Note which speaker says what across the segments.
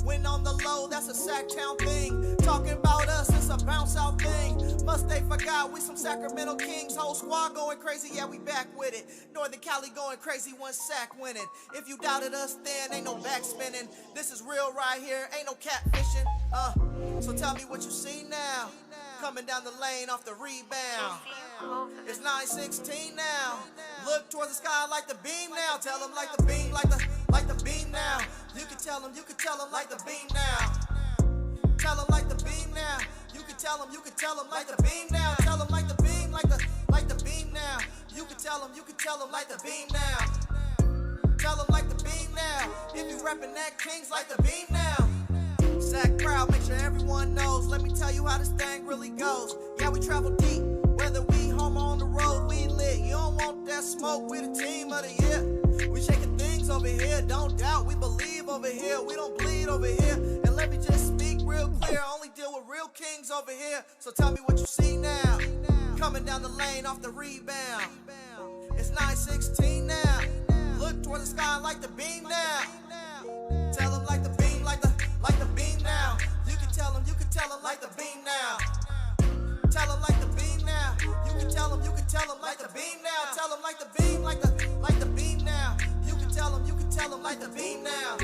Speaker 1: When on the low, that's a Sacktown thing. Talking about us, it's a bounce out thing. Must they forgot we some Sacramento Kings. Whole squad going crazy, yeah, we back with it. Northern Cali going crazy, one sack winning. If you doubted us then, ain't no back spinning. This is real right here, ain't no catfishing. So tell me what you see now. Coming down the lane off the rebound. It's 9-16 now. Look towards the sky like the beam now. Tell them like the beam, like the beam now. You can tell them like the beam now. Tell them like the beam now. You can tell them like the beam now. Tell them like the beam, like the beam now. You can tell them like the beam now. Tell them like the beam now. If you reppin' that Kings like the beam now. Sack proud, make sure everyone knows. Let me tell you how this thing really goes. Yeah, we travel deep, whether we home or on the road, we lit. You don't want that smoke, we the team of the year. We shaking things over here, don't doubt, we believe over here. We don't bleed over here. And let me just speak real clear, I only deal with real kings over here. So tell me what you see now. Coming down the lane off the rebound. It's 9-16 now. Look toward the sky like the beam now. Tell them like the beam, like the beam now. You can tell them like the beam now. Tell them like the beam now. You can tell them like the beam now. Tell them like the beam, like the beam now. You can tell them like the beam now.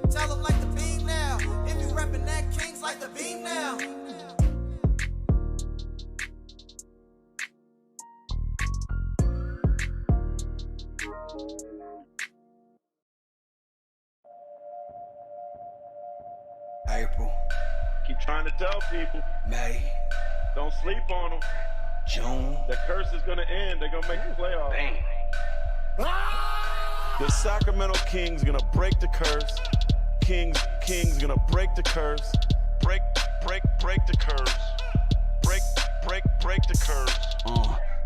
Speaker 1: Tell them like the beam now. If you reppin' that Kings like the beam now.
Speaker 2: April.
Speaker 3: Keep trying to tell people.
Speaker 2: May.
Speaker 3: Don't sleep on them.
Speaker 2: June.
Speaker 3: The curse is gonna end. They're gonna make the playoffs.
Speaker 2: Bang.
Speaker 3: The Sacramento Kings gonna break the curse. Kings gonna break the curse. Break the curse. Break the curse.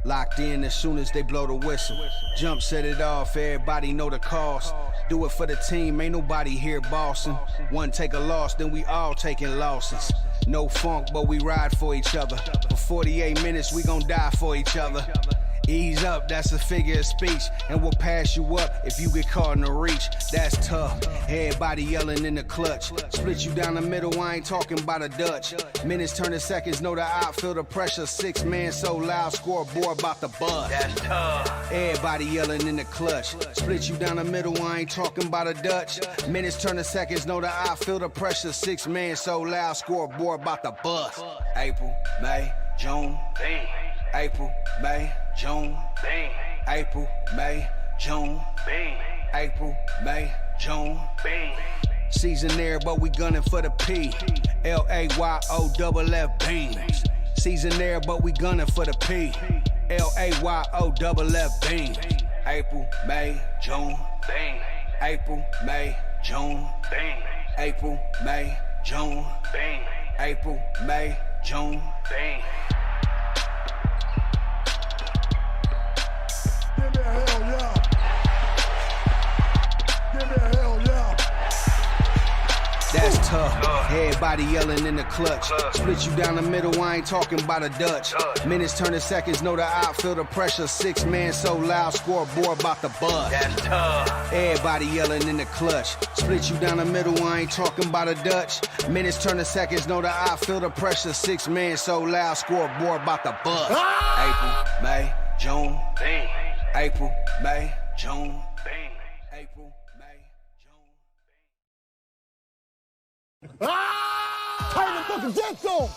Speaker 2: Locked in as soon as they blow the whistle. Jump set it off, everybody know the cost. Do it for the team, ain't nobody here bossing. One take a loss, then we all taking losses. No funk, but we ride for each other. For 48 minutes, we gon' die for each other. Ease up, that's a figure of speech. And we'll pass you up if you get caught in the reach. That's tough. Everybody yelling in the clutch. Split you down the middle, I ain't talking about a Dutch. Minutes turn to seconds, know the out, feel the pressure. 6 man so loud, scoreboard about the bust. That's tough. Everybody yelling in the clutch. Split you down the middle, I ain't talking about a Dutch. Minutes turn to seconds, know the out, feel the pressure. 6 man so loud, scoreboard about the bust. April, May, June.
Speaker 4: Bang.
Speaker 2: April, May, June.
Speaker 4: Bang.
Speaker 2: April, May, June.
Speaker 4: Bang.
Speaker 2: April, May, June.
Speaker 4: Bang.
Speaker 2: Season there, but we gunning for the P. LAYOFF beans. Season there, but we gunning for the P. LAYOFF beans. April, May, June.
Speaker 4: Bang.
Speaker 2: April, May, June.
Speaker 4: Bang.
Speaker 2: April, May, June.
Speaker 4: Bang.
Speaker 2: April, May, June.
Speaker 4: Bang.
Speaker 5: Give me a hell yeah. Give me a hell yeah.
Speaker 2: That's tough. Everybody yelling in the clutch. Split you down the middle, I ain't talking about a Dutch. Minutes turn to seconds, know the out, feel the pressure. 6 man so loud, scoreboard about the bust.
Speaker 4: That's tough.
Speaker 2: Everybody yelling in the clutch. Split you down the middle, I ain't talking about a Dutch. Minutes turn to seconds, know the out, feel the pressure. 6 man so loud, scoreboard about the bust. April, May, June.
Speaker 4: Bang.
Speaker 2: April, May, June.
Speaker 4: Bang.
Speaker 2: April, May, June.
Speaker 5: Turn the fucking jets on.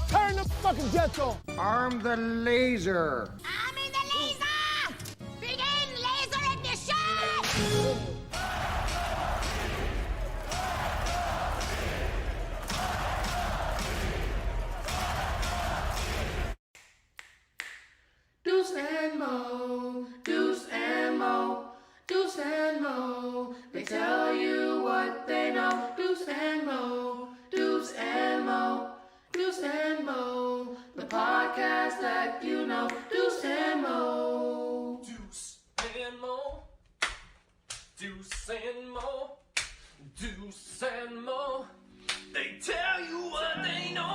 Speaker 5: Turn the fucking jets on.
Speaker 6: Arm the laser.
Speaker 7: I'm in the laser! Begin laser ignition!
Speaker 8: Deuce and Mo, Deuce and Mo, Deuce and Mo. They tell you what they know. Deuce and Mo, Deuce and Mo, Deuce and Mo. The podcast that you know. Deuce and Mo.
Speaker 9: Deuce and Mo, Deuce and Mo, Deuce and Mo. They tell you what they know.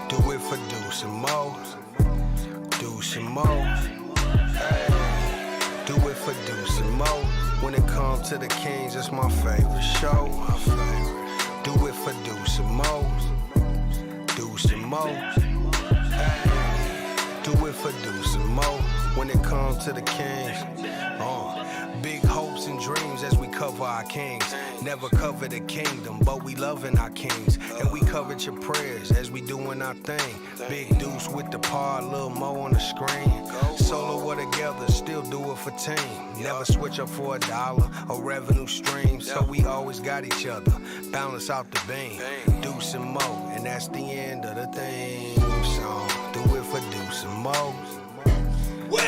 Speaker 2: Do it for Deuce and Mo. Deuce and Mo. Hey. Do it for Deuce and Mo. When it comes to the Kings, it's my favorite show. Do it for Deuce and Mo. Deuce and Mo. Do it for Deuce and Mo. When it comes to the Kings, big hopes and dreams as we cover our kings. Never cover the kingdom, but we loving our kings. And we covered your prayers as we doing our thing. Big Deuce with the par, Lil Mo on the screen. Solo or together, still do it for team. Never switch up for $1 or revenue stream. So we always got each other, balance out the beam. Deuce and Mo, and that's the end of the theme song. Do it for Deuce and Mo.
Speaker 4: We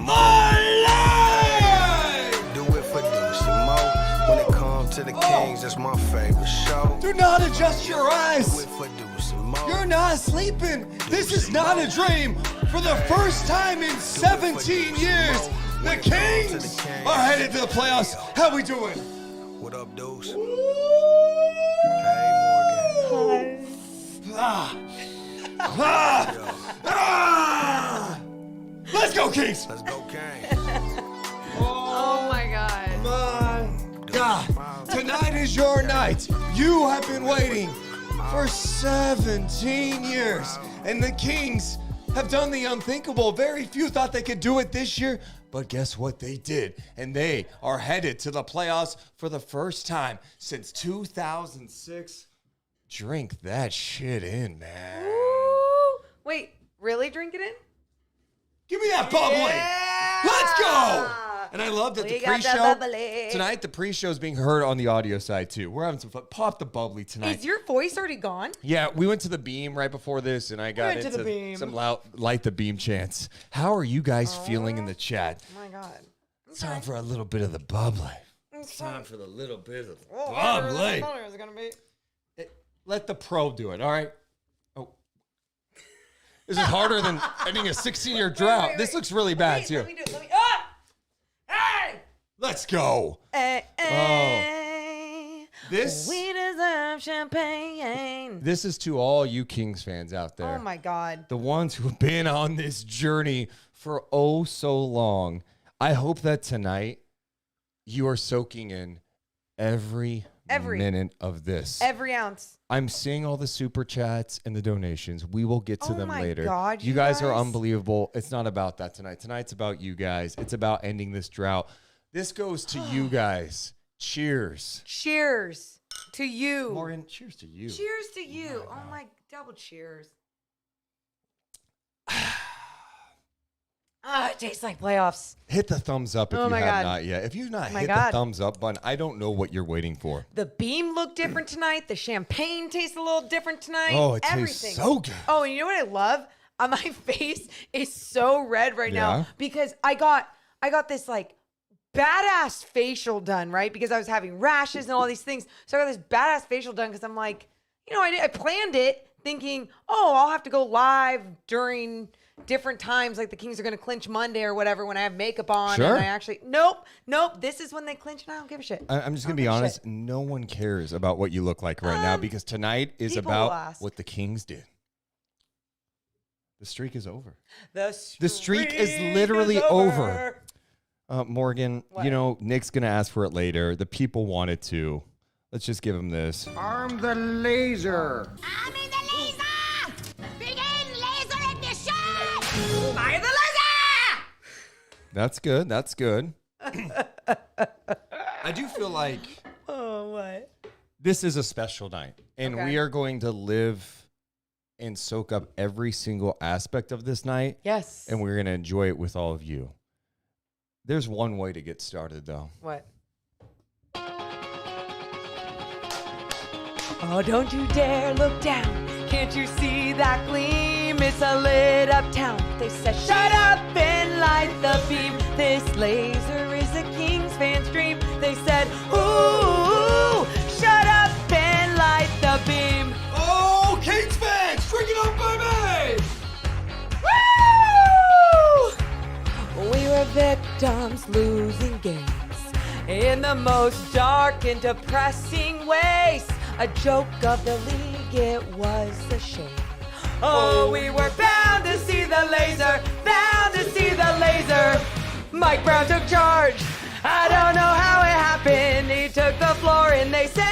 Speaker 4: are live!
Speaker 2: Do it for Deuce and Mo. When it comes to the Kings, that's my favorite show.
Speaker 4: Do not adjust your
Speaker 2: Do
Speaker 4: eyes.
Speaker 2: it for Deuce and Mo.
Speaker 4: You're not sleeping. This is not a dream. For the first time in 17 years, the Kings are headed to the playoffs. How we doing?
Speaker 2: What up, Deuce?
Speaker 4: Let's go, Kings!
Speaker 2: Let's go, Kings.
Speaker 8: Oh my God.
Speaker 4: My God. Tonight is your night. You have been waiting for 17 years. And the Kings have done the unthinkable. Very few thought they could do it this year. But guess what? They did. And they are headed to the playoffs for the first time since 2006. Drink that shit in, man.
Speaker 8: Ooh. Wait, really drink it in?
Speaker 4: Give me that bubbly.
Speaker 8: Yeah.
Speaker 4: Let's go. And I love that
Speaker 8: We
Speaker 4: the
Speaker 8: got the
Speaker 4: pre-show
Speaker 8: bubbly.
Speaker 4: tonight, the pre-show is being heard on the audio side too. We're having some fun. Pop the bubbly tonight.
Speaker 8: Is your voice already gone?
Speaker 4: Yeah, we went to the Beam right before this, and I got
Speaker 8: Went to
Speaker 4: into
Speaker 8: the Beam.
Speaker 4: some light the beam chants. How are you guys feeling in the chat?
Speaker 8: Oh my God.
Speaker 4: It's time for a little bit of the bubbly.
Speaker 8: It's
Speaker 4: Time for the little bit of the
Speaker 8: Oh,
Speaker 4: bubbly.
Speaker 8: Is it gonna be?
Speaker 4: Let the pro do it, all right? Oh. This is harder than ending a 16-year drought.
Speaker 8: wait.
Speaker 4: This looks really bad,
Speaker 8: Wait,
Speaker 4: too.
Speaker 8: let me do it. Let me. Ah! Hey!
Speaker 4: Let's go. This
Speaker 8: We deserve champagne.
Speaker 4: This is to all you Kings fans out there.
Speaker 8: Oh my God.
Speaker 4: The ones who have been on this journey for oh so long. I hope that tonight you are soaking in every minute of this.
Speaker 8: Every ounce.
Speaker 4: I'm seeing all the super chats and the donations. We will get to them
Speaker 8: my
Speaker 4: later.
Speaker 8: God,
Speaker 4: you guys are unbelievable. It's not about that tonight. Tonight's about you guys. It's about ending this drought. This goes to you guys. Cheers.
Speaker 8: Cheers to you.
Speaker 4: Morgan, cheers to you.
Speaker 8: Cheers to you. Oh my, double cheers. It tastes like playoffs.
Speaker 4: Hit the thumbs up if you
Speaker 8: my
Speaker 4: have
Speaker 8: God.
Speaker 4: not yet. If you've not
Speaker 8: my
Speaker 4: hit
Speaker 8: God.
Speaker 4: the thumbs up button, I don't know what you're waiting for.
Speaker 8: The beam looked different tonight. The champagne tastes a little different tonight.
Speaker 4: Oh, it
Speaker 8: Everything.
Speaker 4: tastes so good.
Speaker 8: Oh, and you know what I love? My face is so red right
Speaker 4: Yeah?
Speaker 8: now because I got this like badass facial done, right? Because I was having rashes and all these things. So I got this badass facial done because I'm like, you know, I planned it thinking, oh, I'll have to go live during different times, like the Kings are going to clinch Monday or whatever when I have makeup on.
Speaker 4: Sure.
Speaker 8: And I actually, nope. This is when they clinch and I don't give a shit.
Speaker 4: I'm just going to be honest. No one cares about what you look like right now because tonight is
Speaker 8: people will
Speaker 4: about
Speaker 8: ask.
Speaker 4: what the Kings did. The streak is over.
Speaker 8: The
Speaker 4: streak is literally over. Morgan, you know, Nick's going to ask for it later. The people want it to. Let's just give him this.
Speaker 6: Arm the laser.
Speaker 7: I'm in the laser! Begin laser ignition!
Speaker 8: Fire the laser!
Speaker 4: That's good. That's good. I do feel like
Speaker 8: Oh, what?
Speaker 4: this is a special night, and
Speaker 8: Okay.
Speaker 4: we are going to live and soak up every single aspect of this night.
Speaker 8: Yes.
Speaker 4: And we're going to enjoy it with all of you. There's one way to get started, though.
Speaker 8: What? Oh, don't you dare look down. Can't you see that gleam? It's a lit up town. They said, shut up and light the beam. This laser is a Kings fan's dream. They said, ooh, shut up and light the beam.
Speaker 4: Oh, Kings fans, drink it up by
Speaker 8: Woo! We were victims losing games in the most dark and depressing ways. A joke of the league, it was a shame. Oh, we were bound to see the laser, bound to see the laser. Mike Brown took charge,
Speaker 10: I don't know how it happened. He took the floor and they said,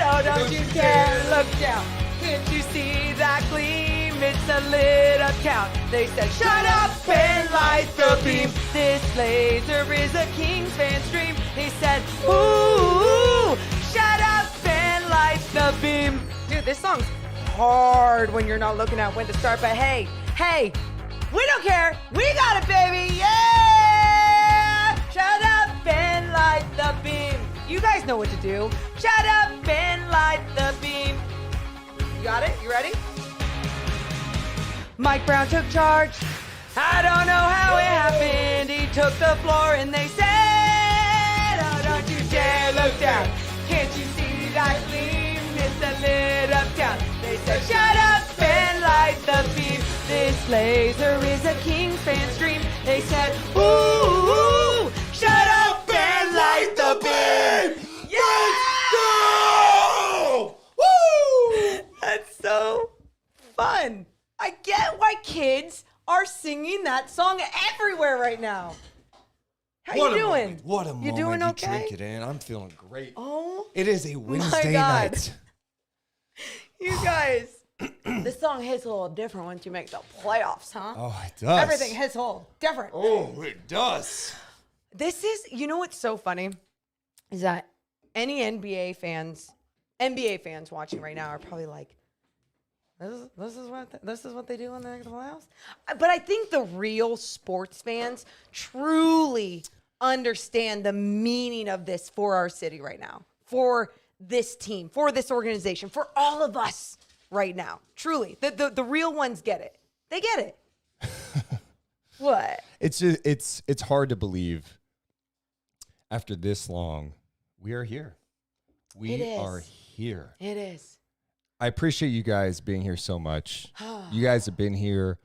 Speaker 10: oh, don't you dare look down. Can't you see that gleam? It's a lit up count. They said, shut up and light the beam. This laser is a Kings fan's dream. He said, ooh, shut up and light the beam. Dude, this song's hard when you're not looking at when to start, but hey, we don't care. We got it, baby. Yeah! Shut up and light the beam. You guys know what to do. Shut up and light the beam. You got it? You ready? Mike Brown took charge. I don't know how it happened. He took the floor and they said, oh, don't you dare look down. Can't you see that gleam? It's a lit up town. They said, shut up and light the beam. This laser is a Kings fan's dream. They said, ooh, shut up and light the beam. Yeah! Go! Woo! That's so fun. I get why kids are singing that song everywhere right now. How you doing?
Speaker 4: What a moment.
Speaker 10: You doing okay?
Speaker 4: You drink it in. I'm feeling great.
Speaker 10: Oh,
Speaker 4: it is a Wednesday night.
Speaker 10: You guys, this song hits a little different once you make the playoffs, huh?
Speaker 4: Oh, it does.
Speaker 10: Everything hits a little different.
Speaker 4: Oh, it does.
Speaker 10: This is, you know what's so funny? Is that any NBA fans watching right now are probably like, this is what they do when they make the playoffs. But I think the real sports fans truly understand the meaning of this for our city right now, for this team, for this organization, for all of us right now. Truly, the real ones get it. They get it. What?
Speaker 4: It's hard to believe. After this long, we are here. We are here.
Speaker 10: It is.
Speaker 4: I appreciate you guys being here so much. You guys have been here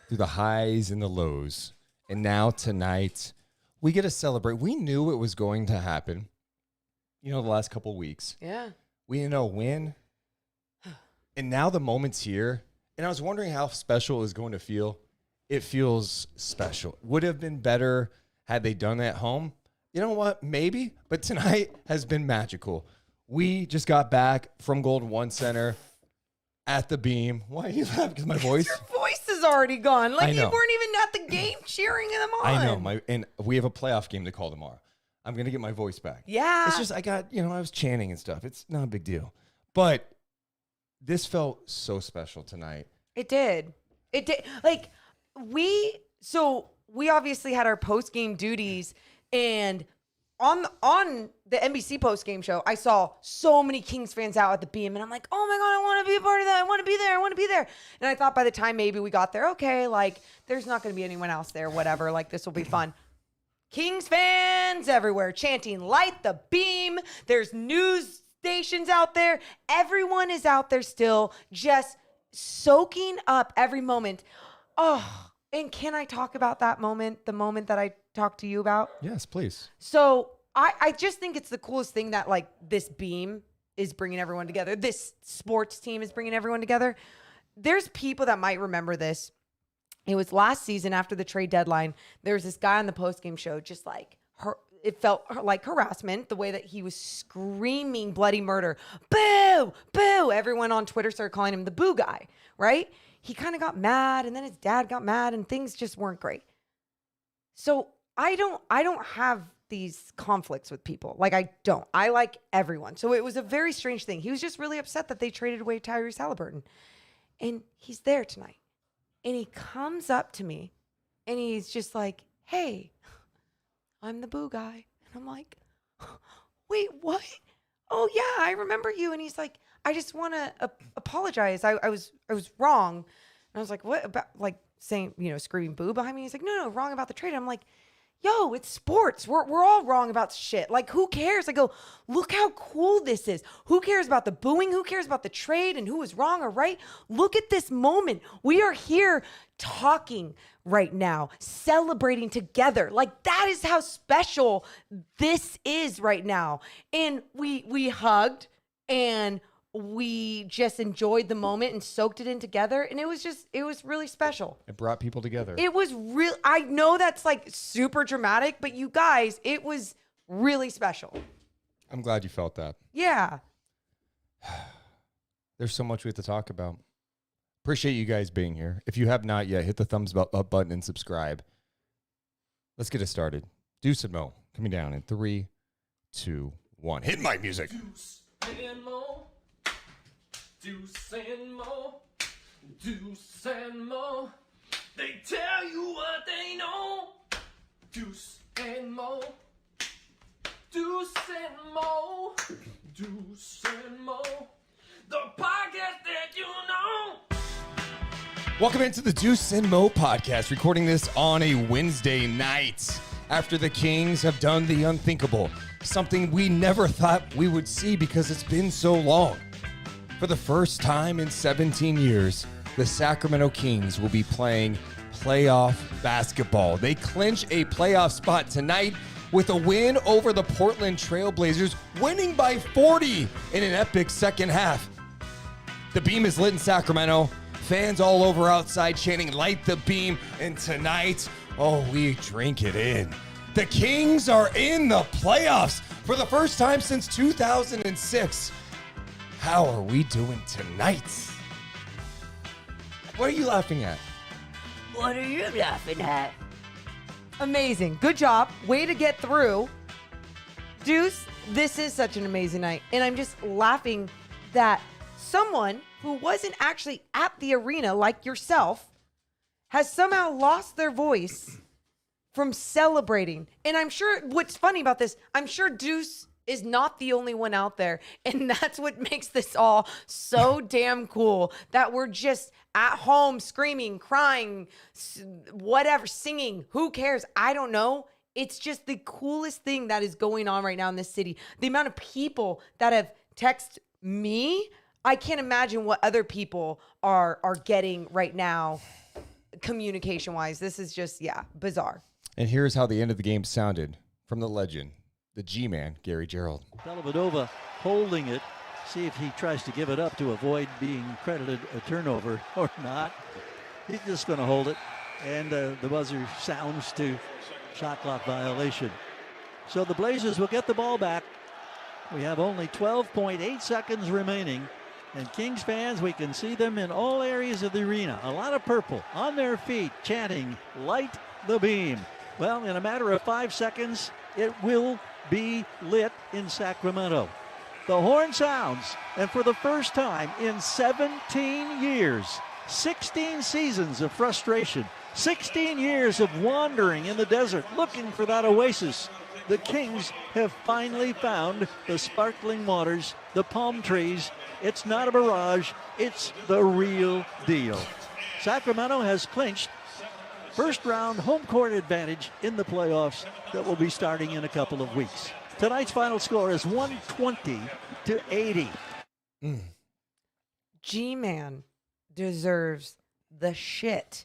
Speaker 4: through the highs and the lows. And now tonight, we get to celebrate. We knew it was going to happen, the last couple of weeks.
Speaker 10: Yeah.
Speaker 4: We didn't know when. And now the moment's here. And I was wondering how special it was going to feel. It feels special. Would have been better had they done it at home. You know what? Maybe. But tonight has been magical. We just got back from Golden One Center. At the beam. Why are you laughing? Because my voice?
Speaker 10: Your voice is already gone. Like you
Speaker 4: know.
Speaker 10: weren't even at the game cheering them on.
Speaker 4: I know. And we have a playoff game to call tomorrow. I'm going to get my voice back.
Speaker 10: Yeah.
Speaker 4: It's just, I was chanting and stuff. It's not a big deal. But this felt so special tonight.
Speaker 10: It did. It did. Like, we obviously had our post-game duties, and on the NBC post-game show, I saw so many Kings fans out at the beam, and I'm like, oh my God, I want to be a part of that. I want to be there. I want to be there. And I thought by the time maybe we got there, okay, like, there's not going to be anyone else there, whatever. Like, this will be fun. Kings fans everywhere chanting, light the beam. There's news stations out there. Everyone is out there still just soaking up every moment. Oh, and can I talk about that moment, the moment that I talked to you about?
Speaker 4: Yes, please.
Speaker 10: So I just think it's the coolest thing that, like, this beam is bringing everyone together. This sports team is bringing everyone together. There's people that might remember this. It was last season after the trade deadline. There was this guy on the postgame show, just like it felt like harassment, the way that he was screaming bloody murder. Boo, boo. Everyone on Twitter started calling him the boo guy, right? He kind of got mad, and then his dad got mad, and things just weren't great. So I don't have these conflicts with people. Like, I don't. I like everyone. So it was a very strange thing. He was just really upset that they traded away Tyrese Halliburton. And he's there tonight. And he comes up to me, and he's just like, hey, I'm the boo guy. And I'm like, wait, what? Oh, yeah, I remember you. And he's like, I just want to apologize. I was wrong. And I was like, what about, like, saying, screaming boo behind me? He's like, no, wrong about the trade. I'm like, yo, it's sports. We're all wrong about shit. Like, who cares? I go, look how cool this is. Who cares about the booing? Who cares about the trade and who was wrong or right? Look at this moment. We are here talking right now, celebrating together. Like, that is how special this is right now. And we hugged, and we just enjoyed the moment and soaked it in together. And it was really special.
Speaker 4: It brought people together.
Speaker 10: It was real. I know that's like super dramatic, but you guys, it was really special.
Speaker 4: I'm glad you felt that.
Speaker 10: Yeah.
Speaker 4: There's so much we have to talk about. Appreciate you guys being here. If you have not yet, hit the thumbs up button and subscribe. Let's get it started. Deuce and Mo coming down in 3, 2, 1. Hit my music.
Speaker 9: Deuce and Mo. Deuce and Mo. Deuce and Mo. They tell you what they know. Deuce and Mo. Deuce and Mo. Deuce and Mo. The podcast that you know.
Speaker 4: Welcome into the Deuce and Mo podcast, recording this on a Wednesday night after the Kings have done the unthinkable, something we never thought we would see because it's been so long. For the first time in 17 years, the Sacramento Kings will be playing playoff basketball. They clinch a playoff spot tonight with a win over the Portland Trail Blazers, winning by 40 in an epic second half. The beam is lit in Sacramento. Fans all over outside chanting, "Light the beam." And tonight, oh, we drink it in. The Kings are in the playoffs for the first time since 2006. How are we doing tonight? What are you laughing at?
Speaker 10: What are you laughing at? Amazing. Good job. Way to get through. Deuce, this is such an amazing night. And I'm just laughing that someone who wasn't actually at the arena like yourself has somehow lost their voice from celebrating. And I'm sure what's funny about this, I'm sure Deuce is not the only one out there. And that's what makes this all so damn cool, that we're just at home screaming, crying, whatever, singing. Who cares? I don't know. It's just the coolest thing that is going on right now in this city. The amount of people that have texted me, I can't imagine what other people are getting right now, communication-wise. This is just, bizarre.
Speaker 4: And here's how the end of the game sounded from the legend, the G-Man, Gary Gerald.
Speaker 11: Dellavedova holding it. See if he tries to give it up to avoid being credited a turnover or not. He's just going to hold it. And the buzzer sounds to shot clock violation. So the Blazers will get the ball back. We have only 12.8 seconds remaining. And Kings fans, we can see them in all areas of the arena. A lot of purple on their feet chanting, "Light the beam." Well, in a matter of 5 seconds, it will be lit in Sacramento. The horn sounds, and for the first time in 17 years, 16 seasons of frustration, 16 years of wandering in the desert looking for that oasis, the Kings have finally found the sparkling waters, the palm trees. It's not a mirage, it's the real deal. Sacramento has clinched first round home court advantage in the playoffs that will be starting in a couple of weeks. Tonight's final score is 120-80.
Speaker 10: G-Man deserves the shit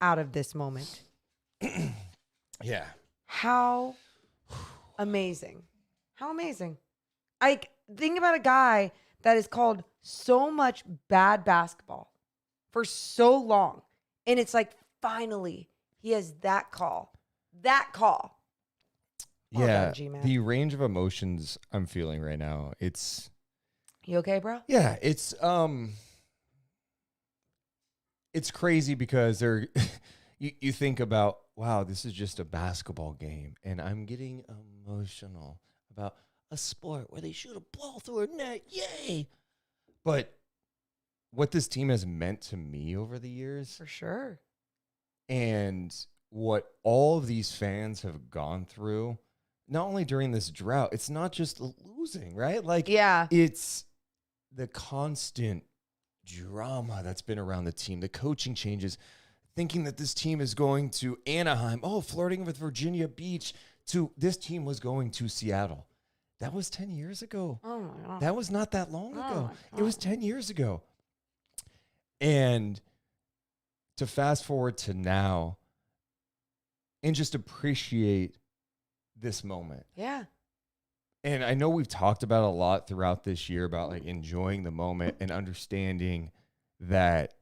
Speaker 10: out of this moment.
Speaker 4: Yeah.
Speaker 10: How amazing. How amazing. Like, think about a guy that has called so much bad basketball for so long. And it's like, finally, he has that call. That call. Well
Speaker 4: Yeah,
Speaker 10: done, G-Man.
Speaker 4: the range of emotions I'm feeling right now,
Speaker 10: You okay, bro?
Speaker 4: yeah, it's crazy because you think about, wow, this is just a basketball game, and I'm getting emotional about a sport where they shoot a ball through a net, yay! But what this team has meant to me over the years,
Speaker 10: For sure.
Speaker 4: and what all of these fans have gone through, not only during this drought, it's not just losing, right? Like,
Speaker 10: Yeah.
Speaker 4: it's the constant drama that's been around the team, the coaching changes, thinking that this team is going to Anaheim, flirting with Virginia Beach, to this team was going to Seattle. That was 10 years ago.
Speaker 10: Oh, my God.
Speaker 4: That was not that long
Speaker 10: Oh
Speaker 4: ago.
Speaker 10: my
Speaker 4: It was 10 years ago. And to fast forward to now and just appreciate this moment.
Speaker 10: Yeah.
Speaker 4: And I know we've talked about a lot throughout this year about like enjoying the moment and understanding that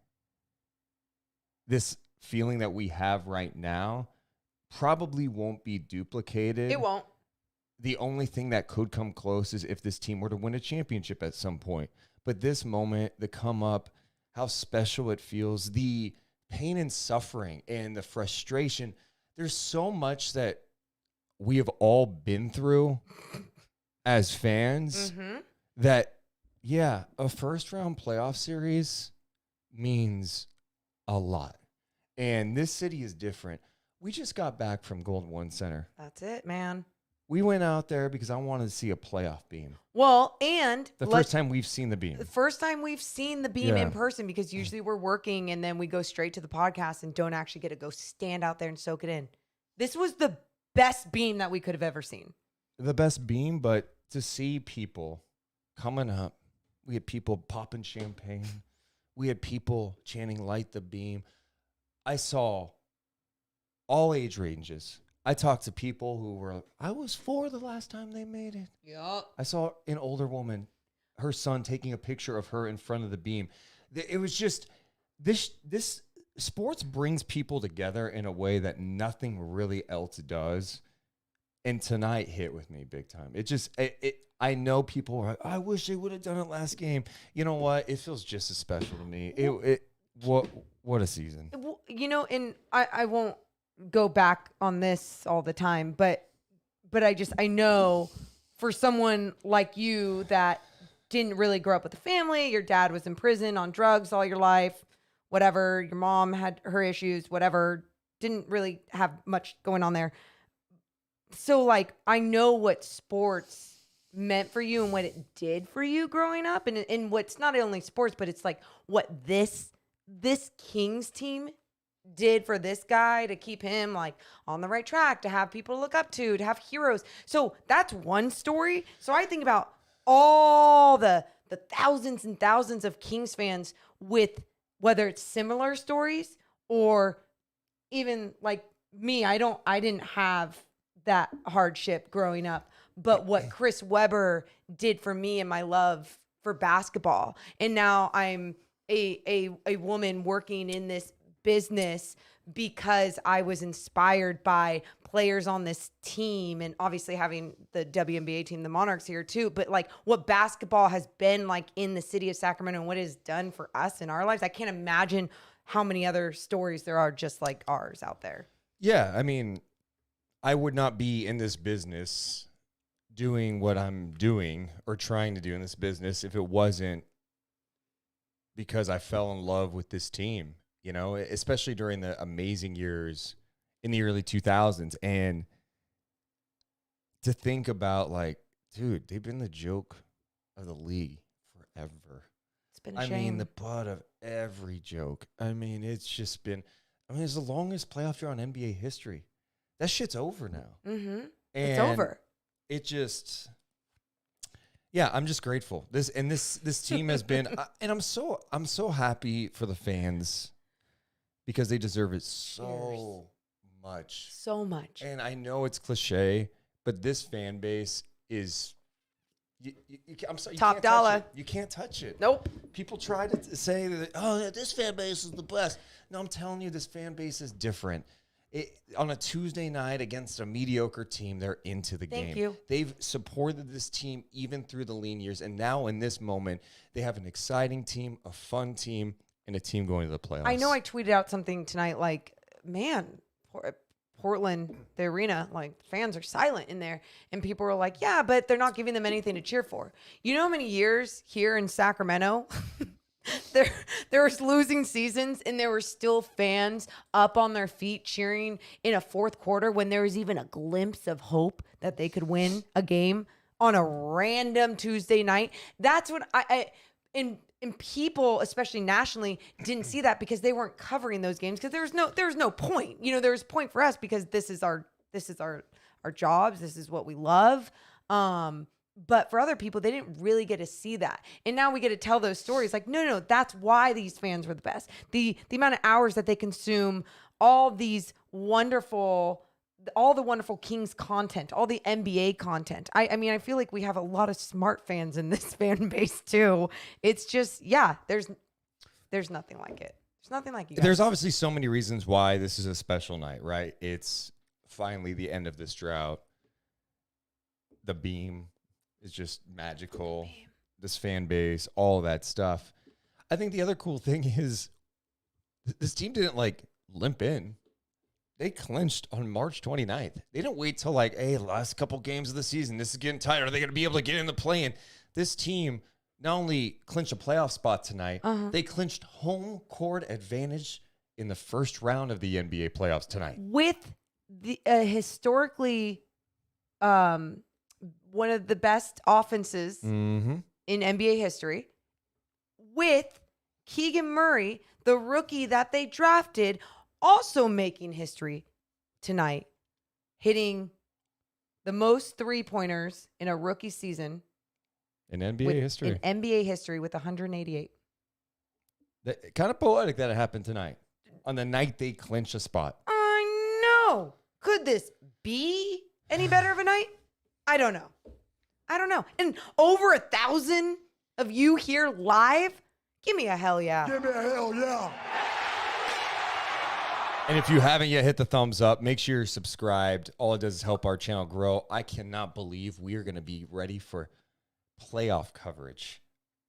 Speaker 4: this feeling that we have right now probably won't be duplicated.
Speaker 10: It won't.
Speaker 4: The only thing that could come close is if this team were to win a championship at some point. But this moment, the come up, how special it feels, the pain and suffering and the frustration, there's so much that we have all been through as fans that, yeah, a first round playoff series means a lot. And this city is different. We just got back from Golden One Center.
Speaker 10: That's it, man.
Speaker 4: We went out there because I wanted to see a playoff beam.
Speaker 10: Well, and
Speaker 4: the first time we've seen the beam.
Speaker 10: The first time we've seen the beam in person, because usually we're working and then we go straight to the podcast and don't actually get to go stand out there and soak it in. This was the best beam that we could have ever seen.
Speaker 4: The best beam, but to see people coming up, we had people popping champagne. We had people chanting, "Light the beam." I saw all age ranges. I talked to people who were, I was 4 the last time they made it.
Speaker 10: Yeah.
Speaker 4: I saw an older woman, her son taking a picture of her in front of the beam. It was just, this sports brings people together in a way that nothing really else does. And tonight hit with me big time. It just, I know people are like, I wish they would have done it last game. You know what? It feels just as special to me. What a season.
Speaker 10: You know, and I won't go back on this all the time, but I know for someone like you that didn't really grow up with a family, your dad was in prison on drugs all your life, whatever, your mom had her issues, whatever, didn't really have much going on there. So like, I know what sports meant for you and what it did for you growing up, and what's not only sports, but it's like what this Kings team did for this guy to keep him like on the right track, to have people to look up to have heroes. So that's one story. So I think about all the thousands and thousands of Kings fans with whether it's similar stories or even like me. I didn't have that hardship growing up, but what Chris Webber did for me and my love for basketball. And now I'm a woman working in this business because I was inspired by players on this team, and obviously having the WNBA team, the Monarchs, here too. But like what basketball has been like in the city of Sacramento and what it has done for us in our lives, I can't imagine how many other stories there are just like ours out there.
Speaker 4: Yeah, I mean, I would not be in this business doing what I'm doing or trying to do in this business if it wasn't because I fell in love with this team, you know, especially during the amazing years in the early 2000s. And to think about like, dude, they've been the joke of the league forever.
Speaker 10: It's been a shame.
Speaker 4: I mean, the butt of every joke. I mean, it's just been, it's the longest playoff year on NBA history. That shit's over now.
Speaker 10: Mm-hmm. It's over.
Speaker 4: It just, yeah, I'm just grateful. This team has been, and I'm so happy for the fans because they deserve it so much.
Speaker 10: So much.
Speaker 4: And I know it's cliche, but this fan base is, I'm sorry,
Speaker 10: top dollar.
Speaker 4: You can't touch it.
Speaker 10: Nope.
Speaker 4: People try to say that, oh, this fan base is the best. No, I'm telling you, this fan base is different. On a Tuesday night against a mediocre team, they're into the game.
Speaker 10: Thank you.
Speaker 4: They've supported this team even through the lean years. And now in this moment, they have an exciting team, a fun team, and a team going to the playoffs.
Speaker 10: I know I tweeted out something tonight like, man, Portland, the arena, like fans are silent in there. And people were like, yeah, but they're not giving them anything to cheer for. You know how many years here in Sacramento there was losing seasons and there were still fans up on their feet cheering in a fourth quarter when there was even a glimpse of hope that they could win a game on a random Tuesday night. That's what and people, especially nationally, didn't see that because they weren't covering those games because there was no point. You know, there was point for us because this is our jobs. This is what we love. But for other people, they didn't really get to see that. And now we get to tell those stories like, no, that's why these fans were the best. The amount of hours that they consume, all these wonderful all the wonderful Kings content, all the NBA content. I mean, I feel like we have a lot of smart fans in this fan base too. It's just, yeah, there's nothing like it. There's nothing like you guys.
Speaker 4: There's obviously so many reasons why this is a special night, right? It's finally the end of this drought. The beam is just magical. This fan base, all that stuff. I think the other cool thing is this team didn't like limp in. They clinched on March 29th. They didn't wait till like, hey, last couple games of the season, this is getting tight. Are they going to be able to get in the play-in? This team not only clinched a playoff spot tonight, they clinched home court advantage in the first round of the NBA playoffs tonight.
Speaker 10: With the historically one of the best offenses in NBA history, with Keegan Murray, the rookie that they drafted, also making history tonight, hitting the most three-pointers in a rookie season.
Speaker 4: In NBA history.
Speaker 10: In NBA history with 188.
Speaker 4: Kind of poetic that it happened tonight, on the night they clinched a spot.
Speaker 10: I know. Could this be any better of a night? I don't know. And over 1,000 of you here live? Give me a hell yeah.
Speaker 5: Give me a hell yeah.
Speaker 4: And if you haven't yet hit the thumbs up, make sure you're subscribed. All it does is help our channel grow. I cannot believe we are going to be ready for playoff coverage.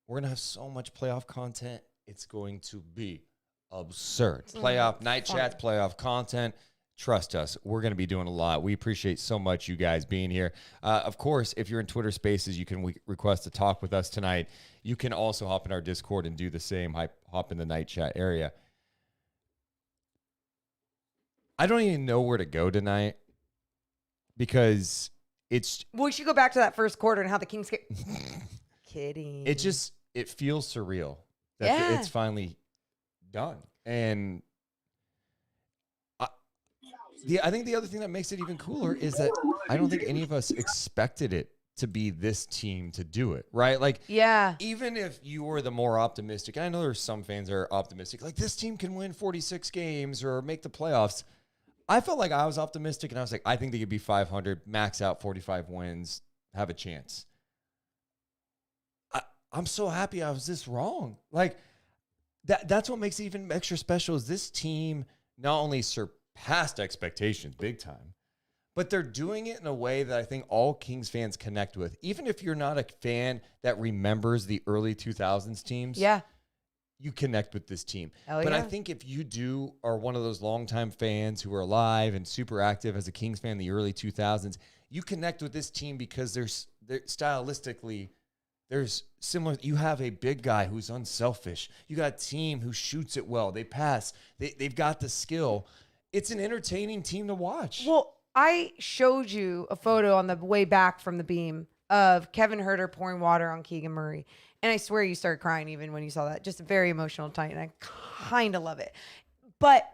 Speaker 4: We're going to have so much playoff content. It's going to be absurd. Playoff night chats, playoff content. Trust us, we're going to be doing a lot. We appreciate so much you guys being here. Of course, if you're in Twitter Spaces, you can request to talk with us tonight. You can also hop in our Discord and do the same. Hop in the night chat area. I don't even know where to go tonight because it's...
Speaker 10: We should go back to that first quarter and how the Kings get... Kidding.
Speaker 4: It feels surreal that it's finally done. And I think the other thing that makes it even cooler is that I don't think any of us expected it to be this team to do it, right? Like, even if you were the more optimistic, and I know there's some fans that are optimistic, like this team can win 46 games or make the playoffs. I felt like I was optimistic, and I was like, I think they could be 500, max out 45 wins, have a chance. I'm so happy I was this wrong. Like, that's what makes it even extra special is this team not only surpassed expectations big time, but they're doing it in a way that I think all Kings fans connect with. Even if you're not a fan that remembers the early 2000s teams, you connect with this team. But I think if you are one of those longtime fans who are alive and super active as a Kings fan in the early 2000s, you connect with this team because they're stylistically, there's similar. You have a big guy who's unselfish. You got a team who shoots it well. They pass. They've got the skill. It's an entertaining team to watch.
Speaker 10: Well, I showed you a photo on the way back from the beam of Kevin Huerter pouring water on Keegan Murray. And I swear you started crying even when you saw that. Just a very emotional time. And I kind of love it. But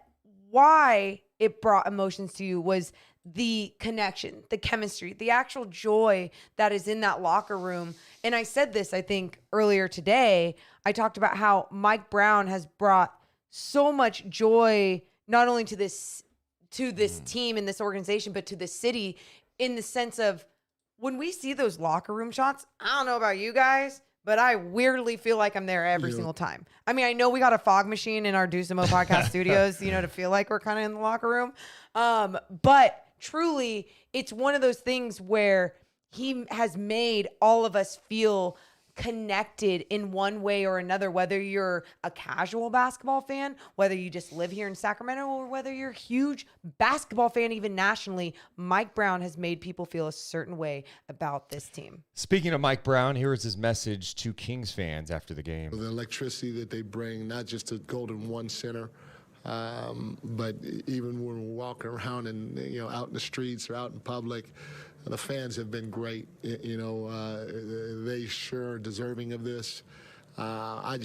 Speaker 10: why it brought emotions to you was the connection, the chemistry, the actual joy that is in that locker room. And I said this, I think, earlier today. I talked about how Mike Brown has brought so much joy, not only to this team and this organization, but to the city, in the sense of when we see those locker room shots, I don't know about you guys, but I weirdly feel like I'm there every single time. I mean, I know we got a fog machine in our Deuce and Mo podcast studios, to feel like we're kind of in the locker room. But truly, it's one of those things where he has made all of us feel connected in one way or another, whether you're a casual basketball fan, whether you just live here in Sacramento, or whether you're a huge basketball fan, even nationally. Mike Brown has made people feel a certain way about this team.
Speaker 4: Speaking of Mike Brown, here is his message to Kings fans after the game.
Speaker 12: The electricity that they bring, not just to Golden One Center, but even when we're walking around and out in the streets or out in public, the fans have been great. They sure are deserving of this. I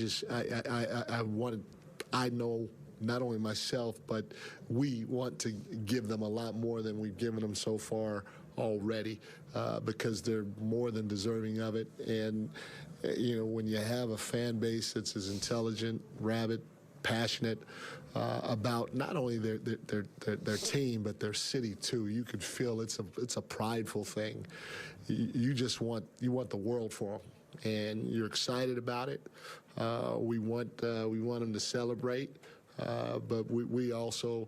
Speaker 12: know not only myself, but we want to give them a lot more than we've given them so far already, because they're more than deserving of it. And when you have a fan base that's as intelligent, rabid, passionate about not only their team but their city too. You could feel it's a prideful thing. You want the world for them, and you're excited about it. We want them to celebrate, but we also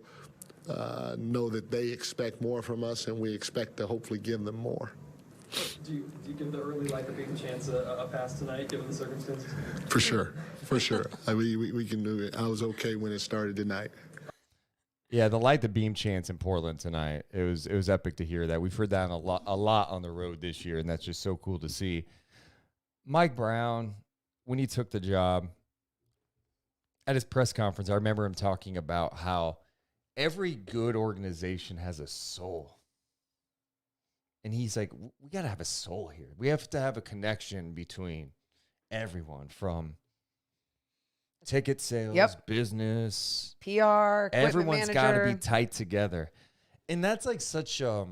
Speaker 12: know that they expect more from us, and we expect to hopefully give them more.
Speaker 9: Do you give the early light of being chance a pass tonight, given the circumstances?
Speaker 12: For sure. I mean, we can do it. I was okay when it started tonight.
Speaker 4: Yeah, the light the beam chants in Portland tonight. It was epic to hear that. We've heard that a lot on the road this year, and that's just so cool to see. Mike Brown, when he took the job, at his press conference, I remember him talking about how every good organization has a soul. And he's like, we got to have a soul here. We have to have a connection between everyone, from ticket sales, business,
Speaker 10: PR,
Speaker 4: everyone's got to be
Speaker 10: manager.
Speaker 4: tight together. And that's like such a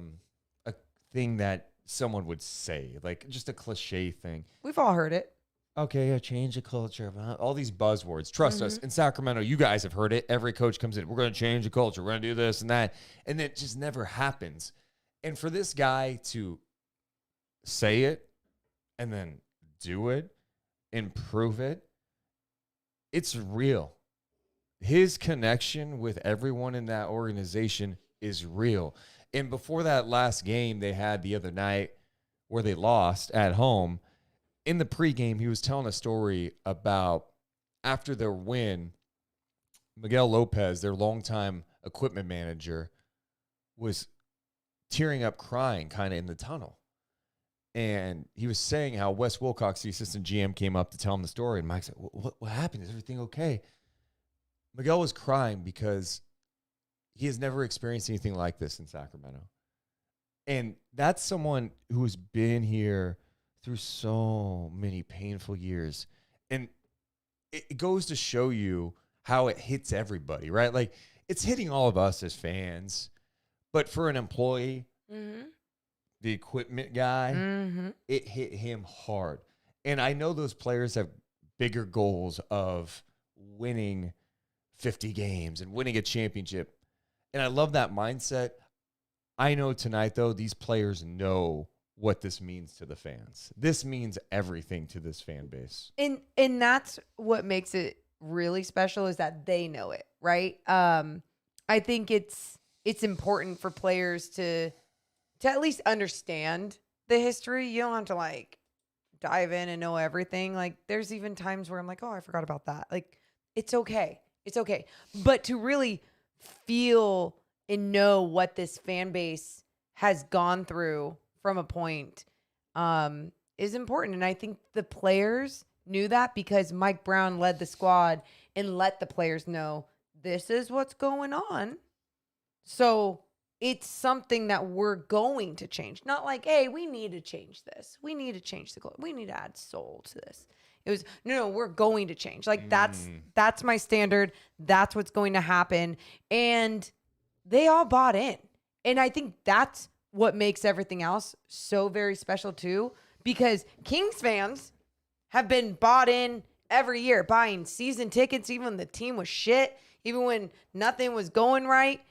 Speaker 4: thing that someone would say, like just a cliche thing.
Speaker 10: We've all heard it.
Speaker 4: Okay, change the culture. All these buzzwords. Trust us. In Sacramento, you guys have heard it. Every coach comes in, we're going to change the culture. We're going to do this and that. And it just never happens. And for this guy to say it and then do it and prove it, it's real. His connection with everyone in that organization is real. And before that last game they had the other night where they lost at home, in the pregame, he was telling a story about after their win, Miguel Lopez, their longtime equipment manager, was tearing up, crying kind of in the tunnel. And he was saying how Wes Wilcox, the assistant GM, came up to tell him the story. And Mike said, what happened? Is everything okay? Miguel was crying because he has never experienced anything like this in Sacramento. And that's someone who's been here through so many painful years. And it goes to show you how it hits everybody, right? Like, it's hitting all of us as fans. But for an employee, the equipment guy, it hit him hard. And I know those players have bigger goals of winning 50 games and winning a championship. And I love that mindset. I know tonight, though, these players know what this means to the fans. This means everything to this fan base.
Speaker 10: And that's what makes it really special, is that they know it, right? I think it's important for players to at least understand the history. You don't have to like dive in and know everything. Like, there's even times where I'm like, oh, I forgot about that. Like, it's okay. It's okay. But to really feel and know what this fan base has gone through from a point is important. And I think the players knew that because Mike Brown led the squad and let the players know this is what's going on. So it's something that we're going to change. Not like, hey, we need to change this. We need to change the goal. We need to add soul to this. It was, no, we're going to change. Like, that's my standard. That's what's going to happen. And they all bought in. And I think that's what makes everything else so very special too, because Kings fans have been bought in every year, buying season tickets, even when the team was shit, even when nothing was going right.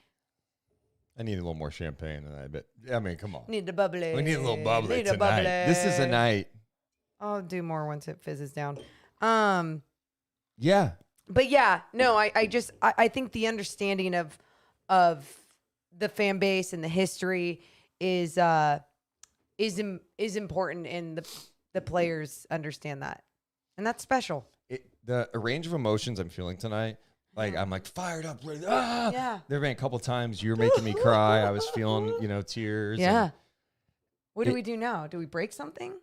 Speaker 4: I need a little more champagne tonight, but I mean, come on.
Speaker 10: Need the bubbly.
Speaker 4: We need a little bubbly
Speaker 10: Need
Speaker 4: tonight.
Speaker 10: a bubbly.
Speaker 4: This is a night.
Speaker 10: I'll do more once it fizzes down.
Speaker 4: Yeah.
Speaker 10: But yeah, no, I think the understanding of the fan base and the history is important, and the players understand that. And that's special.
Speaker 4: The range of emotions I'm feeling tonight, like I'm like fired up, ready. Yeah. There have been a couple times you were making me cry. I was feeling, tears.
Speaker 10: Yeah. What do we do now? Do we break something?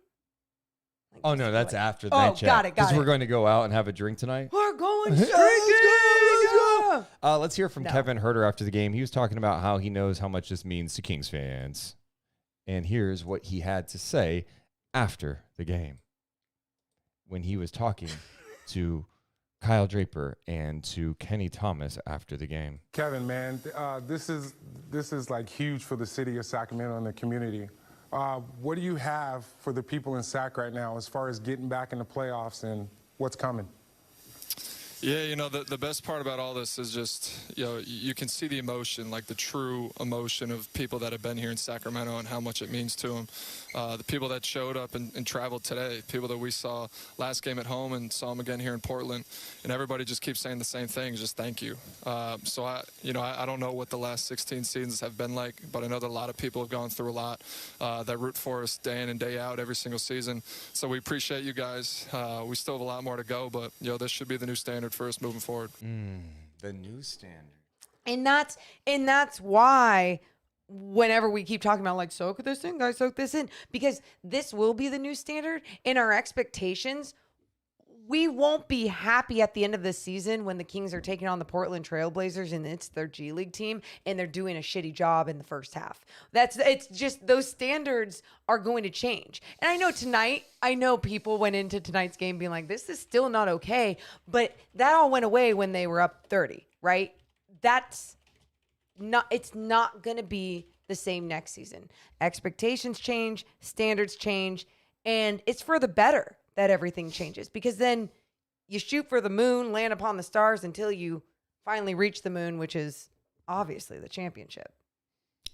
Speaker 10: Like,
Speaker 4: oh no, that's after the night chat.
Speaker 10: Got it.
Speaker 4: Because we're going to go out and have a drink tonight.
Speaker 10: We're going drinking.
Speaker 4: Let's hear from Kevin Herter after the game. He was talking about how he knows how much this means to Kings fans. And here's what he had to say after the game when he was talking to Kyle Draper and to Kenny Thomas after the game.
Speaker 13: Kevin, man, this is like huge for the city of Sacramento and the community. What do you have for the people in Sac right now as far as getting back in the playoffs and what's coming?
Speaker 14: Yeah, you know, the best part about all this is just, you know, you can see the emotion, like the true emotion of people that have been here in Sacramento and how much it means to them. The people that showed up and traveled today, people that we saw last game at home and saw them again here in Portland, and everybody just keeps saying the same thing, just thank you. So, I don't know what the last 16 seasons have been like, but I know that a lot of people have gone through a lot that root for us day in and day out every single season. So we appreciate you guys. We still have a lot more to go, but, you know, this should be the new standard for us moving forward.
Speaker 4: The new standard.
Speaker 10: And that's why whenever we keep talking about like soak this in, guys, soak this in, because this will be the new standard in our expectations. We won't be happy at the end of the season when the Kings are taking on the Portland Trailblazers and it's their G League team and they're doing a shitty job in the first half. It's just those standards are going to change. And I know people went into tonight's game being like, this is still not okay, but that all went away when they were up 30, right? It's not going to be the same next season. Expectations change, standards change, and it's for the better that everything changes, because then you shoot for the moon, land upon the stars until you finally reach the moon, which is obviously the championship.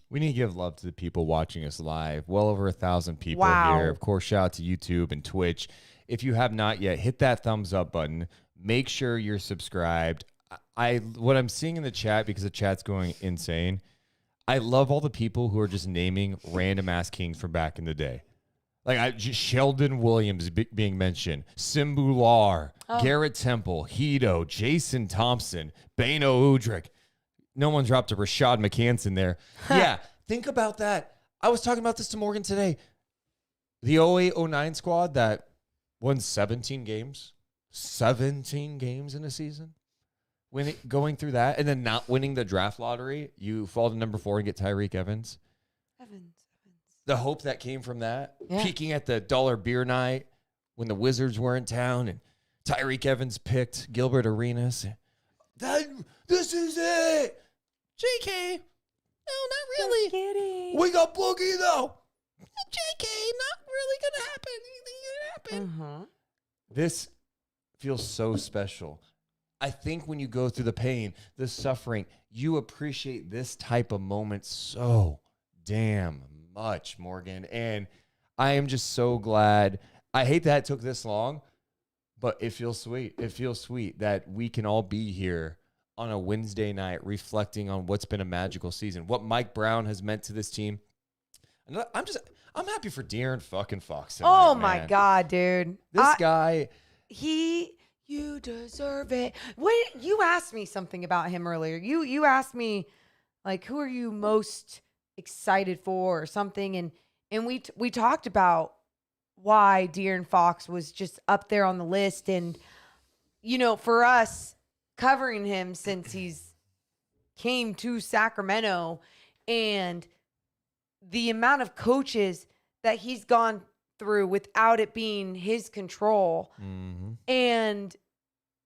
Speaker 4: We need to give love to the people watching us live. Well over 1,000 people
Speaker 10: Wow.
Speaker 4: here. Of course, shout out to YouTube and Twitch. If you have not yet, hit that thumbs up button. Make sure you're subscribed. What I'm seeing in the chat, because the chat's going insane, I love all the people who are just naming random ass Kings from back in the day. Like Sheldon Williams being mentioned, Simbular, Garrett Temple, Hito, Jason Thompson, Bano Udrich. No one dropped a Rashad McCanson there. Yeah, think about that. I was talking about this to Morgan today. The 08-09 squad that won 17 games in a season. Going through that and then not winning the draft lottery, you fall to number 4 and get Tyreek Evans. The hope that came from that, peaking at the dollar beer night when the Wizards were in town and Tyreek Evans picked Gilbert Arenas. This is it. JK. No, not really.
Speaker 10: Just kidding.
Speaker 4: We got Boogie, though. JK, not really going to happen. Anything going to happen. This feels so special. I think when you go through the pain, the suffering, you appreciate this type of moment so damn much, Morgan. And I am just so glad. I hate that it took this long, but it feels sweet. It feels sweet that we can all be here on a Wednesday night reflecting on what's been a magical season, what Mike Brown has meant to this team. And I'm happy for De'Aaron fucking Fox tonight,
Speaker 10: Oh my
Speaker 4: man.
Speaker 10: God, dude.
Speaker 4: This guy.
Speaker 10: You deserve it. What, you asked me something about him earlier. You asked me, like, who are you most excited for or something, and we talked about why De'Aaron Fox was just up there on the list. And you know, for us covering him since he's came to Sacramento and the amount of coaches that he's gone through without it being his control, and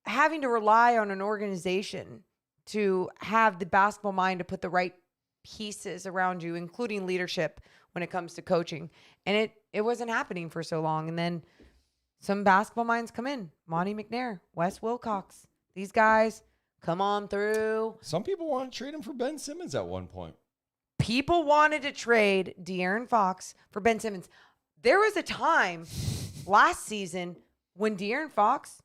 Speaker 10: having to rely on an organization to have the basketball mind to put the right pieces around you, including leadership when it comes to coaching. And it wasn't happening for so long. And then some basketball minds come in. Monty McNair, Wes Wilcox. These guys come on through.
Speaker 4: Some people want to trade him for Ben Simmons at one point.
Speaker 10: People wanted to trade De'Aaron Fox for Ben Simmons. There was a time last season when De'Aaron Fox,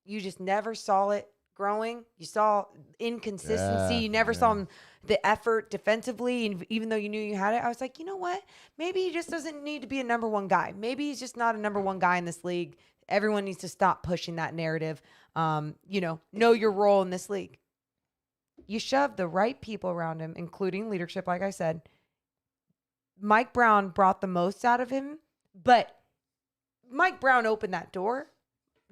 Speaker 10: you just never saw it growing. You saw inconsistency. You never saw him, the effort defensively. And even though you knew you had it, I was like, you know what? Maybe he just doesn't need to be a number one guy. Maybe he's just not a number one guy in this league. Everyone needs to stop pushing that narrative. Know your role in this league. You shove the right people around him, including leadership, like I said. Mike Brown brought the most out of him, but Mike Brown opened that door.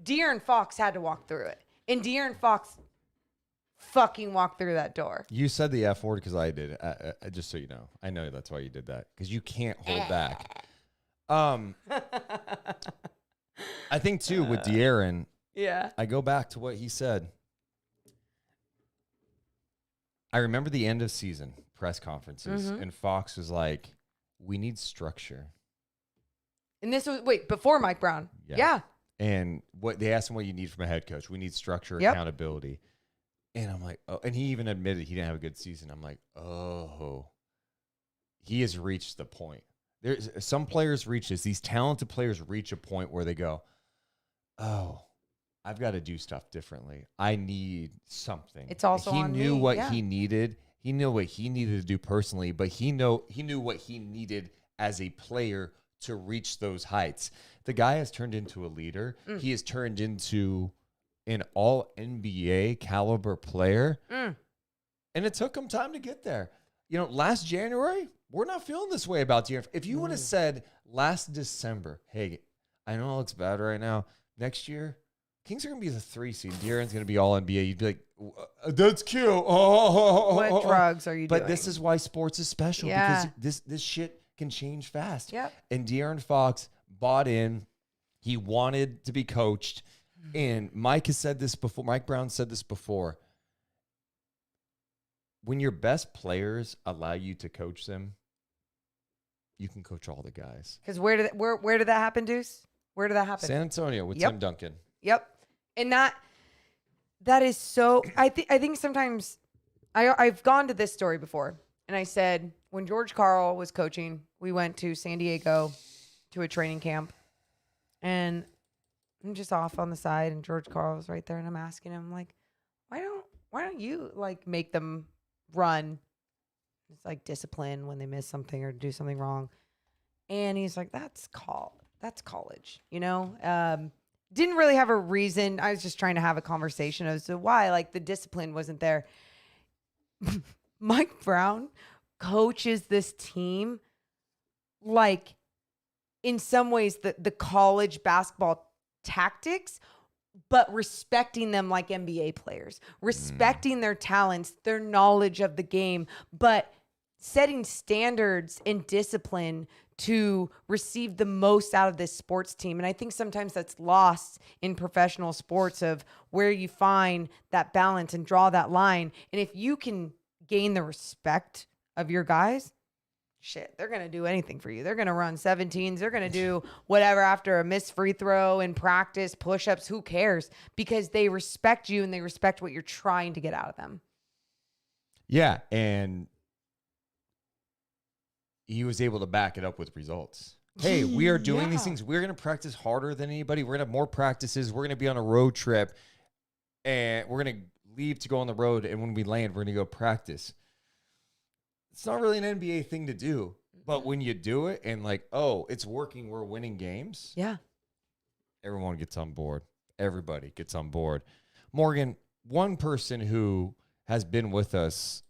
Speaker 10: De'Aaron Fox had to walk through it. And De'Aaron Fox fucking walked through that door.
Speaker 4: You said the F word because I did. Just so you know. I know that's why you did that, because you can't hold back. I think, too, with De'Aaron, I go back to what he said. I remember the end of season press conferences, and Fox was like, we need structure.
Speaker 10: And this was, before Mike Brown. Yeah.
Speaker 4: And what they asked him what you need from a head coach. We need structure,
Speaker 10: Yep.
Speaker 4: accountability. And I'm like, oh, and he even admitted he didn't have a good season. I'm like, oh, he has reached the point. There's some players reach this. These talented players reach a point where they go, oh, I've got to do stuff differently. I need something.
Speaker 10: It's also
Speaker 4: he
Speaker 10: on
Speaker 4: knew
Speaker 10: me,
Speaker 4: what
Speaker 10: yeah.
Speaker 4: he needed. He knew what he needed to do personally, but he knew what he needed as a player to reach those heights. The guy has turned into a leader. He has turned into an all NBA caliber player. And it took him time to get there. You know, last January, we're not feeling this way about De'Aaron. If you would have said last December, hey, I know it looks bad right now. Next year, Kings are going to be the 3 seed. De'Aaron's going to be all NBA. You'd be like, that's cute.
Speaker 10: What drugs are you doing?
Speaker 4: But this is why sports is special
Speaker 10: Yeah.
Speaker 4: because this shit can change fast.
Speaker 10: Yep.
Speaker 4: And De'Aaron Fox bought in. He wanted to be coached. And Mike has said this before. Mike Brown said this before. When your best players allow you to coach them, you can coach all the guys.
Speaker 10: Because where did that happen, Deuce? Where did that happen?
Speaker 4: San Antonio with
Speaker 10: Yep.
Speaker 4: Tim Duncan.
Speaker 10: Yep. And that is so. I think sometimes I've gone to this story before, and I said when George Karl was coaching, we went to San Diego to a training camp, and I'm just off on the side, and George Karl was right there, and I'm asking him like, why don't you like make them run? It's like discipline when they miss something or do something wrong, and he's like, that's college, you know. Didn't really have a reason. I was just trying to have a conversation as to why, like, the discipline wasn't there. Mike Brown coaches this team like, in some ways, the college basketball tactics, but respecting them like NBA players, respecting their talents, their knowledge of the game, but setting standards and discipline to receive the most out of this sports team. And I think sometimes that's lost in professional sports of where you find that balance and draw that line. And if you can gain the respect of your guys, shit, they're going to do anything for you. They're going to run 17s. They're going to do whatever after a missed free throw in practice, push-ups, who cares? Because they respect you and they respect what you're trying to get out of them.
Speaker 4: Yeah, and he was able to back it up with results. Hey, we are doing these things. We're going to practice harder than anybody. We're going to have more practices. We're going to be on a road trip, and we're going to leave to go on the road, and when we land, we're going to go practice. It's not really an NBA thing to do, but when you do it and like, oh, it's working, we're winning games.
Speaker 10: Yeah.
Speaker 4: Everyone gets on board. Everybody gets on board. Morgan, one person who has been with us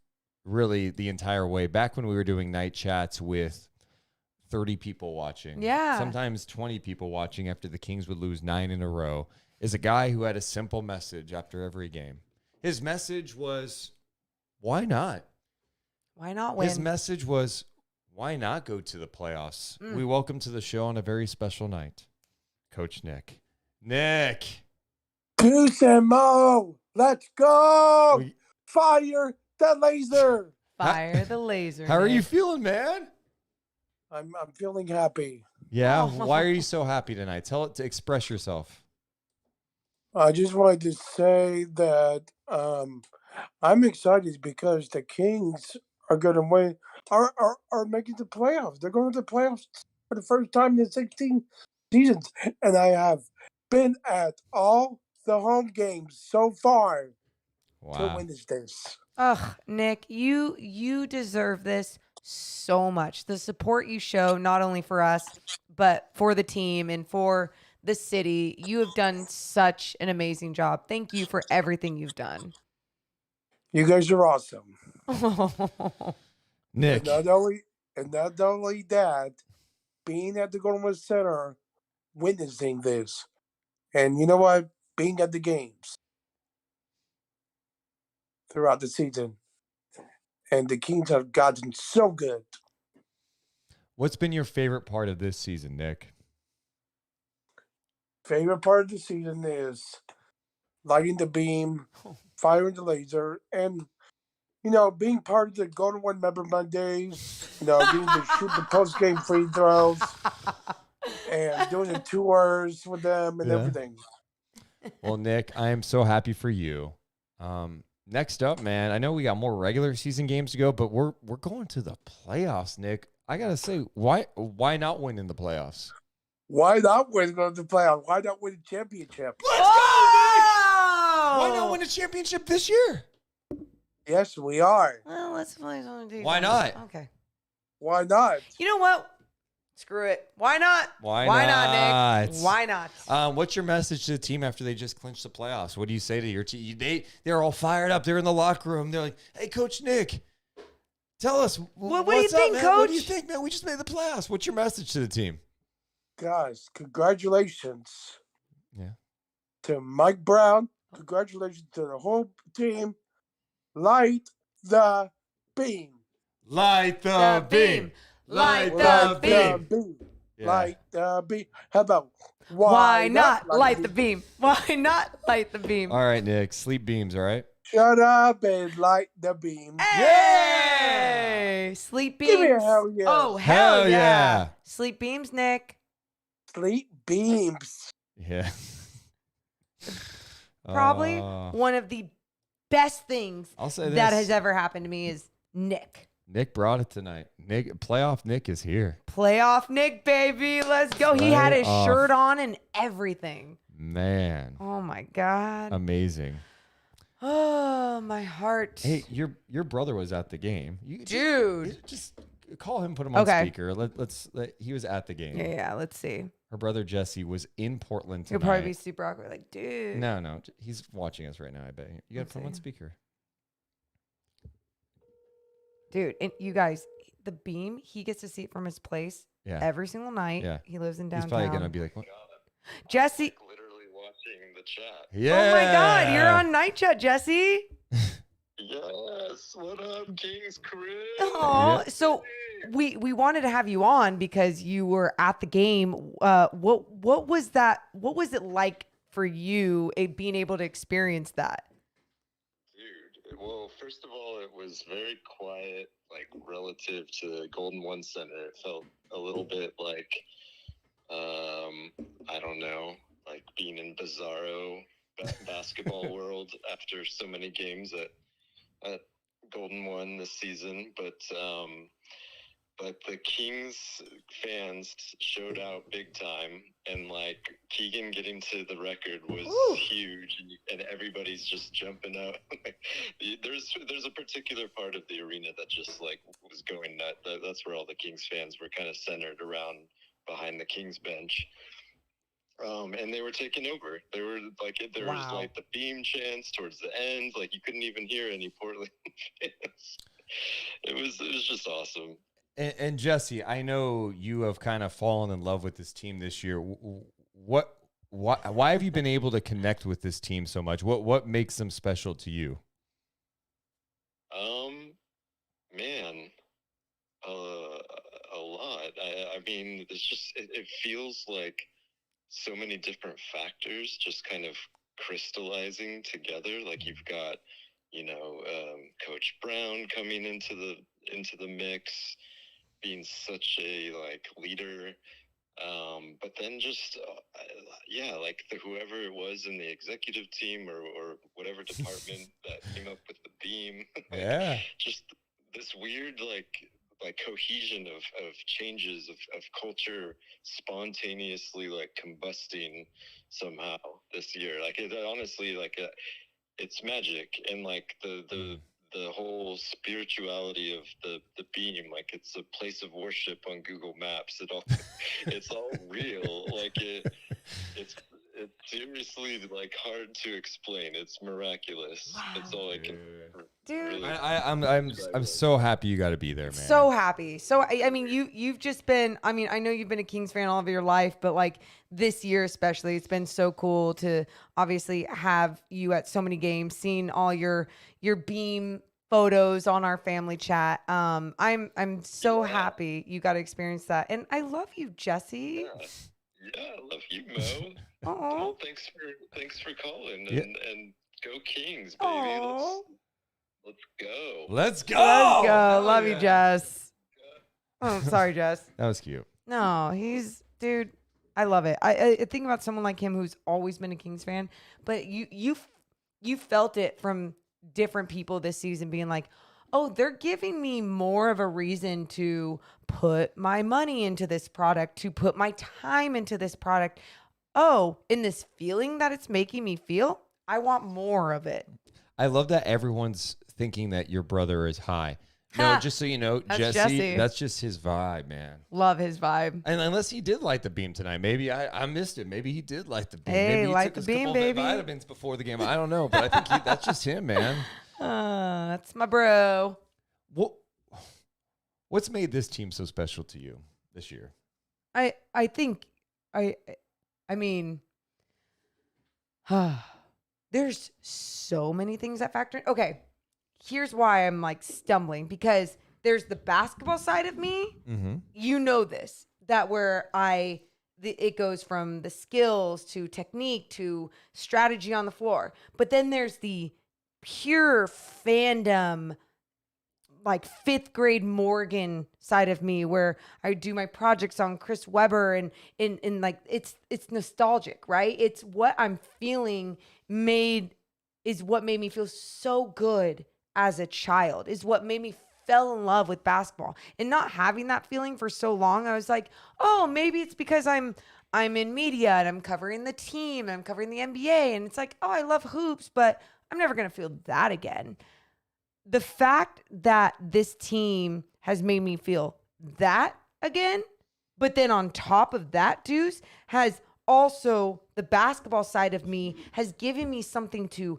Speaker 4: really the entire way, back when we were doing night chats with 30 people watching.
Speaker 10: Yeah.
Speaker 4: Sometimes 20 people watching after the Kings would lose 9 in a row, is a guy who had a simple message after every game. His message was, why not?
Speaker 10: Why not win?
Speaker 4: His message was, why not go to the playoffs? We welcome to the show on a very special night, Coach Nick. Nick.
Speaker 5: Deuce and Mo, let's go! Fire the laser!
Speaker 10: Fire the laser.
Speaker 4: How are
Speaker 10: Nick.
Speaker 4: you feeling, man?
Speaker 5: I'm feeling happy.
Speaker 4: Yeah.
Speaker 10: Oh.
Speaker 4: Why are you so happy tonight? Tell it to express yourself.
Speaker 5: I just wanted to say that I'm excited because the Kings are going to win, are making the playoffs. They're going to the playoffs for the first time in 16 seasons, and I have been at all the home games so far to witness this.
Speaker 10: Ugh, Nick, you deserve this so much. The support you show, not only for us, but for the team and for the city. You have done such an amazing job. Thank you for everything you've done.
Speaker 5: You guys are awesome.
Speaker 4: Nick.
Speaker 5: And not only that, being at the Golden West Center, witnessing this, and you know what? Being at the games throughout the season, and the Kings have gotten so good.
Speaker 4: What's been your favorite part of this season, Nick?
Speaker 5: Favorite part of the season is lighting the beam, firing the laser, and being part of the Golden One Member Mondays. Being to shoot the post game free throws, and doing the tours with them and
Speaker 4: Yeah.
Speaker 5: everything.
Speaker 4: Well, Nick, I am so happy for you. Next up, man, I know we got more regular season games to go, but we're going to the playoffs, Nick. I gotta say, why not win in the playoffs?
Speaker 5: Why not win the playoffs? Why not win a championship?
Speaker 4: Let's go, Nick! Why not win a championship this year?
Speaker 5: Yes, we are.
Speaker 10: Well, let's play something.
Speaker 4: Why not?
Speaker 10: Okay.
Speaker 5: Why not?
Speaker 10: You know what? Screw it. Why not?
Speaker 4: Why
Speaker 10: not, Nick? Why not?
Speaker 4: What's your message to the team after they just clinched the playoffs? What do you say to your team? They're all fired up. They're in the locker room. They're like, "Hey, Coach Nick, tell us
Speaker 10: what do you
Speaker 4: what's
Speaker 10: think,
Speaker 4: up, man?
Speaker 10: Coach?
Speaker 4: What do you think, man? We just made the playoffs. What's your message to the team?"
Speaker 5: Guys, congratulations.
Speaker 4: Yeah.
Speaker 5: To Mike Brown, congratulations to the whole team. Light the beam.
Speaker 4: Light the beam. Light the beam. Yeah.
Speaker 5: Light the beam. How about
Speaker 10: why not light the beam? Why not light the beam?
Speaker 4: All right, Nick. Sleep beams, all right?
Speaker 5: Shut up and light the beam.
Speaker 10: Hey! Sleep beams.
Speaker 5: Give me a hell yeah.
Speaker 10: Oh, hell yeah.
Speaker 4: yeah.
Speaker 10: Sleep beams, Nick.
Speaker 5: Sleep beams.
Speaker 4: Yeah.
Speaker 10: Probably one of the best things
Speaker 4: I'll say this.
Speaker 10: that has ever happened to me is Nick.
Speaker 4: Nick brought it tonight. Playoff Nick is here.
Speaker 10: Playoff Nick, baby. Let's go. He had his shirt on and everything.
Speaker 4: Man.
Speaker 10: Oh, my God.
Speaker 4: Amazing.
Speaker 10: Oh, my heart.
Speaker 4: Hey, your brother was at the game.
Speaker 10: Dude.
Speaker 4: Just call him, put him on
Speaker 10: Okay.
Speaker 4: speaker. He was at the game.
Speaker 10: Yeah, let's see.
Speaker 4: Her brother Jesse was in Portland tonight.
Speaker 10: He'll probably be super awkward. Like, dude.
Speaker 4: No. He's watching us right now, I bet. You got to put him on speaker.
Speaker 10: Dude, and you guys, the beam, he gets to see it from his place every single night.
Speaker 4: Yeah.
Speaker 10: He lives in downtown.
Speaker 4: He's probably going to be like, what?
Speaker 10: Jesse.
Speaker 3: Literally watching the chat.
Speaker 4: Yeah.
Speaker 10: Oh my God, you're on night chat, Jesse.
Speaker 3: Yes. What up, King's Crib?
Speaker 10: Oh, so we wanted to have you on because you were at the game. What was that? What was it like for you being able to experience that?
Speaker 3: Dude, well, first of all, it was very quiet, like relative to Golden One Center. It felt a little bit like, I don't know, like being in Bizarro basketball world after so many games at Golden One this season. But the Kings fans showed out big time, and like Keegan getting to the record was huge, and everybody's just jumping up. There's a particular part of the arena that just like was going nuts. That's where all the Kings fans were kind of centered around behind the Kings bench. And they were taking over. They were like, there was like the beam chants towards the end. Like you couldn't even hear any Portland fans. It was just awesome.
Speaker 4: And Jesse, I know you have kind of fallen in love with this team this year. Why have you been able to connect with this team so much? What makes them special to you?
Speaker 3: Man, a lot. I mean, it's just it feels like so many different factors just kind of crystallizing together. Like you've got, Coach Brown coming into the mix, being such a like leader, but then just like whoever it was in the executive team or whatever department that came up with the beam, just this weird like cohesion of changes of culture spontaneously like combusting somehow this year. Like it honestly it's magic, and like the whole spirituality of the beam, like it's a place of worship on Google Maps. It's all real. Like it's seriously like hard to explain. It's miraculous. Wow. It's all I can.
Speaker 10: Dude,
Speaker 3: really
Speaker 4: I'm so happy you got to be there, man.
Speaker 10: So happy. So I mean, you've just been. I mean, I know you've been a Kings fan all of your life, but like this year especially, it's been so cool to obviously have you at so many games, seeing all your beam photos on our family chat. I'm so happy you got to experience that, and I love you, Jesse.
Speaker 3: Yeah, I love you, Mo. Well, thanks for calling, and go Kings, baby. Let's go.
Speaker 4: Let's go.
Speaker 10: Let's go. Love you, Jess. Oh, sorry, Jess.
Speaker 4: That was cute.
Speaker 10: No, dude. I love it. I think about someone like him who's always been a Kings fan, but you felt it from different people this season being like, oh, they're giving me more of a reason to put my money into this product, to put my time into this product. Oh, in this feeling that it's making me feel, I want more of it.
Speaker 4: I love that everyone's thinking that your brother is high. No, just so you know, Jesse, that's just his vibe, man.
Speaker 10: Love his vibe.
Speaker 4: And unless he did light the beam tonight, maybe I missed it. Maybe he did light the beam.
Speaker 10: Hey,
Speaker 4: maybe he
Speaker 10: light
Speaker 4: took
Speaker 10: the
Speaker 4: his
Speaker 10: beam,
Speaker 4: couple
Speaker 10: baby.
Speaker 4: vitamins before the game. I don't know, but I think that's just him, man.
Speaker 10: That's my bro.
Speaker 4: What's made this team so special to you this year?
Speaker 10: I think I mean, there's so many things that factor in. Okay, here's why I'm like stumbling, because there's the basketball side of me.
Speaker 4: Mm-hmm.
Speaker 10: You know this, that where it goes from the skills to technique to strategy on the floor. But then there's the pure fandom, like 5th grade Morgan side of me, where I do my projects on Chris Webber and like it's nostalgic, right? It's what I'm feeling is what made me feel so good as a child, is what made me fell in love with basketball. And not having that feeling for so long, I was like, oh, maybe it's because I'm in media and I'm covering the team and I'm covering the NBA, and it's like, oh, I love hoops, but I'm never gonna feel that again. The fact that this team has made me feel that again, but then on top of that, Deuce, has also the basketball side of me has given me something to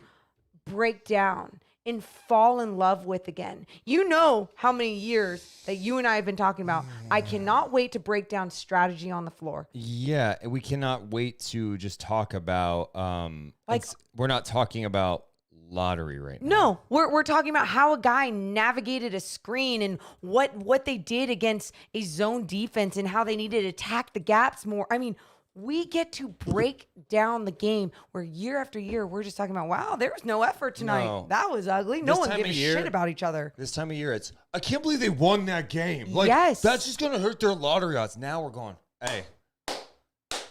Speaker 10: break down and fall in love with again. You know how many years that you and I have been talking about. I cannot wait to break down strategy on the floor.
Speaker 4: Yeah, and we cannot wait to just talk about we're not talking about lottery right now.
Speaker 10: No, we're talking about how a guy navigated a screen and what they did against a zone defense and how they needed to attack the gaps more. I mean, we get to break down the game where year after year we're just talking about, wow, there was no effort tonight.
Speaker 4: No.
Speaker 10: That was ugly. No one gives a shit about each other.
Speaker 4: This time of year, I can't believe they won that game. Like,
Speaker 10: yes.
Speaker 4: That's just going to hurt their lottery odds. Now we're going, hey,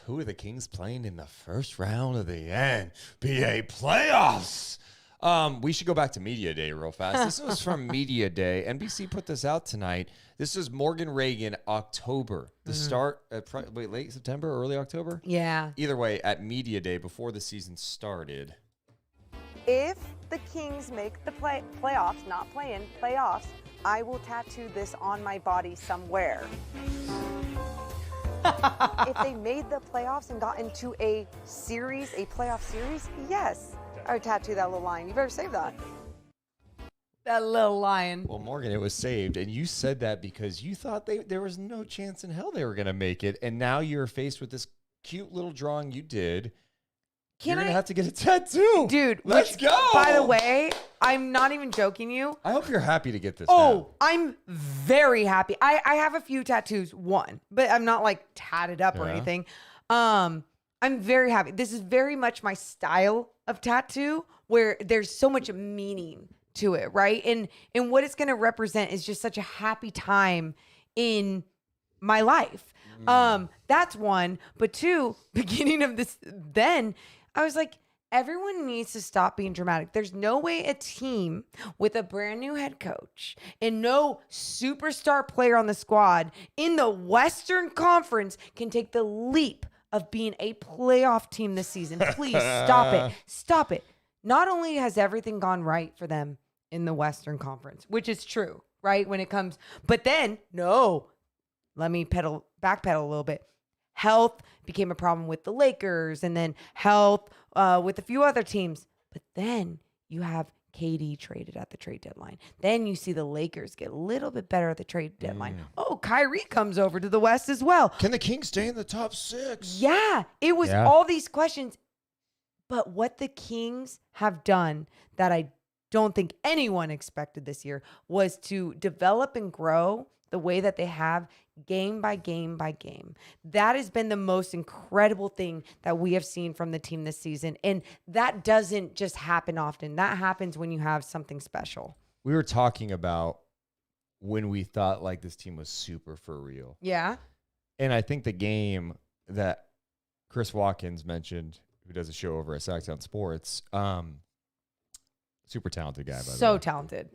Speaker 4: who are the Kings playing in the first round of the NBA playoffs? We should go back to Media Day real fast. This was from Media Day. NBC put this out tonight. This is Morgan Reagan, October. The start, late September, early October?
Speaker 10: Yeah.
Speaker 4: Either way, at Media Day, before the season started.
Speaker 10: If the Kings make the playoffs, not play-in, playoffs, I will tattoo this on my body somewhere. If they made the playoffs and got into a playoff series, yes. I would tattoo that little line. You better save that. That little lion.
Speaker 4: Well, Morgan, it was saved, and you said that because you thought there was no chance in hell they were going to make it, and now you're faced with this cute little drawing you did. You're going to have to get a tattoo.
Speaker 10: Dude,
Speaker 4: let's go.
Speaker 10: By the way, I'm not even joking you.
Speaker 4: I hope you're happy to get this.
Speaker 10: Oh, I'm very happy. I have a few tattoos, but I'm not like tatted up or anything. I'm very happy. This is very much my style of tattoo, where there's so much meaning to it, right? And what it's going to represent is just such a happy time in my life. That's one. But two, beginning of this, then I was like, everyone needs to stop being dramatic. There's no way a team with a brand new head coach and no superstar player on the squad in the Western Conference can take the leap of being a playoff team this season. Please stop it. Stop it. Not only has everything gone right for them in the Western Conference, which is true, right? When it comes, but then let me backpedal a little bit. Health became a problem with the Lakers, and then health with a few other teams. But then you have KD traded at the trade deadline. Then you see the Lakers get a little bit better at the trade deadline. Oh, Kyrie comes over to the West as well.
Speaker 4: Can the Kings stay in the top 6?
Speaker 10: Yeah, it was all these questions. But what the Kings have done that I don't think anyone expected this year was to develop and grow the way that they have, game by game by game. That has been the most incredible thing that we have seen from the team this season. And that doesn't just happen often. That happens when you have something special.
Speaker 4: We were talking about when we thought like this team was super for real.
Speaker 10: Yeah.
Speaker 4: And I think the game that Chris Watkins mentioned, who does a show over at Sacktown Sports. Super talented guy, by the way.
Speaker 10: So talented.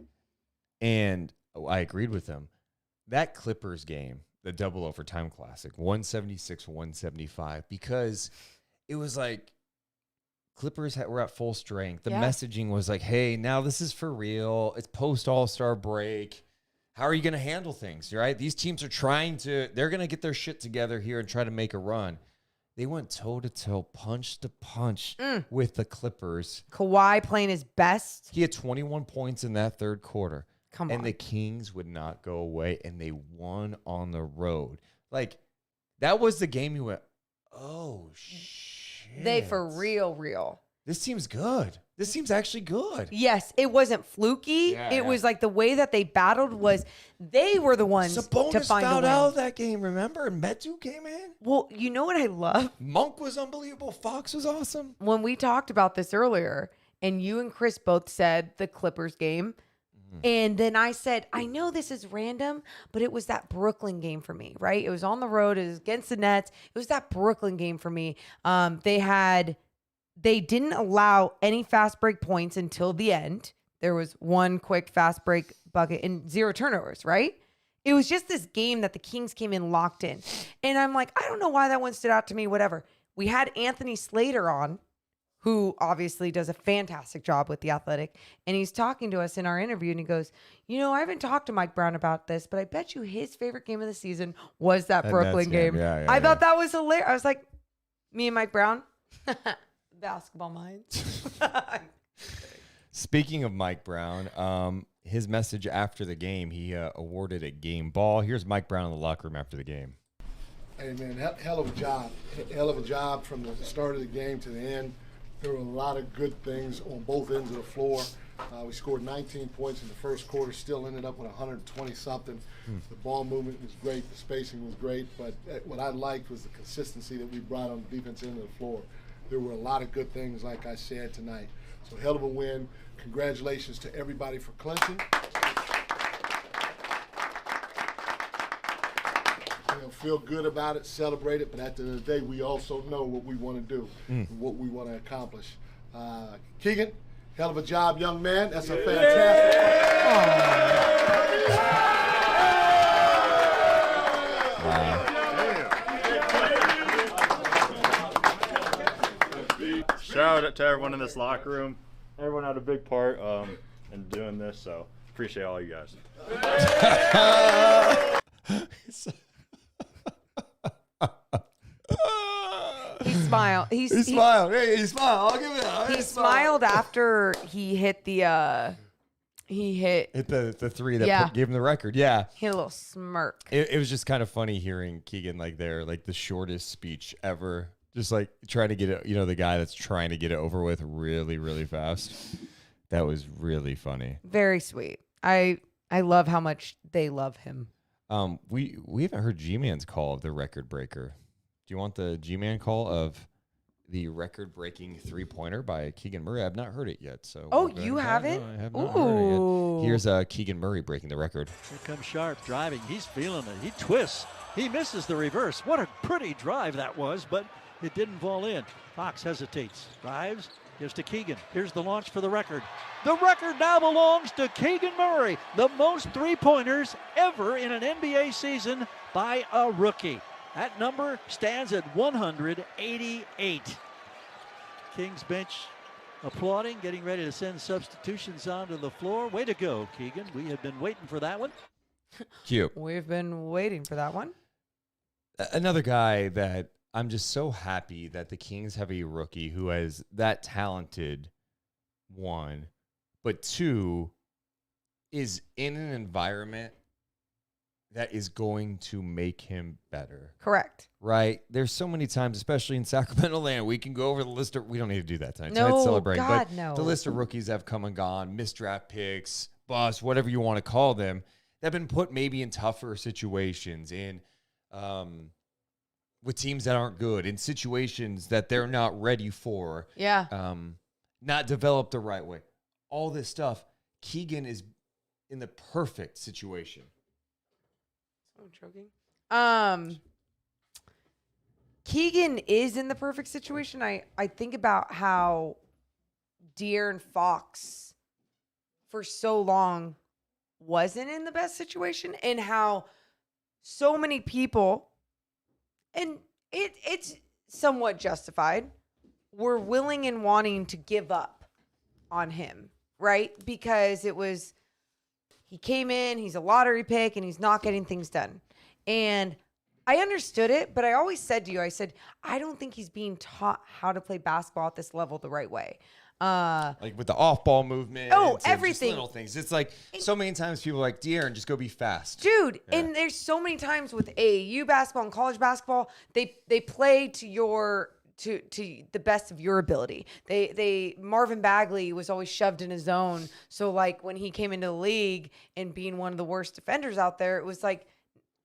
Speaker 4: And I agreed with him. That Clippers game, the double overtime classic, 176-175, because it was like Clippers were at full strength. The messaging was like, hey, now this is for real. It's post All-Star break. How are you going to handle things, right? These teams are they're going to get their shit together here and try to make a run. They went toe-to-toe, punch-to-punch with the Clippers.
Speaker 10: Kawhi playing his best.
Speaker 4: He had 21 points in that third quarter.
Speaker 10: Come on.
Speaker 4: And the Kings would not go away, and they won on the road. Like, that was the game you went, oh, shit.
Speaker 10: They for real.
Speaker 4: This team's good. This team's actually good.
Speaker 10: Yes, it wasn't fluky. It was like the way that they battled was they were the ones
Speaker 4: Sabonis
Speaker 10: to find
Speaker 4: fouled
Speaker 10: a win.
Speaker 4: out of that game, remember? And Metu came in.
Speaker 10: Well, you know what I love?
Speaker 4: Monk was unbelievable. Fox was awesome.
Speaker 10: When we talked about this earlier, and you and Chris both said the Clippers game, and then I said, I know this is random, but it was that Brooklyn game for me, right? It was on the road. It was against the Nets. It was that Brooklyn game for me. They didn't allow any fast break points until the end. There was one quick fast break bucket and 0 turnovers, right? It was just this game that the Kings came in locked in. And I'm like, I don't know why that one stood out to me, whatever. We had Anthony Slater on, who obviously does a fantastic job with The Athletic. And he's talking to us in our interview, and he goes, I haven't talked to Mike Brown about this, but I bet you his favorite game of the season was that Brooklyn game. I thought that was hilarious. I was like, me and Mike Brown? Basketball minds.
Speaker 4: Speaking of Mike Brown, his message after the game, he awarded a game ball. Here's Mike Brown in the locker room after the game.
Speaker 12: Hey, man, hell of a job. Hell of a job from the start of the game to the end. There were a lot of good things on both ends of the floor. We scored 19 points in the first quarter, still ended up with 120-something. The ball movement was great. The spacing was great. But what I liked was the consistency that we brought on the defense end of the floor. There were a lot of good things, like I said, tonight. So hell of a win. Congratulations to everybody for clinching. Feel good about it, celebrate it, but at the end of the day, we also know what we want to do, and what we want to accomplish. Keegan, hell of a job, young man. That's a fantastic.
Speaker 15: Shout out to everyone in this locker room. Everyone had a big part in doing this, so appreciate all you guys.
Speaker 10: He smiled.
Speaker 4: He smiled. Hey, he smiled. I'll give it that.
Speaker 10: He smiled after he hit the hit
Speaker 4: the three that gave him the record. Yeah.
Speaker 10: He had a little smirk.
Speaker 4: It was just kind of funny hearing Keegan the shortest speech ever. Just like trying to get it, the guy that's trying to get it over with really, really fast. That was really funny.
Speaker 10: Very sweet. I love how much they love him.
Speaker 4: We haven't heard G-Man's call of the record breaker. Do you want the G-Man call of the record-breaking three-pointer by Keegan Murray? I've not heard it yet. So
Speaker 10: you haven't?
Speaker 4: No, I have not heard it yet. Here's Keegan Murray breaking the record.
Speaker 11: Here comes Sharp driving. He's feeling it. He twists. He misses the reverse. What a pretty drive that was, but it didn't fall in. Fox hesitates, drives, gives to Keegan. Here's the launch for the record. The record now belongs to Keegan Murray, the most three-pointers ever in an NBA season by a rookie. That number stands at 188. Kings bench applauding, getting ready to send substitutions onto the floor. Way to go, Keegan. We have been waiting for that one.
Speaker 4: Cute.
Speaker 10: We've been waiting for that one.
Speaker 4: Another guy that I'm just so happy that the Kings have a rookie who is that talented, one, but two, is in an environment that is going to make him better.
Speaker 10: Correct.
Speaker 4: Right? There's so many times, especially in Sacramento land, we can go over the list of, we don't need to do that tonight.
Speaker 10: No,
Speaker 4: Tonight's celebrating.
Speaker 10: God,
Speaker 4: but
Speaker 10: no.
Speaker 4: the list of rookies have come and gone, missed draft picks, bust, whatever you want to call them, that have been put maybe in tougher situations, with teams that aren't good, in situations that they're not ready for.
Speaker 10: Yeah.
Speaker 4: Not developed the right way. All this stuff. Keegan is in the perfect situation.
Speaker 10: I'm choking. Keegan is in the perfect situation. I think about how De'Aaron Fox for so long wasn't in the best situation, and how so many people, and it's somewhat justified, were willing and wanting to give up on him, right? Because it was, he came in, he's a lottery pick, and he's not getting things done. And I understood it, but I always said to you, I said, I don't think he's being taught how to play basketball at this level the right way.
Speaker 4: Like with the off-ball movement.
Speaker 10: Everything.
Speaker 4: Just little things. It's like so many times people are like, De'Aaron, just go be fast.
Speaker 10: Dude,
Speaker 4: Yeah.
Speaker 10: and there's so many times with AAU basketball and college basketball, they play to your to the best of your ability. They Marvin Bagley was always shoved in his zone. So like when he came into the league and being one of the worst defenders out there, it was like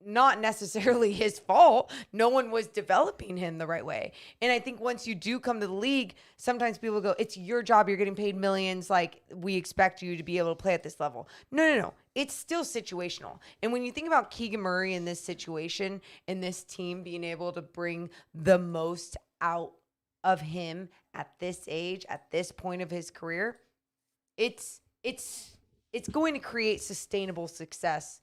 Speaker 10: not necessarily his fault. No one was developing him the right way. And I think once you do come to the league, sometimes people go, it's your job. You're getting paid millions. Like, we expect you to be able to play at this level. No. It's still situational. And when you think about Keegan Murray in this situation and this team being able to bring the most out of him at this age, at this point of his career, it's going to create sustainable success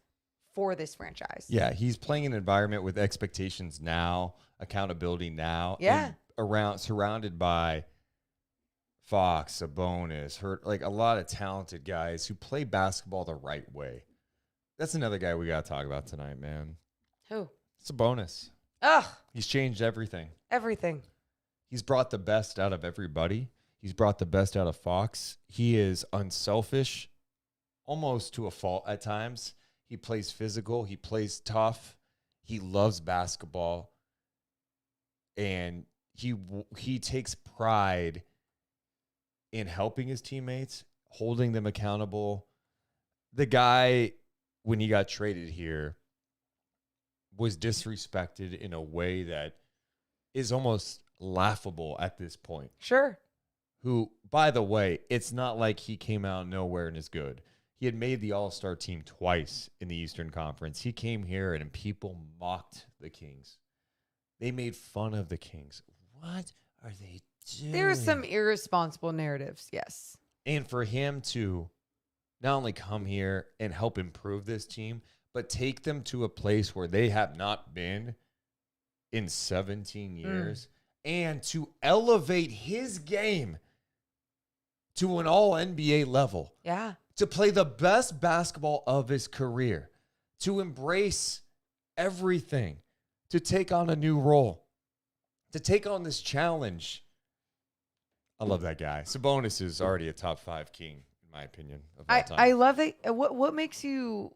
Speaker 10: for this franchise.
Speaker 4: Yeah, he's playing in an environment with expectations now, accountability now.
Speaker 10: Yeah.
Speaker 4: And surrounded by Fox, Sabonis, like a lot of talented guys who play basketball the right way. That's another guy we got to talk about tonight, man.
Speaker 10: Who?
Speaker 4: Sabonis.
Speaker 10: Ugh.
Speaker 4: He's changed everything.
Speaker 10: Everything.
Speaker 4: He's brought the best out of everybody. He's brought the best out of Fox. He is unselfish, almost to a fault at times. He plays physical. He plays tough. He loves basketball. And he takes pride in helping his teammates, holding them accountable. The guy, when he got traded here, was disrespected in a way that is almost laughable at this point.
Speaker 10: Sure.
Speaker 4: Who, by the way, it's not like he came out of nowhere and is good. He had made the All-Star team twice in the Eastern Conference. He came here and people mocked the Kings. They made fun of the Kings. What are they doing?
Speaker 10: There are some irresponsible narratives, yes.
Speaker 4: And for him to not only come here and help improve this team, but take them to a place where they have not been in 17 years, and to elevate his game to an all-NBA level.
Speaker 10: Yeah.
Speaker 4: To play the best basketball of his career, to embrace everything, to take on a new role, to take on this challenge. I love that guy. Sabonis is already a top 5 king, in my opinion, of all time.
Speaker 10: I love it. What makes you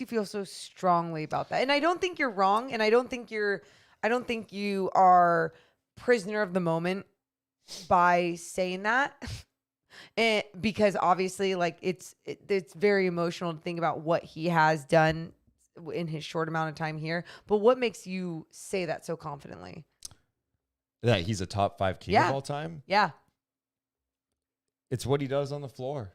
Speaker 10: feel so strongly about that? And I don't think you're wrong, and I don't think you are prisoner of the moment by saying that. And because obviously, like, it's very emotional to think about what he has done in his short amount of time here. But what makes you say that so confidently?
Speaker 4: That he's a top 5 king of all time?
Speaker 10: Yeah.
Speaker 4: It's what he does on the floor.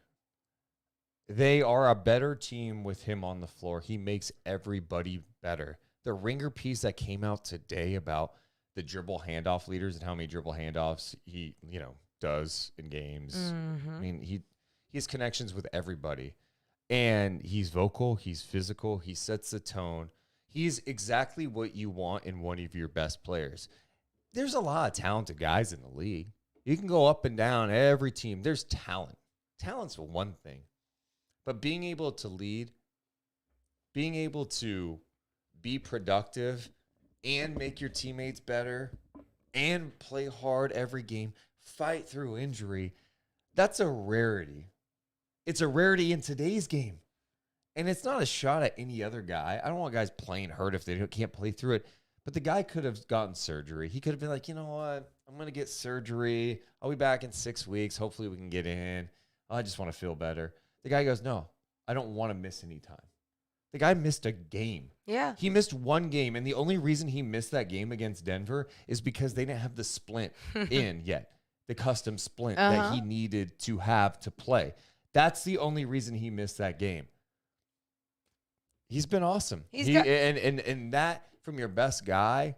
Speaker 4: They are a better team with him on the floor. He makes everybody better. The ringer piece that came out today about the dribble handoff leaders and how many dribble handoffs he, does in games. I mean, he has connections with everybody. And he's vocal, he's physical, he sets the tone. He's exactly what you want in one of your best players. There's a lot of talented guys in the league. You can go up and down every team. There's talent. Talent's one thing. But being able to lead, being able to be productive and make your teammates better and play hard every game, fight through injury, that's a rarity. It's a rarity in today's game. And it's not a shot at any other guy. I don't want guys playing hurt if they can't play through it. But the guy could have gotten surgery. He could have been like, you know what? I'm going to get surgery. I'll be back in 6 weeks. Hopefully we can get in. I just want to feel better. The guy goes, no, I don't want to miss any time. The guy missed a game.
Speaker 10: Yeah.
Speaker 4: He missed one game. And the only reason he missed that game against Denver is because they didn't have the splint in yet. The custom splint that he needed to have to play. That's the only reason he missed that game. He's been awesome. And that from your best guy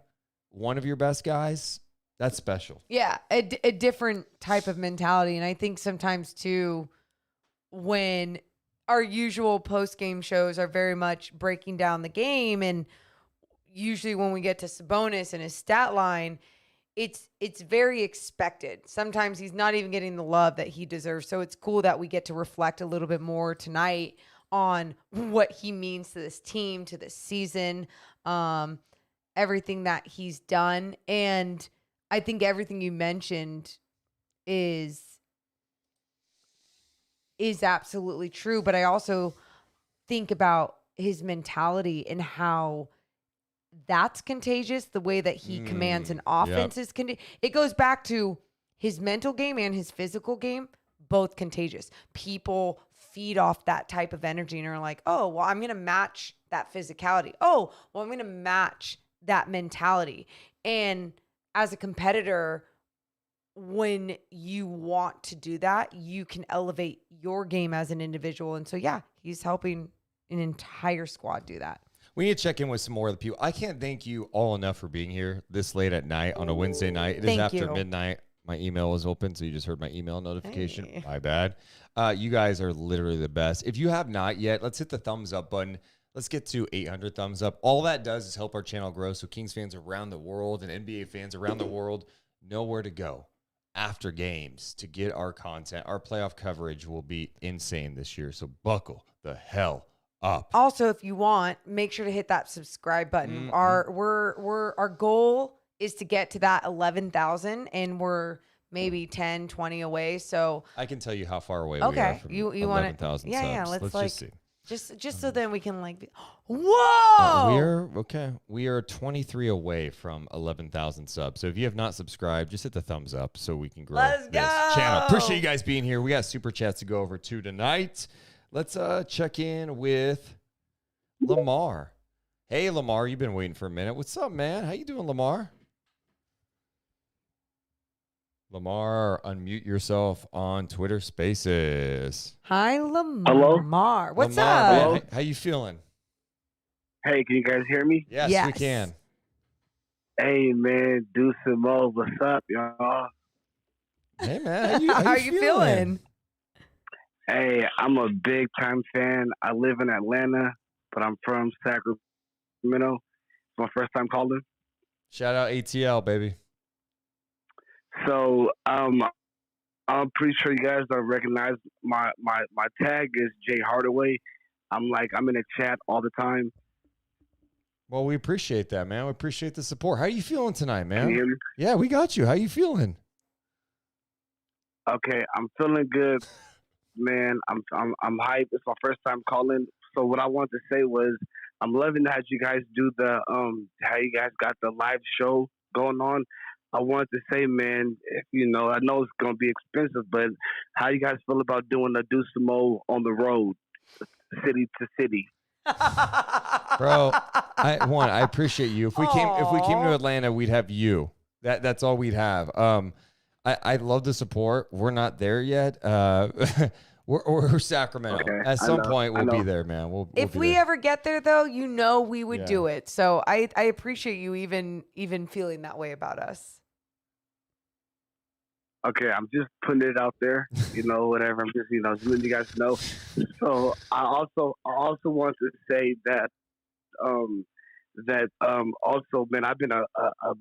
Speaker 4: one of your best guys, that's special.
Speaker 10: Yeah, a different type of mentality. And I think sometimes, too, when our usual post-game shows are very much breaking down the game, and usually when we get to Sabonis and his stat line, it's very expected. Sometimes he's not even getting the love that he deserves. So it's cool that we get to reflect a little bit more tonight on what he means to this team, to this season, everything that he's done. And I think everything you mentioned is absolutely true. But I also think about his mentality and how that's contagious. The way that he commands an offense is it goes back to his mental game and his physical game, both contagious. People feed off that type of energy and are like, oh, well, I'm going to match that physicality. Oh, well, I'm going to match that mentality. And as a competitor, when you want to do that, you can elevate your game as an individual. And so, yeah, he's helping an entire squad do that.
Speaker 4: We need to check in with some more of the people. I can't thank you all enough for being here this late at night on a Wednesday night. It is after midnight. My email is open, so you just heard my email notification. Hey. My bad. You guys are literally the best. If you have not yet, let's hit the thumbs up button. Let's get to 800 thumbs up. All that does is help our channel grow so Kings fans around the world and NBA fans around the world know where to go after games to get our content. Our playoff coverage will be insane this year, so buckle the hell up.
Speaker 10: Also, if you want, make sure to hit that subscribe button. Our goal is to get to that 11,000, and we're maybe 10, 20 away. So
Speaker 4: I can tell you how far away we are from 11,000 subs.
Speaker 10: Yeah, let's like
Speaker 4: just see.
Speaker 10: Just so then we can like whoa!
Speaker 4: We are 23 away from 11,000 subs. So if you have not subscribed, just hit the thumbs up so we can grow this channel. Appreciate you guys being here. We got super chats to go over to tonight. Let's check in with Lamar. Hey, Lamar, you've been waiting for a minute. What's up, man? How you doing, Lamar? Lamar, unmute yourself on Twitter Spaces.
Speaker 10: Hi, Lamar.
Speaker 16: Hello?
Speaker 10: What's
Speaker 4: Lamar,
Speaker 10: up?
Speaker 4: How you feeling?
Speaker 16: Hey, can you guys hear me?
Speaker 4: Yes, we can.
Speaker 16: Hey, man, Deuce and Mo, what's up, y'all?
Speaker 4: Hey, man,
Speaker 10: how are you feeling?
Speaker 16: Hey, I'm a big-time fan. I live in Atlanta, but I'm from Sacramento. It's my first time calling.
Speaker 4: Shout out ATL, baby.
Speaker 16: So, I'm pretty sure you guys don't recognize my tag is Jay Hardaway. I'm in a chat all the time.
Speaker 4: Well, we appreciate that, man. We appreciate the support. How are you feeling tonight, man?
Speaker 16: Can you hear me?
Speaker 4: Yeah, we got you. How you feeling?
Speaker 16: Okay, I'm feeling good. Man, I'm hyped. It's my first time calling. So what I wanted to say was I'm loving how you guys do the how you guys got the live show going on. I wanted to say, man, I know it's gonna be expensive, but how you guys feel about doing a Deuce and Mo on the road, city to city?
Speaker 4: Bro, I appreciate you. If we came to Atlanta, we'd have you. That's all we'd have. I love the support. We're not there yet. We're Sacramento. Okay, at some point, we'll be there, man.
Speaker 10: If we ever get there, though, we would do it. So I appreciate you even feeling that way about us.
Speaker 16: Okay, I'm just putting it out there, whatever. I'm just, just letting you guys know. So I also want to say that, also, man, I've been a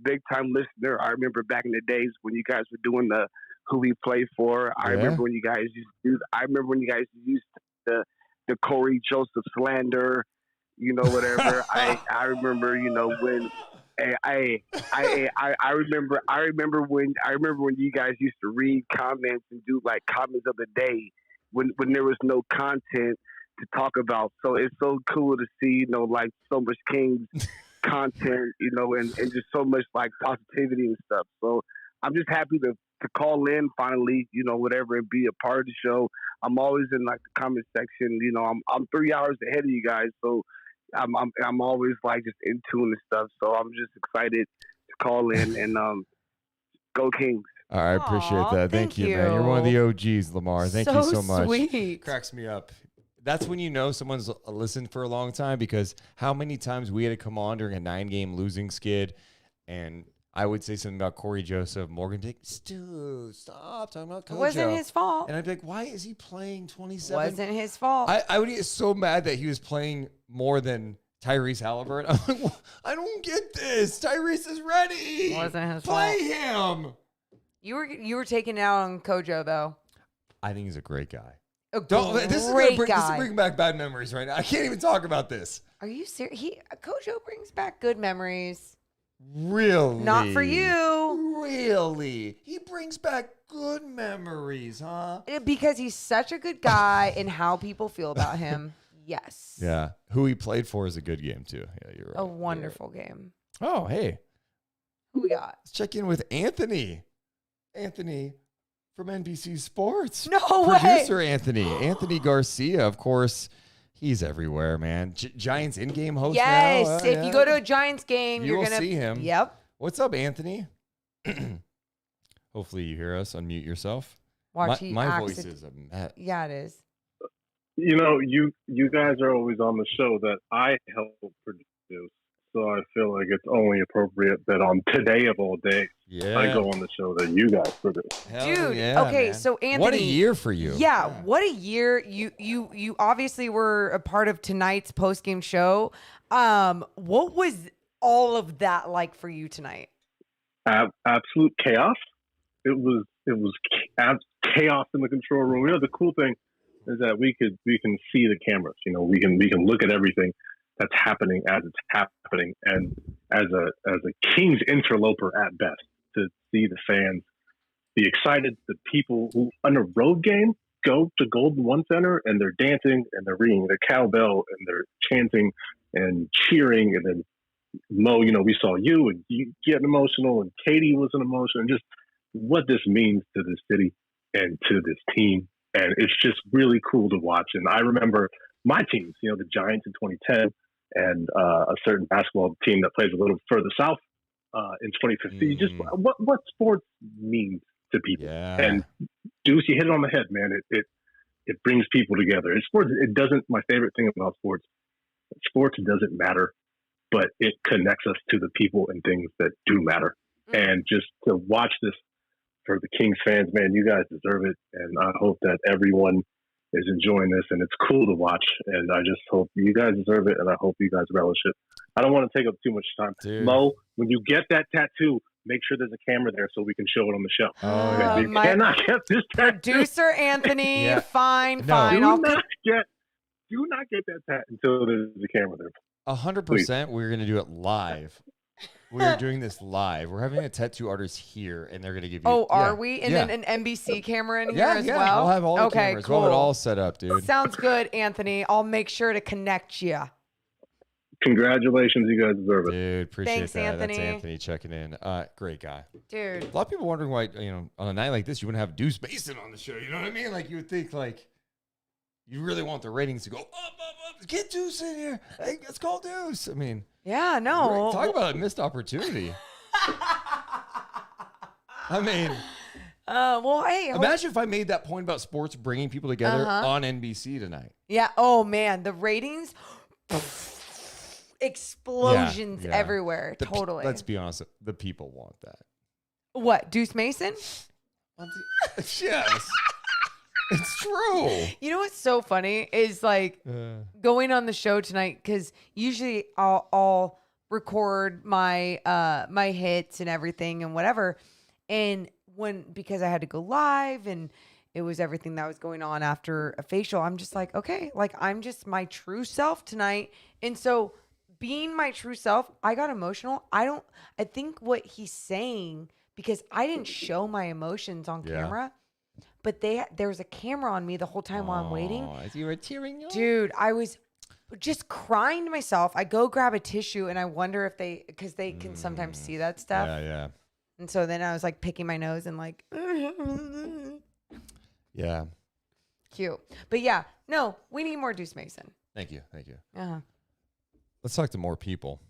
Speaker 16: big time listener. I remember back in the days when you guys were doing the who we play for. I remember when you guys used the Corey Joseph slander, whatever. I remember, when. I remember when you guys used to read comments and do like comments of the day when there was no content to talk about. So it's so cool to see, like so much Kings content, and just so much like positivity and stuff. So I'm just happy to call in finally, whatever, and be a part of the show. I'm always in like the comment section. I'm 3 hours ahead of you guys, so I'm always like just in tune and stuff. So I'm just excited to call in and go Kings.
Speaker 4: All right, appreciate that. Thank you, man. You're one of the OGs, Lamar. Thank you so much.
Speaker 10: Sweet.
Speaker 4: Cracks me up. That's when you know someone's listened for a long time, because how many times we had to come on during a 9-game losing skid And I would say something about Corey Joseph. Morgan Dick, stop talking about Kojo.
Speaker 10: It wasn't his fault.
Speaker 4: And I'd be like, why is he playing 27?
Speaker 10: Wasn't his fault.
Speaker 4: I would get so mad that he was playing more than Tyrese Halliburton. I'm like, well, I don't get this. Tyrese is ready.
Speaker 10: Wasn't his
Speaker 4: Play
Speaker 10: fault.
Speaker 4: him.
Speaker 10: You were taking it out on Kojo though.
Speaker 4: I think he's a great guy.
Speaker 10: This
Speaker 4: This
Speaker 10: guy.
Speaker 4: is bringing back bad memories right now. I can't even talk about this.
Speaker 10: Are you serious? Kojo brings back good memories.
Speaker 4: Really?
Speaker 10: Not for you.
Speaker 4: Really? He brings back good memories, huh?
Speaker 10: Because he's such a good guy and how people feel about him. Yes.
Speaker 4: Yeah. Who he played for is a good game, too. Yeah, you're right.
Speaker 10: A wonderful game.
Speaker 4: Oh, hey.
Speaker 10: Who we got?
Speaker 4: Let's check in with Anthony. Anthony from NBC Sports.
Speaker 10: No way.
Speaker 4: Producer Anthony. Anthony Garcia, of course. He's everywhere, man. Giants in-game host now.
Speaker 10: Yes. If you go to a Giants game, you're
Speaker 4: will
Speaker 10: going to
Speaker 4: see him.
Speaker 10: Yep.
Speaker 4: What's up, Anthony? Hopefully you hear us. Unmute yourself.
Speaker 10: Watch,
Speaker 4: my voice is a mess.
Speaker 10: Yeah, it is.
Speaker 17: You know, you guys are always on the show that I help produce, so I feel like it's only appropriate that on today of all days, I go on the show that you guys produce.
Speaker 10: Dude,
Speaker 4: yeah,
Speaker 10: okay,
Speaker 4: man.
Speaker 10: so Anthony,
Speaker 4: what a year for you.
Speaker 10: Yeah, what a year. You obviously were a part of tonight's post-game show. What was all of that like for you tonight?
Speaker 17: Absolute chaos. It was chaos in the control room. You know, the cool thing is that we can see the cameras. You know, we can look at everything that's happening as it's happening, and as a Kings interloper at best, to see the fans be excited, the people who on a road game go to Golden One Center and they're dancing and they're ringing their cowbell and they're chanting and cheering, and then Mo, you know, we saw you and you getting emotional, and Katie was an emotion, and just what this means to this city and to this team. And it's just really cool to watch. And I remember my teams, you know, the Giants in 2010 and a certain basketball team that plays a little further south in 2015. Just what sports means to people.
Speaker 4: Yeah.
Speaker 17: And Deuce, you hit it on the head, man. It brings people together. And sports, it doesn't, my favorite thing about sports doesn't matter, but it connects us to the people and things that do matter. And just to watch this for the Kings fans, man, you guys deserve it. And I hope that everyone is enjoying this, and it's cool to watch. And I just hope you guys deserve it, and I hope you guys relish it. I don't want to take up too much time.
Speaker 4: Dude.
Speaker 17: Mo, when you get that tattoo, make sure there's a camera there so we can show it on the show.
Speaker 4: Oh,
Speaker 17: You cannot get this tattoo.
Speaker 10: Producer Anthony,
Speaker 4: Yeah.
Speaker 10: fine.
Speaker 17: Do not get that tattoo until there's a camera there.
Speaker 4: 100%. We're going to do it live. We're doing this live. We're having a tattoo artist here, and they're going to give you.
Speaker 10: Oh, are we? And then an NBC camera in here as well?
Speaker 4: We'll have all the
Speaker 10: okay,
Speaker 4: cameras.
Speaker 10: cool.
Speaker 4: We'll have it all set up, dude.
Speaker 10: Sounds good, Anthony. I'll make sure to connect you.
Speaker 17: Congratulations, you guys deserve it.
Speaker 4: Dude, appreciate
Speaker 10: Thanks,
Speaker 4: that.
Speaker 10: Anthony.
Speaker 4: That's Anthony checking in. Great guy.
Speaker 10: Dude.
Speaker 4: A lot of people wondering why, on a night like this, you wouldn't have Deuce Mason on the show. You know what I mean? Like, you would think, like, you really want the ratings to go up. Get Deuce in here. Hey, let's call Deuce. I mean,
Speaker 10: yeah, no.
Speaker 4: Talk about a missed opportunity. I mean,
Speaker 10: well, hey.
Speaker 4: Imagine if I made that point about sports bringing people together on NBC tonight.
Speaker 10: Yeah. Oh, man. The ratings, explosions everywhere. Totally.
Speaker 4: Let's be honest. The people want that.
Speaker 10: What? Deuce Mason?
Speaker 4: Yes. It's true.
Speaker 10: You know what's so funny is like going on the show tonight, because usually I'll record my my hits and everything and whatever, and because I had to go live and it was everything that was going on after a facial, I'm just like, okay, like I'm just my true self tonight. And so being my true self, I got emotional. I think what he's saying, because I didn't show my emotions on camera, but there was a camera on me the whole time while I'm waiting.
Speaker 4: You were tearing up.
Speaker 10: Dude, I was just crying to myself. I go grab a tissue and I wonder if because they can sometimes see that stuff.
Speaker 4: Yeah.
Speaker 10: And so then I was like picking my nose and like,
Speaker 4: yeah.
Speaker 10: Cute. But yeah, no, we need more Deuce Mason.
Speaker 4: Thank you.
Speaker 10: Uh-huh.
Speaker 4: Let's talk to more people.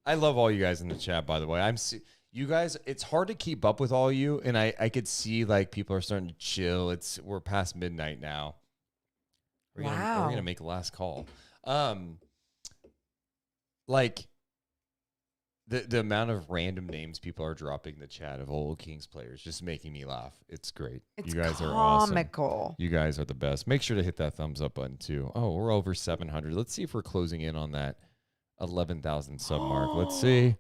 Speaker 4: I love all you guys in the chat, by the way. You guys, it's hard to keep up with all you, and I could see like people are starting to chill. We're past midnight now. We're gonna make a last call. Like The amount of random names people are dropping in the chat of old Kings players just making me laugh. It's great.
Speaker 10: It's
Speaker 4: you guys are awesome.
Speaker 10: comical.
Speaker 4: You guys are the best. Make sure to hit that thumbs up button too. Oh, we're over 700. Let's see if we're closing in on that 11,000 sub mark. Let's see.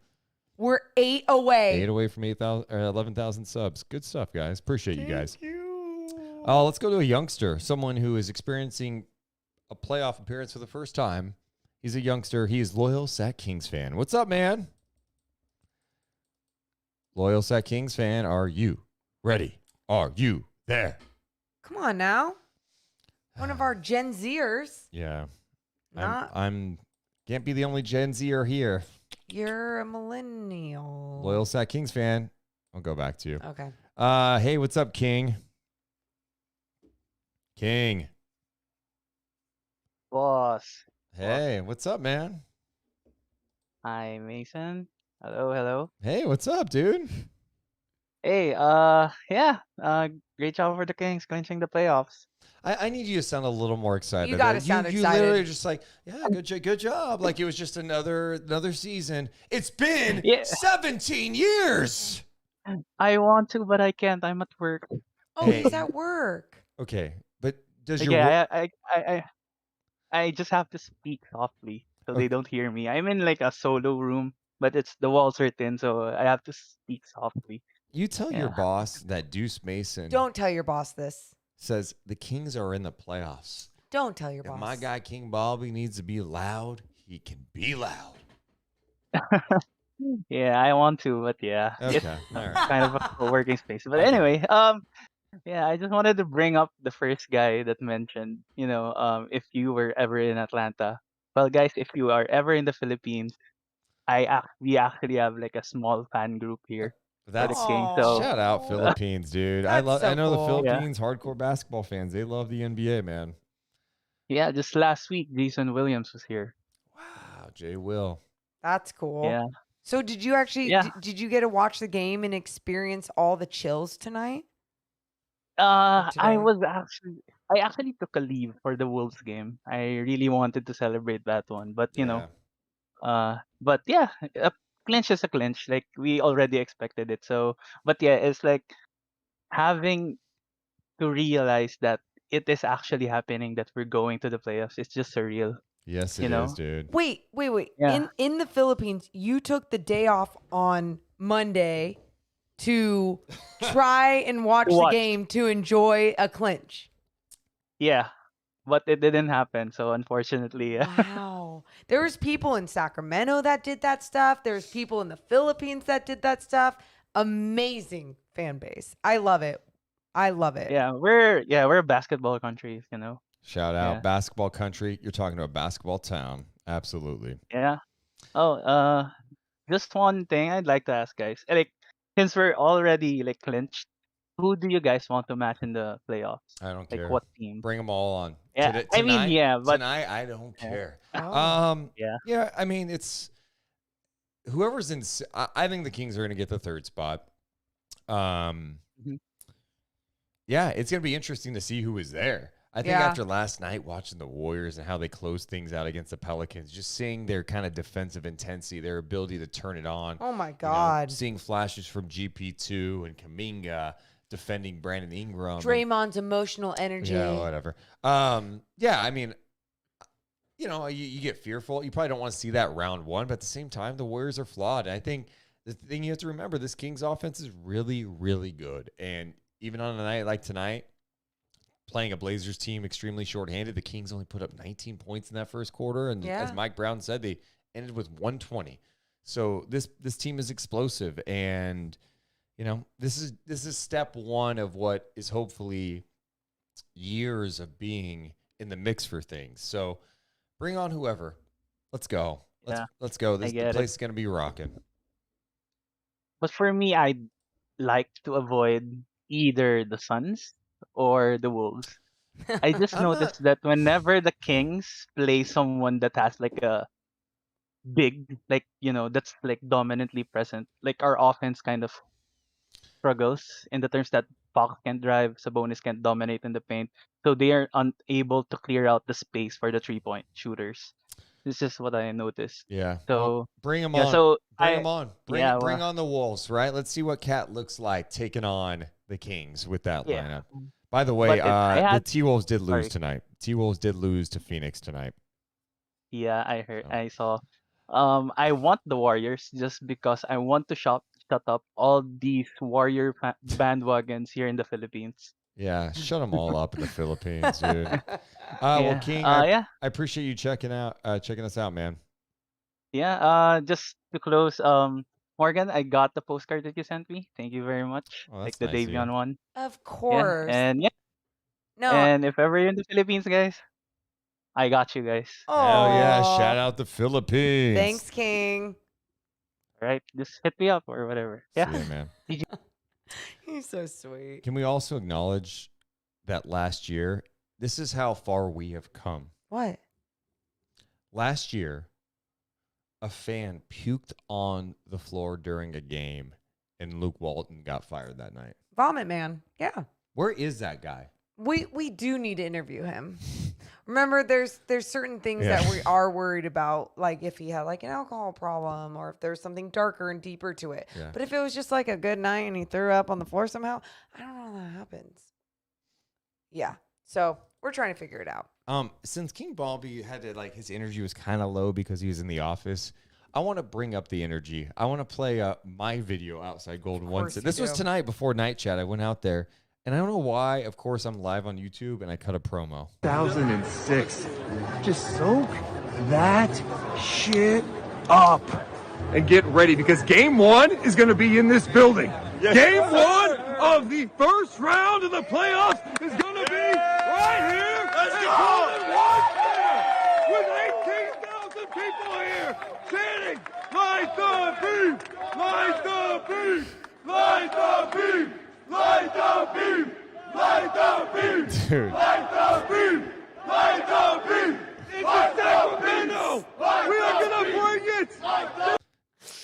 Speaker 10: We're 8 away.
Speaker 4: 8 away from 8,000 or 11,000 subs. Good stuff, guys. Appreciate you guys. Let's go to a youngster, someone who is experiencing a playoff appearance for the first time. He's a youngster. He is loyal Sac Kings fan. What's up, man? Loyal Sac Kings fan, are you ready? Are you there?
Speaker 10: Come on now. One of our Gen Zers.
Speaker 4: Yeah.
Speaker 10: Not.
Speaker 4: I'm can't be the only Gen Zer here.
Speaker 10: You're a millennial.
Speaker 4: Loyal Sac Kings fan. I'll go back to you.
Speaker 10: Okay.
Speaker 4: Hey, what's up, King? King.
Speaker 18: Boss.
Speaker 4: Hey, what's up, man?
Speaker 18: Hi, Mason. Hello.
Speaker 4: Hey, what's up, dude?
Speaker 18: Hey, great job for the Kings clinching the playoffs.
Speaker 4: I need you to sound a little more excited.
Speaker 10: You gotta sound
Speaker 4: You
Speaker 10: excited.
Speaker 4: literally just like, yeah, good job. Like it was just another season. It's been 17 years.
Speaker 18: I want to, but I can't. I'm at work.
Speaker 10: Oh, he's at work.
Speaker 4: Okay, but does your
Speaker 18: Yeah, I just have to speak softly so they don't hear me. I'm in like a solo room, but the walls are thin, so I have to speak softly.
Speaker 4: You tell your boss that Deuce Mason
Speaker 10: Don't tell your boss this.
Speaker 4: says the Kings are in the playoffs.
Speaker 10: Don't tell your
Speaker 4: If
Speaker 10: boss.
Speaker 4: my guy King Bobby needs to be loud, he can be loud.
Speaker 18: Yeah, I want to, but yeah,
Speaker 4: Okay,
Speaker 18: it's
Speaker 4: all right.
Speaker 18: kind of a working space. But anyway, yeah, I just wanted to bring up the first guy that mentioned, if you were ever in Atlanta. Well, guys, if you are ever in the Philippines, we actually have like a small fan group here for the
Speaker 4: That's
Speaker 18: King. So
Speaker 4: shout out Philippines, dude. I
Speaker 10: That's
Speaker 4: I
Speaker 10: so
Speaker 4: know the
Speaker 10: cool.
Speaker 4: Philippines hardcore basketball fans. They love the NBA, man.
Speaker 18: yeah, just last week, Jason Williams was here.
Speaker 4: Wow, Jay Will.
Speaker 10: That's cool.
Speaker 18: Yeah.
Speaker 10: So did you actually did you get to watch the game and experience all the chills tonight?
Speaker 18: I
Speaker 10: today?
Speaker 18: actually took a leave for the Wolves game. I really wanted to celebrate that one, but but yeah, a clinch is a clinch. Like we already expected it. So, but yeah, it's like having to realize that it is actually happening, that we're going to the playoffs. It's just surreal.
Speaker 4: Yes,
Speaker 18: you
Speaker 4: it
Speaker 18: know?
Speaker 4: is, dude.
Speaker 10: Wait.
Speaker 18: Yeah.
Speaker 10: In the Philippines, you took the day off on Monday to try and watch the
Speaker 18: Watch.
Speaker 10: game to enjoy a clinch.
Speaker 18: Yeah, but it didn't happen. So unfortunately,
Speaker 10: Wow. There was people in Sacramento that did that stuff. There's people in the Philippines that did that stuff. Amazing fan base. I love it.
Speaker 18: yeah, we're a basketball country.
Speaker 4: Shout out
Speaker 18: Yeah.
Speaker 4: basketball country. You're talking about basketball town. Absolutely.
Speaker 18: Yeah. Oh, just one thing I'd like to ask, guys. Like, since we're already like clinched, who do you guys want to match in the playoffs?
Speaker 4: I don't
Speaker 18: Like,
Speaker 4: care.
Speaker 18: what team?
Speaker 4: Bring them all on.
Speaker 18: Yeah, I mean,
Speaker 4: Tonight,
Speaker 18: yeah, but
Speaker 4: tonight I don't care.
Speaker 18: yeah.
Speaker 4: Yeah, I mean it's whoever's in. I think the Kings are going to get the third spot. Yeah, it's going to be interesting to see who is there. I think after last night, watching the Warriors and how they closed things out against the Pelicans, just seeing their kind of defensive intensity, their ability to turn it on.
Speaker 10: Oh my God.
Speaker 4: Seeing flashes from GP2 and Kaminga defending Brandon Ingram.
Speaker 10: Draymond's emotional energy.
Speaker 4: Yeah, whatever. Yeah, I mean, you get fearful. You probably don't want to see that round one, but at the same time, the Warriors are flawed. And I think the thing you have to remember, this Kings offense is really, really good. And even on a night like tonight, playing a Blazers team extremely shorthanded, the Kings only put up 19 points in that first quarter. And as Mike Brown said, they ended with 120. So this team is explosive. And, this is step one of what is hopefully years of being in the mix for things. So bring on whoever. Let's go. Let's go. The place is going to be rocking.
Speaker 18: But for me, I'd like to avoid either the Suns or the Wolves. I just noticed that whenever the Kings play someone that has like a big, that's like dominantly present, like our offense kind of struggles in the terms that Fox can drive, Sabonis can dominate in the paint, so they are unable to clear out the space for the 3-point shooters. This is what I noticed.
Speaker 4: Yeah.
Speaker 18: So
Speaker 4: Bring him
Speaker 18: yeah,
Speaker 4: on.
Speaker 18: so
Speaker 4: Bring him on.
Speaker 18: yeah,
Speaker 4: Bring
Speaker 18: well,
Speaker 4: on the Wolves, right? Let's see what Cat looks like taking on the Kings with that
Speaker 18: yeah.
Speaker 4: lineup. By the way,
Speaker 18: But if I
Speaker 4: the
Speaker 18: had,
Speaker 4: T-Wolves did lose
Speaker 18: sorry,
Speaker 4: tonight. T-Wolves did lose to Phoenix tonight.
Speaker 18: yeah, I heard,
Speaker 4: So,
Speaker 18: I saw. I want the Warriors just because I want to shut up all these bandwagons here in the Philippines.
Speaker 4: yeah, shut them all up in the Philippines, dude. Well,
Speaker 18: Yeah.
Speaker 4: King,
Speaker 18: Yeah.
Speaker 4: I appreciate you checking us out, man.
Speaker 18: Yeah. Just to close, Morgan, I got the postcard that you sent me. Thank you very much.
Speaker 4: Oh,
Speaker 18: Like
Speaker 4: that's
Speaker 18: the
Speaker 4: nice of you.
Speaker 18: Davion one.
Speaker 10: Of
Speaker 18: Yeah.
Speaker 10: course.
Speaker 18: And yeah.
Speaker 10: No.
Speaker 18: And if ever you're in the Philippines, guys, I got you guys.
Speaker 4: Hell yeah!
Speaker 10: Aw.
Speaker 4: Shout out the Philippines.
Speaker 10: Thanks, King.
Speaker 18: All right. Just hit me up or whatever. Yeah.
Speaker 4: See ya, man.
Speaker 10: He's so sweet.
Speaker 4: Can we also acknowledge that last year, this is how far we have come.
Speaker 10: What?
Speaker 4: Last year, a fan puked on the floor during a game, and Luke Walton got fired that night.
Speaker 10: Vomit Man. Yeah.
Speaker 4: Where is that guy?
Speaker 10: We do need to interview him. Remember, there's certain things
Speaker 4: Yeah.
Speaker 10: that we are worried about, like if he had like an alcohol problem or if there's something darker and deeper to it.
Speaker 4: Yeah.
Speaker 10: But if it was just like a good night and he threw up on the floor somehow, I don't know how that happens. Yeah. So we're trying to figure it out.
Speaker 4: Since King Bobby had to, like, his energy was kind of low because he was in the office, I want to bring up the energy. I want to play my video outside Golden One.
Speaker 10: course you
Speaker 4: This was
Speaker 10: do.
Speaker 4: tonight before night chat. I went out there, and I don't know why. Of course, I'm live on YouTube, and I cut a promo.
Speaker 19: 2006. Just soak that shit up and get ready because game one is going to be in this building. Game one of the first round of the playoffs is going to be right here. Let's go! With 18,000 people here chanting, light the beam, light the beam, light the beam, light the beam, light the beam,
Speaker 4: Dude.
Speaker 19: light the beam, light the beam. It's Sacramento. We are going to bring it.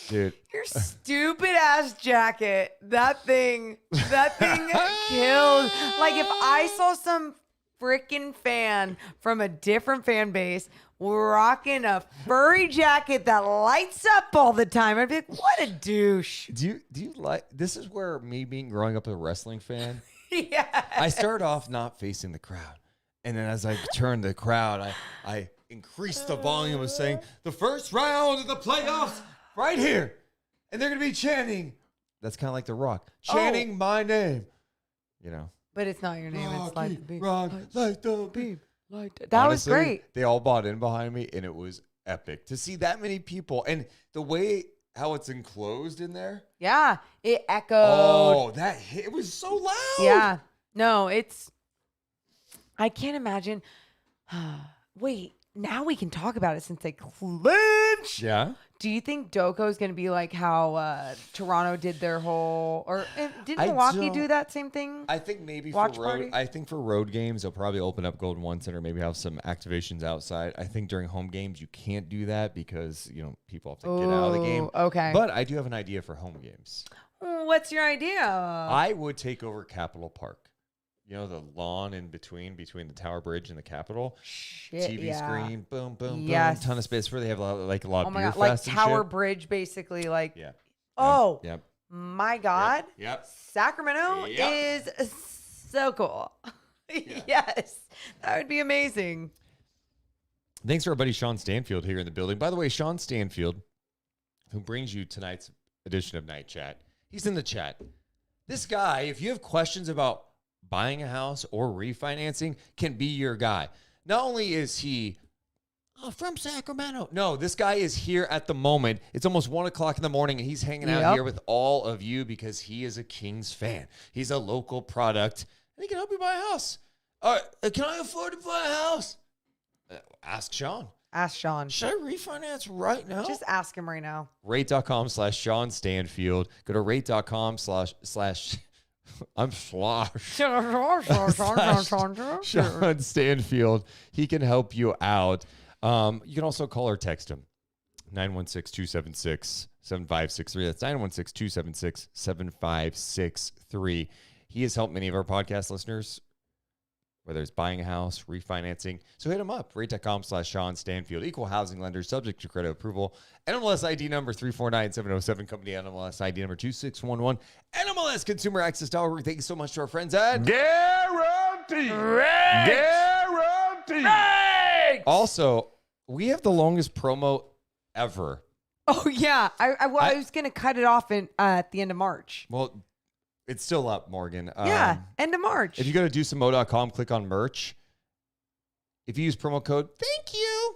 Speaker 4: Dude.
Speaker 10: Your stupid ass jacket. That thing killed. Like if I saw some freaking fan from a different fan base rocking a furry jacket that lights up all the time, I'd be like, what a douche.
Speaker 4: Do you like, this is where me growing up a wrestling fan,
Speaker 10: Yeah.
Speaker 4: I started off not facing the crowd. And then as I turned the crowd, I increased the volume of saying, the first round of the playoffs right here. And they're going to be chanting. That's kind of like The Rock. Chanting my name. You know.
Speaker 10: But it's not your name. It's like the beam.
Speaker 4: Rock, light the beam.
Speaker 10: That
Speaker 4: Honestly,
Speaker 10: was great.
Speaker 4: They all bought in behind me, and it was epic to see that many people. And the way how it's enclosed in there.
Speaker 10: Yeah. It echoed.
Speaker 4: Oh, that hit. It was so loud.
Speaker 10: Yeah. No, I can't imagine. Wait, now we can talk about it since they clinch.
Speaker 4: Yeah.
Speaker 10: Do you think Doko is going to be like how Toronto did their whole, or didn't
Speaker 4: I
Speaker 10: Milwaukee
Speaker 4: don't-
Speaker 10: do that same thing?
Speaker 4: I think maybe
Speaker 10: Watch
Speaker 4: for road.
Speaker 10: party?
Speaker 4: I think for road games, they'll probably open up Golden One Center. Maybe have some activations outside. I think during home games, you can't do that because people have to get out of the game.
Speaker 10: Ooh, okay.
Speaker 4: But I do have an idea for home games.
Speaker 10: What's your idea?
Speaker 4: I would take over Capitol Park. The lawn in between the Tower Bridge and the Capitol.
Speaker 10: Shit,
Speaker 4: TV
Speaker 10: yeah.
Speaker 4: screen, boom, boom,
Speaker 10: Yes.
Speaker 4: boom. Ton of space where they have a lot
Speaker 10: Oh
Speaker 4: of
Speaker 10: my
Speaker 4: beer
Speaker 10: God, like
Speaker 4: fests and
Speaker 10: Tower
Speaker 4: shit.
Speaker 10: Bridge, basically. Like,
Speaker 4: Yeah.
Speaker 10: oh,
Speaker 4: Yep.
Speaker 10: my God.
Speaker 4: Yep.
Speaker 10: Sacramento
Speaker 4: Yep.
Speaker 10: is so cool. Yes, that would be amazing.
Speaker 4: Thanks to our buddy Sean Stanfield here in the building. By the way, Sean Stanfield, who brings you tonight's edition of Night Chat, he's in the chat. This guy, if you have questions about buying a house or refinancing, can be your guy. Not only is he from Sacramento. No, this guy is here at the moment. It's almost 1 o'clock in the morning, and he's hanging out here with all of you because he is a Kings fan. He's a local product, and he can help you buy a house. Can I afford to buy a house? Ask Sean.
Speaker 10: Ask Sean.
Speaker 4: Should I refinance right now?
Speaker 10: Just ask him right now.
Speaker 4: Rate.com/Sean Stanfield. Go to rate.com slash I'm slosh. Sean Stanfield. He can help you out. You can also call or text him. 916-276-7563. That's 916-276-7563. He has helped many of our podcast listeners whether it's buying a house, refinancing. So hit them up. Rate.com/Sean Stanfield. Equal housing lender, subject to credit approval. NMLS ID number 349707. Company NMLS ID number 2611. NMLS Consumer Access Tower. Thank you so much to our friends at
Speaker 19: Guaranteed. Guaranteed.
Speaker 4: Also, we have the longest promo ever.
Speaker 10: Oh, yeah. I was going to cut it off at the end of March.
Speaker 4: Well, it's still up, Morgan.
Speaker 10: Yeah, end of March.
Speaker 4: If you go to deuceandmo.com, click on merch. If you use promo code, thank you,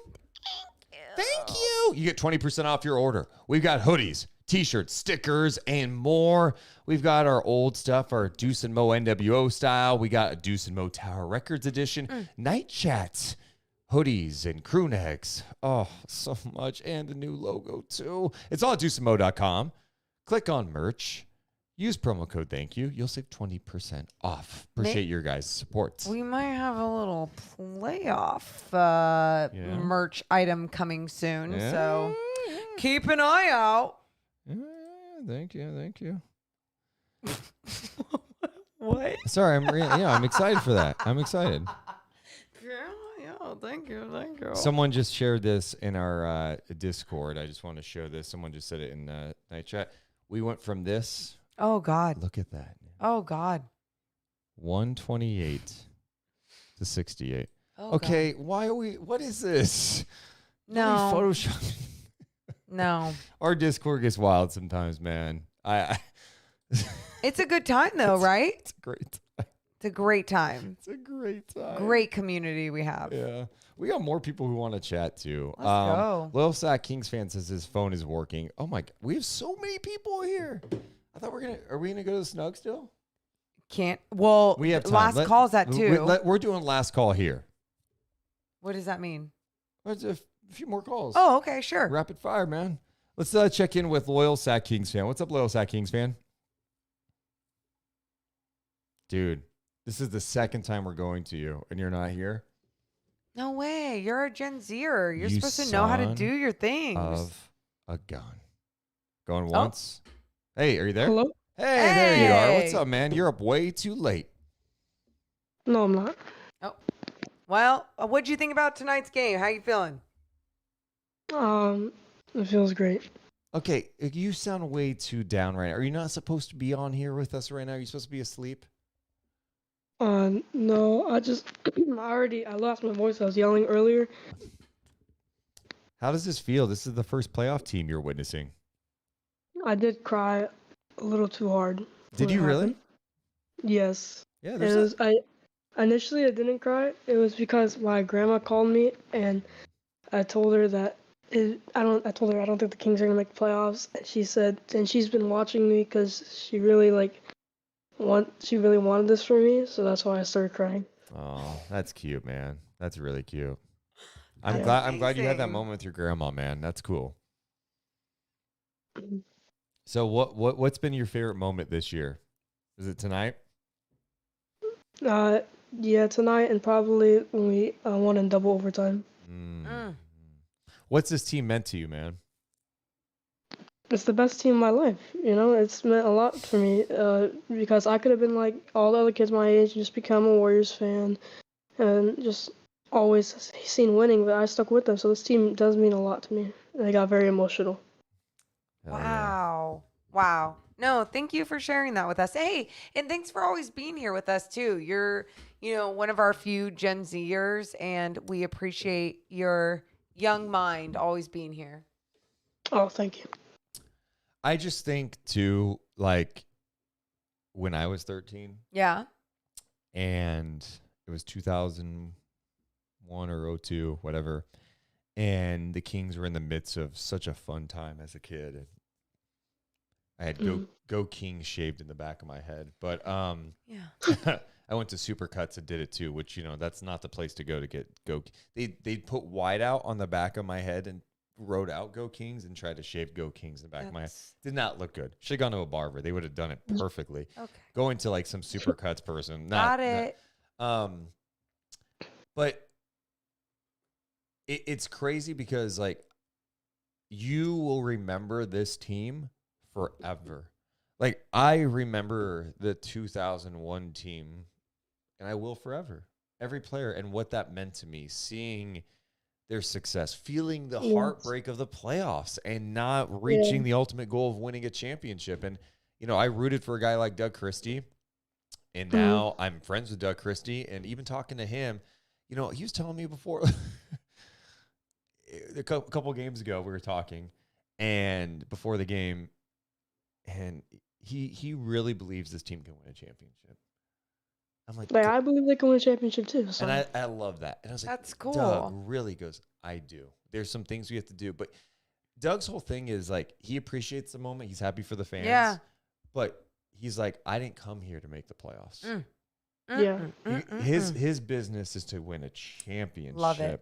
Speaker 4: you get 20% off your order. We've got hoodies, t-shirts, stickers, and more. We've got our old stuff, our Deuce and Mo NWO style. We got a Deuce and Mo Tower Records edition, night chats, hoodies, and crew necks. Oh, so much. And a new logo, too. It's all at deuceandmo.com. Click on merch. Use promo code thank you. You'll save 20% off. Appreciate your guys' support.
Speaker 10: We might have a little playoff merch item coming soon.
Speaker 4: Yeah.
Speaker 10: So keep an eye out.
Speaker 4: Yeah, thank you.
Speaker 10: What?
Speaker 4: Sorry, I'm excited for that. I'm excited.
Speaker 10: Yeah, thank you.
Speaker 4: Someone just shared this in our Discord. I just want to show this. Someone just said it in night chat. We went from this.
Speaker 10: Oh, God.
Speaker 4: Look at that.
Speaker 10: Oh, God.
Speaker 4: 128 to 68.
Speaker 10: Oh,
Speaker 4: okay, why are we? What is this?
Speaker 10: No.
Speaker 4: Photoshop.
Speaker 10: No.
Speaker 4: Our Discord gets wild sometimes, man.
Speaker 10: It's a good time, though, right?
Speaker 4: It's a great time.
Speaker 10: It's a great time.
Speaker 4: It's a great time.
Speaker 10: Great community we have.
Speaker 4: Yeah. We got more people who want to chat too.
Speaker 10: Let's go.
Speaker 4: Lil Sack Kings fan says his phone is working. Oh my God. We have so many people here. I thought are we going to go to the snug still?
Speaker 10: Can't. Well,
Speaker 4: We have time.
Speaker 10: last call's at 2.
Speaker 4: We're doing last call here.
Speaker 10: What does that mean?
Speaker 4: There's a few more calls.
Speaker 10: Oh, okay, sure.
Speaker 4: Rapid fire, man. Let's check in with Loyal Sack Kings fan. What's up, Loyal Sack Kings fan? Dude, this is the second time we're going to you, and you're not here.
Speaker 10: No way. You're a Gen Zer. You're
Speaker 4: You
Speaker 10: supposed to know how to
Speaker 4: son
Speaker 10: do your things.
Speaker 4: Of a gun. Going once. Hey, are you there?
Speaker 20: Hello?
Speaker 4: Hey, there you are. What's up, man? You're up way too late.
Speaker 20: No, I'm not.
Speaker 10: Oh. Well, what'd you think about tonight's game? How you feeling?
Speaker 20: It feels great.
Speaker 4: Okay, you sound way too down right now. Are you not supposed to be on here with us right now? Are you supposed to be asleep?
Speaker 20: No, I lost my voice. I was yelling earlier.
Speaker 4: How does this feel? This is the first playoff team you're witnessing.
Speaker 20: I did cry a little too hard.
Speaker 4: Did you really?
Speaker 20: Yes.
Speaker 4: Yeah,
Speaker 20: Initially I didn't cry. It was because my grandma called me and I told her that I told her I don't think the Kings are gonna make the playoffs, and she said, and she's been watching me because she really wanted this for me, so that's why I started crying.
Speaker 4: Oh, that's cute, man. That's really cute. I'm glad you had that moment with your grandma, man. That's cool. So what's been your favorite moment this year? Is it tonight?
Speaker 20: Yeah, tonight, and probably when we won in double overtime.
Speaker 4: What's this team meant to you, man?
Speaker 20: It's the best team in my life. You know, it's meant a lot for me because I could have been like all the other kids my age and just become a Warriors fan and just always seen winning, but I stuck with them. So this team does mean a lot to me. And I got very emotional.
Speaker 10: Wow. Wow. No, thank you for sharing that with us. Hey, and thanks for always being here with us too. You're, one of our few Gen Zers, and we appreciate your young mind always being here.
Speaker 20: Oh, thank you.
Speaker 4: I just think too, like when I was 13.
Speaker 10: Yeah.
Speaker 4: And it was 2001 or 02, whatever. And the Kings were in the midst of such a fun time as a kid. And I had Go Kings shaved in the back of my head. But
Speaker 10: yeah.
Speaker 4: I went to Supercuts and did it too, which, that's not the place to go to get They'd put white out on the back of my head and wrote out Go Kings and tried to shave Go Kings in the back of my head. Did not look good. Should have gone to a barber. They would have done it perfectly.
Speaker 10: Okay.
Speaker 4: Going to like some Supercuts person.
Speaker 10: Got it.
Speaker 4: But it's crazy because like you will remember this team forever. Like I remember the 2001 team, and I will forever. every player and what that meant to me, seeing their success, feeling the
Speaker 20: Yes.
Speaker 4: heartbreak of the playoffs and not reaching the ultimate goal of winning a championship. And, you know, I rooted for a guy like Doug Christie, and now I'm friends with Doug Christie, and even talking to him, you know, he was telling me before a couple games ago, we were talking, and before the game, and he really believes this team can win a championship. I'm like,
Speaker 20: I believe they can win a championship too. So.
Speaker 4: and I love that. And I was like,
Speaker 10: That's cool.
Speaker 4: Doug really goes, I do. There's some things we have to do. But Doug's whole thing is like, he appreciates the moment. He's happy for the fans.
Speaker 10: Yeah.
Speaker 4: But he's like, I didn't come here to make the playoffs.
Speaker 20: Yeah.
Speaker 4: His business is to win a championship.
Speaker 10: Love it.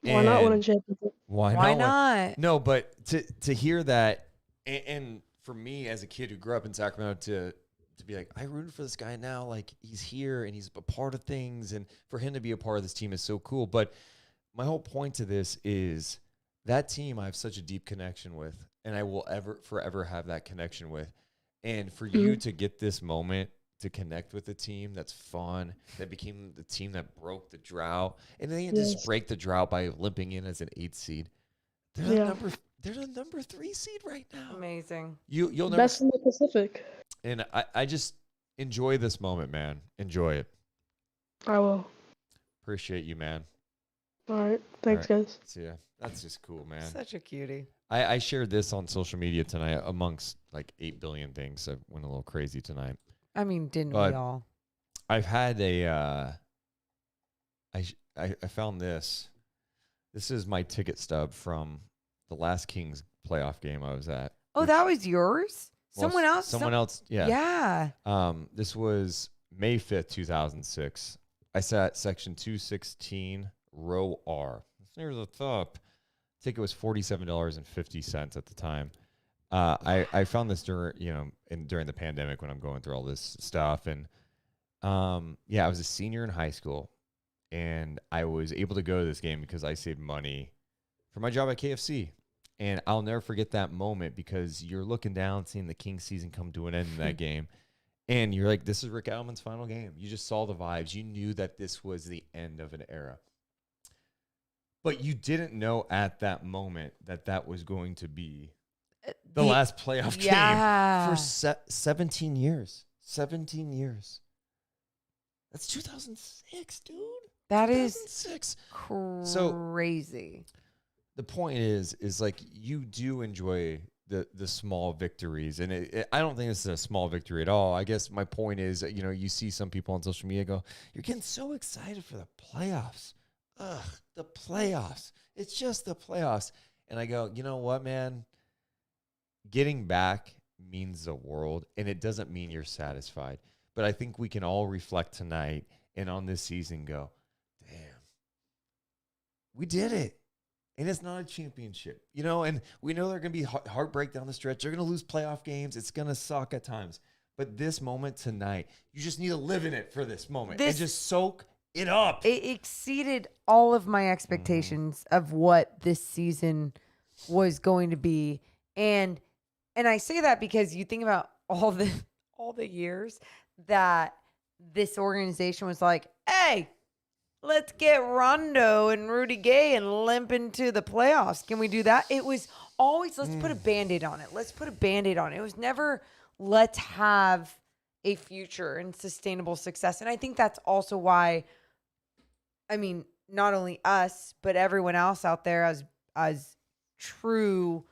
Speaker 20: Why not win a championship?
Speaker 4: Why
Speaker 10: not?
Speaker 4: No, but to hear that, and for me as a kid who grew up in Sacramento to be like, I rooted for this guy now, like he's here and he's a part of things, and for him to be a part of this team is so cool. But my whole point to this is that team I have such a deep connection with, and I will forever have that connection with. And for you to get this moment to connect with a team that's fun, that became the team that broke the drought, and they didn't just break the drought by limping in as an 8th seed. They're a number 3 seed right now.
Speaker 10: Amazing.
Speaker 4: You'll never
Speaker 20: Best in the Pacific.
Speaker 4: And I just enjoy this moment, man. Enjoy it.
Speaker 20: I will.
Speaker 4: Appreciate you, man.
Speaker 20: All right. Thanks, guys.
Speaker 4: See ya. That's just cool, man.
Speaker 10: Such a cutie.
Speaker 4: I shared this on social media tonight amongst like 8 billion things. I went a little crazy tonight.
Speaker 10: I mean, didn't
Speaker 4: But
Speaker 10: we all?
Speaker 4: I've had I found this. This is my ticket stub from the last Kings playoff game I was at.
Speaker 10: Oh, that was yours?
Speaker 4: Well,
Speaker 10: Someone else?
Speaker 4: Yeah.
Speaker 10: Yeah.
Speaker 4: This was May 5th, 2006. I sat section 216, row R. It's near the top. Ticket was $47.50 at the time. I found this during the pandemic when I'm going through all this stuff. And I was a senior in high school, and I was able to go to this game because I saved money for my job at KFC. And I'll never forget that moment because you're looking down, seeing the Kings season come to an end in that game. And you're like, this is Rick Adelman's final game. You just saw the vibes. You knew that this was the end of an era. But you didn't know at that moment that that was going to be the last playoff game for 17 years. 17 years. That's 2006, dude.
Speaker 10: That is
Speaker 4: 2006.
Speaker 10: Crazy.
Speaker 4: The point is like you do enjoy the small victories, and I don't think this is a small victory at all. I guess my point is, you see some people on social media go, "You're getting so excited for the playoffs." Ugh, the playoffs. It's just the playoffs, and I go, you know what, man? Getting back means the world, and it doesn't mean you're satisfied. But I think we can all reflect tonight and on this season go, damn, we did it. And it's not a championship, and we know they're going to be heartbreak down the stretch. They're going to lose playoff games. It's going to suck at times. But this moment tonight, you just need to live in it for this moment and just soak it up.
Speaker 10: It exceeded all of my expectations of what this season was going to be. And I say that because you think about all the years that this organization was like, hey, let's get Rondo and Rudy Gay and limp into the playoffs. Can we do that? It was always, let's put a Band-Aid on it. Let's put a Band-Aid on it. It was never, let's have a future and sustainable success. And I think that's also why, I mean, not only us, but everyone else out there as true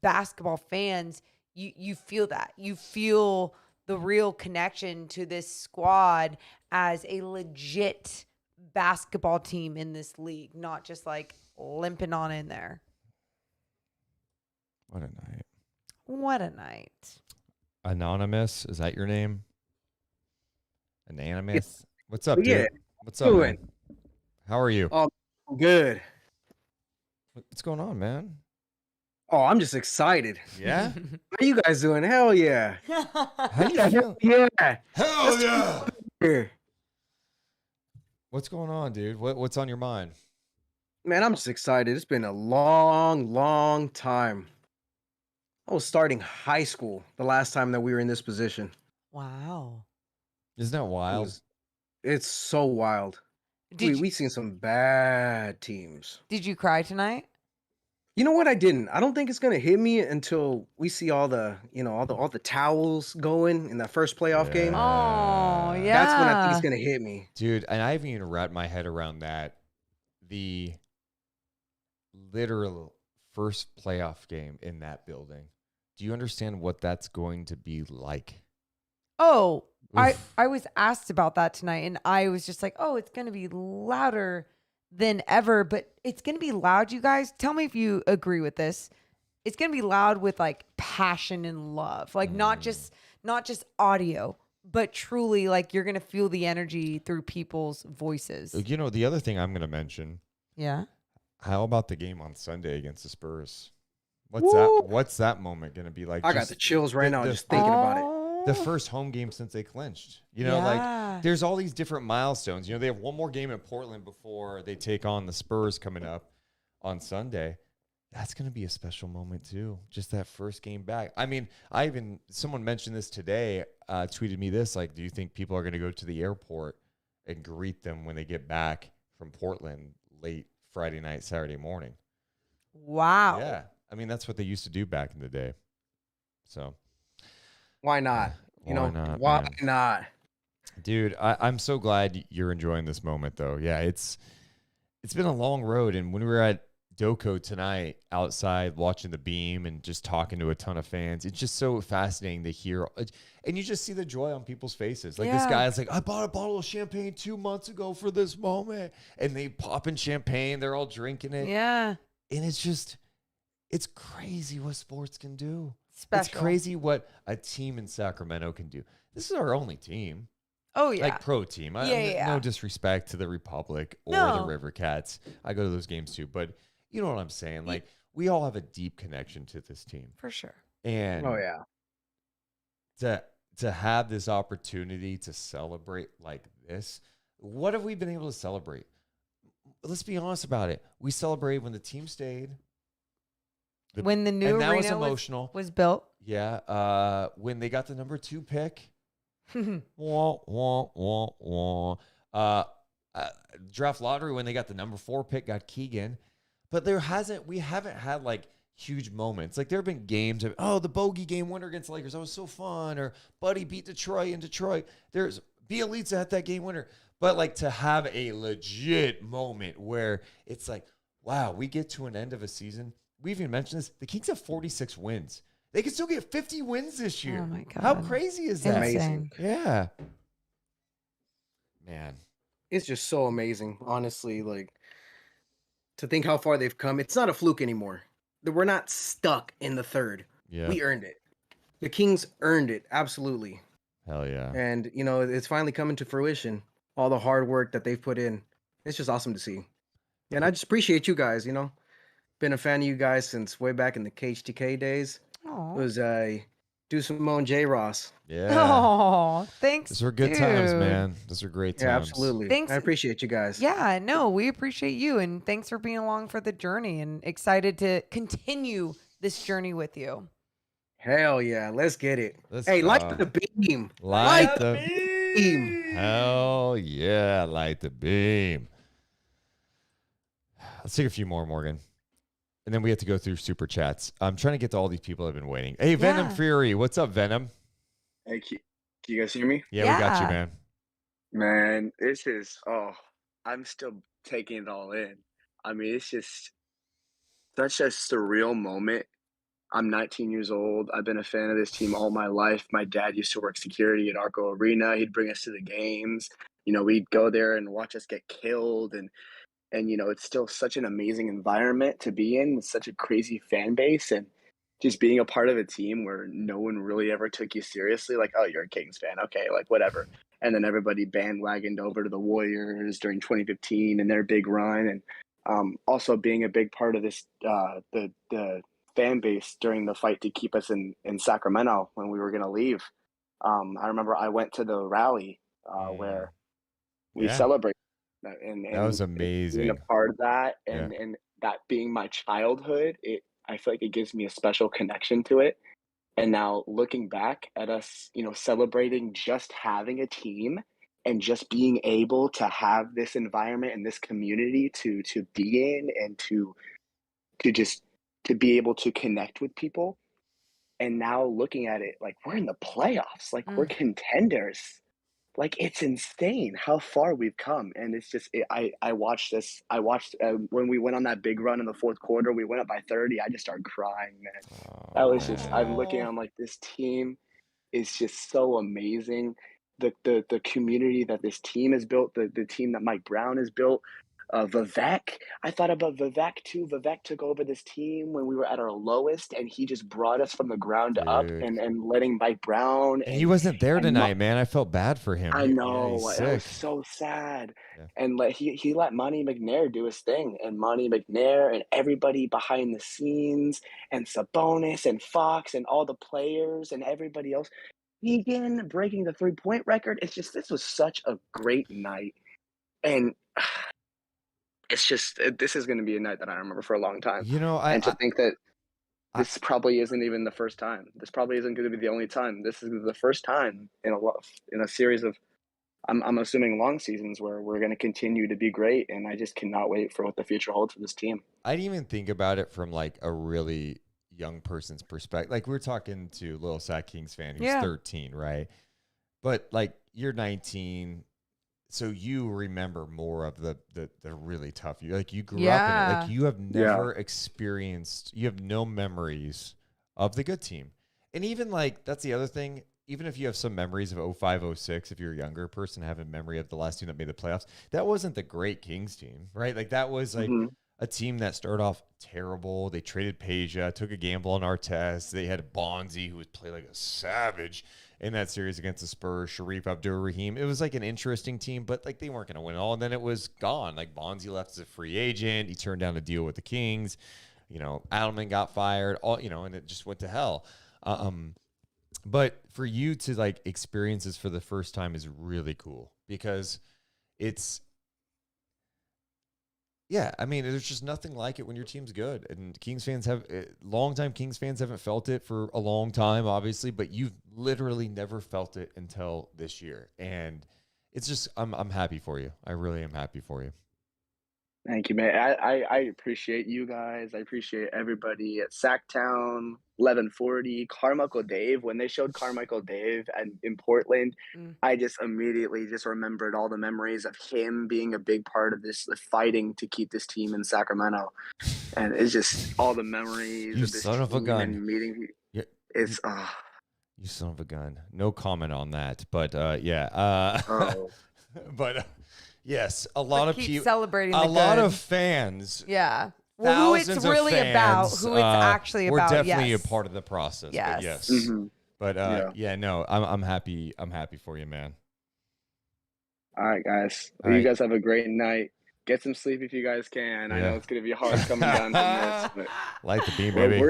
Speaker 10: basketball fans, you feel that. You feel the real connection to this squad as a legit basketball team in this league, not just like limping on in there.
Speaker 4: What a night.
Speaker 10: What a night.
Speaker 4: Anonymous, is that your name? Anonymous? What's up, dude?
Speaker 21: Yeah.
Speaker 4: What's up, man? How are you?
Speaker 21: Oh, good.
Speaker 4: What's going on, man?
Speaker 21: Oh, I'm just excited.
Speaker 4: Yeah?
Speaker 21: How you guys doing? Hell yeah.
Speaker 4: How you feel?
Speaker 21: Yeah.
Speaker 4: Hell yeah.
Speaker 21: Here.
Speaker 4: What's going on, dude? What's on your mind?
Speaker 21: Man, I'm just excited. It's been a long time. I was starting high school the last time that we were in this position.
Speaker 10: Wow.
Speaker 4: Isn't that wild?
Speaker 21: It's so wild. We seen some bad teams.
Speaker 10: Did you cry tonight?
Speaker 21: You know what? I didn't. I don't think it's gonna hit me until we see all the, all the towels going in that first playoff game.
Speaker 10: Oh,
Speaker 21: That's when I think it's
Speaker 10: yeah.
Speaker 21: gonna hit me.
Speaker 4: Dude, and I haven't even wrapped my head around that. The literal first playoff game in that building. Do you understand what that's going to be like?
Speaker 10: Oh,
Speaker 4: Oof.
Speaker 10: I was asked about that tonight, and I was just like, oh, it's going to be louder than ever, but it's going to be loud, you guys. Tell me if you agree with this. It's going to be loud with like passion and love, like not just audio, but truly like you're going to feel the energy through people's voices.
Speaker 4: You know, the other thing I'm going to mention.
Speaker 10: Yeah.
Speaker 4: How about the game on Sunday against the Spurs?
Speaker 10: Woo!
Speaker 4: What's that moment going to be like?
Speaker 21: I got the chills right now just thinking about it.
Speaker 4: The first home game since they clinched. You know,
Speaker 10: Yeah.
Speaker 4: like there's all these different milestones. You know, they have one more game in Portland before they take on the Spurs coming up on Sunday. That's going to be a special moment too. Just that first game back. I mean, someone mentioned this today, tweeted me this, like, do you think people are going to go to the airport and greet them when they get back from Portland late Friday night, Saturday morning?
Speaker 10: Wow.
Speaker 4: Yeah. I mean, that's what they used to do back in the day. So
Speaker 21: Why not?
Speaker 4: Why
Speaker 21: Why not?
Speaker 4: Dude, I'm so glad you're enjoying this moment, though. Yeah, it's been a long road, and when we were at Doko tonight, outside watching the beam and just talking to a ton of fans, it's just so fascinating to hear, and you just see the joy on people's faces. Like this guy's like, I bought a bottle of champagne 2 months ago for this moment, and they popping champagne, they're all drinking it.
Speaker 10: Yeah,
Speaker 4: and it's crazy what sports can do.
Speaker 10: Special.
Speaker 4: It's crazy what a team in Sacramento can do. This is our only team.
Speaker 10: Oh, yeah.
Speaker 4: Like pro team. No disrespect to the Republic or the River Cats. I go to those games too. But you know what I'm saying? Like, we all have a deep connection to this team.
Speaker 10: For sure.
Speaker 4: And
Speaker 21: oh, yeah.
Speaker 4: To have this opportunity to celebrate like this, what have we been able to celebrate? Let's be honest about it. We celebrated when the team stayed.
Speaker 10: When the new arena
Speaker 4: was emotional.
Speaker 10: Was built.
Speaker 4: Yeah. When they got the number 2 pick. Wah, wah, wah, wah. Draft lottery when they got the number 4 pick, got Keegan. But we haven't had like huge moments. Like there have been games of, the bogey game winner against the Lakers. That was so fun. Or Buddy beat Detroit in Detroit. There's Bielitsa at that game winner. But like to have a legit moment where it's like, wow, we get to an end of a season. We've even mentioned this. The Kings have 46 wins. They can still get 50 wins this year.
Speaker 10: Oh my God.
Speaker 4: How crazy is that?
Speaker 21: Amazing.
Speaker 4: Yeah. Man.
Speaker 21: It's just so amazing, honestly. Like, to think how far they've come. It's not a fluke anymore. We're not stuck in the third.
Speaker 4: Yeah.
Speaker 21: We earned it. The Kings earned it. Absolutely.
Speaker 4: Hell yeah.
Speaker 21: And, it's finally coming to fruition. All the hard work that they've put in. It's just awesome to see. And I just appreciate you guys, Been a fan of you guys since way back in the KHTK days.
Speaker 10: Aww.
Speaker 21: It was Deuce and Mo and J. Ross.
Speaker 4: Yeah.
Speaker 10: Oh, thanks.
Speaker 4: Those were good times, man. Those are great times.
Speaker 21: Yeah, absolutely.
Speaker 10: Thanks.
Speaker 21: I appreciate you guys.
Speaker 10: Yeah, no, we appreciate you, and thanks for being along for the journey, and excited to continue this journey with you.
Speaker 21: Hell yeah, let's get it.
Speaker 4: Hey,
Speaker 21: light the beam.
Speaker 4: Light the beam. Hell yeah, light the beam. Let's take a few more, Morgan. And then we have to go through super chats. I'm trying to get to all these people that have been waiting. Hey, Venom Fury. What's up, Venom?
Speaker 1: Hey, can you guys hear me?
Speaker 4: Yeah, we got you, man.
Speaker 1: Man, this is, I'm still taking it all in. I mean, it's just such a surreal moment. I'm 19 years old. I've been a fan of this team all my life. My dad used to work security at Arco Arena. He'd bring us to the games. We'd go there and watch us get killed. And it's still such an amazing environment to be in. It's such a crazy fan base, and just being a part of a team where no one really ever took you seriously. Like, oh, you're a Kings fan. Okay, like whatever. And then everybody bandwagoned over to the Warriors during 2015 and their big run. And also being a big part of this, the fan base during the fight to keep us in Sacramento when we were going to leave. I remember I went to the rally where we celebrated. And
Speaker 4: that was amazing.
Speaker 1: Being a part of that and that being my childhood, I feel like it gives me a special connection to it. And now looking back at us, celebrating just having a team and just being able to have this environment and this community to be in and to just to be able to connect with people. And now looking at it, like we're in the playoffs, like we're contenders. Like it's insane how far we've come, and it's just I watched this. I watched when we went on that big run in the fourth quarter. We went up by 30. I just started crying, man. That was just I'm looking. I'm like, this team is just so amazing. The community that this team has built, the team that Mike Brown has built. Vivek, I thought about Vivek too. Vivek took over this team when we were at our lowest, and he just brought us from the ground up,
Speaker 2: Dude.
Speaker 1: and letting Mike Brown
Speaker 2: And he wasn't there
Speaker 1: and
Speaker 2: tonight, man. I felt bad for him.
Speaker 1: I
Speaker 2: Yeah,
Speaker 1: know,
Speaker 2: he's
Speaker 1: it
Speaker 2: sick.
Speaker 1: was so sad. And he let Monty McNair do his thing, and Monty McNair and everybody behind the scenes, and Sabonis and Fox and all the players and everybody else. Egan breaking the 3-point record. It's just this was such a great night, and it's just this is going to be a night that I remember for a long time.
Speaker 2: You know,
Speaker 1: and to think that this probably isn't even the first time. This probably isn't going to be the only time. This is the first time in a series of I'm assuming long seasons where we're going to continue to be great, and I just cannot wait for what the future holds for this team.
Speaker 2: I didn't even think about it from like a really young person's perspective. Like we're talking to Little Sac Kings fan who's 13, right? But like you're 19, so you remember more of the really tough year. Like you grew up in it. Like you have never experienced. You have no memories of the good team, and even like that's the other thing. Even if you have some memories of 05, 06, if you're a younger person, have a memory of the last team that made the playoffs, that wasn't the great Kings team, right? Like that was like a team that started off terrible. They traded Peja, took a gamble on Artest. They had Bonzi, who would play like a savage in that series against the Spurs, Sharif Abdur-Rahim. It was like an interesting team, but like they weren't going to win it all. And then it was gone. Like Bonzi left as a free agent. He turned down a deal with the Kings. You know, Adelman got fired, and it just went to hell. But for you to like experience this for the first time is really cool because it's, I mean, there's just nothing like it when your team's good. And Kings fans longtime Kings fans haven't felt it for a long time, obviously, but you've literally never felt it until this year. And it's just, I'm happy for you. I really am happy for you.
Speaker 1: Thank you, man. I appreciate you guys. I appreciate everybody at Sacktown, 1140, Carmichael Dave. When they showed Carmichael Dave in Portland, I just immediately just remembered all the memories of him being a big part of this, the fighting to keep this team in Sacramento. And it's just all the memories
Speaker 2: You
Speaker 1: of this
Speaker 2: son of a
Speaker 1: team
Speaker 2: gun.
Speaker 1: and meeting. It's
Speaker 2: You son of a gun. No comment on that, but but yes, a lot of
Speaker 10: keep celebrating
Speaker 2: a
Speaker 10: the
Speaker 2: lot
Speaker 10: good.
Speaker 2: of fans.
Speaker 10: Yeah. Well, who it's
Speaker 2: thousands
Speaker 10: really
Speaker 2: of fans,
Speaker 10: about, who it's actually
Speaker 2: we're
Speaker 10: about.
Speaker 2: definitely
Speaker 10: yes.
Speaker 2: a part of the process.
Speaker 10: Yes.
Speaker 2: But yes.
Speaker 1: Mhm.
Speaker 2: But I'm happy. I'm happy for you, man.
Speaker 1: All right, guys.
Speaker 2: All
Speaker 1: You
Speaker 2: right.
Speaker 1: guys have a great night. Get some sleep if you guys can. I know it's going to be hard coming down from this. But
Speaker 2: Light the beam, baby.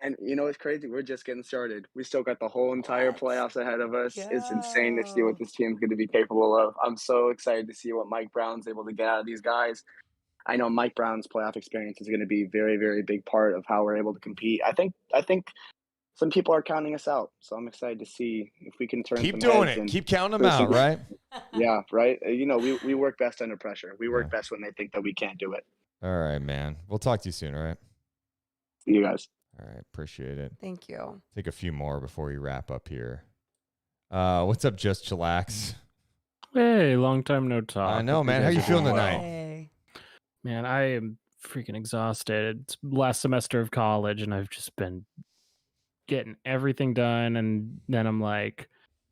Speaker 1: and you know what's crazy? We're just getting started. We still got the whole entire playoffs ahead of us. It's insane to see what this team's going to be capable of. I'm so excited to see what Mike Brown's able to get out of these guys. I know Mike Brown's playoff experience is going to be a very, very big part of how we're able to compete. I think some people are counting us out, so I'm excited to see if we can turn.
Speaker 2: Keep
Speaker 1: some
Speaker 2: doing
Speaker 1: heads
Speaker 2: it.
Speaker 1: and
Speaker 2: Keep counting them out, right?
Speaker 1: Yeah, right. You know, we work best under pressure. We work best when they think that we can't do it.
Speaker 2: All right, man. We'll talk to you soon, all right?
Speaker 1: See you guys.
Speaker 2: All right, appreciate it.
Speaker 10: Thank you.
Speaker 2: Take a few more before we wrap up here. What's up, Just Chillax?
Speaker 22: Hey, long time no talk.
Speaker 2: I know,
Speaker 22: Hope
Speaker 2: man. How
Speaker 22: guys
Speaker 2: you
Speaker 22: are
Speaker 2: feeling
Speaker 22: doing
Speaker 2: tonight?
Speaker 10: Hey.
Speaker 22: Man, I am freaking exhausted. It's last semester of college, and I've just been getting everything done. And then I'm like,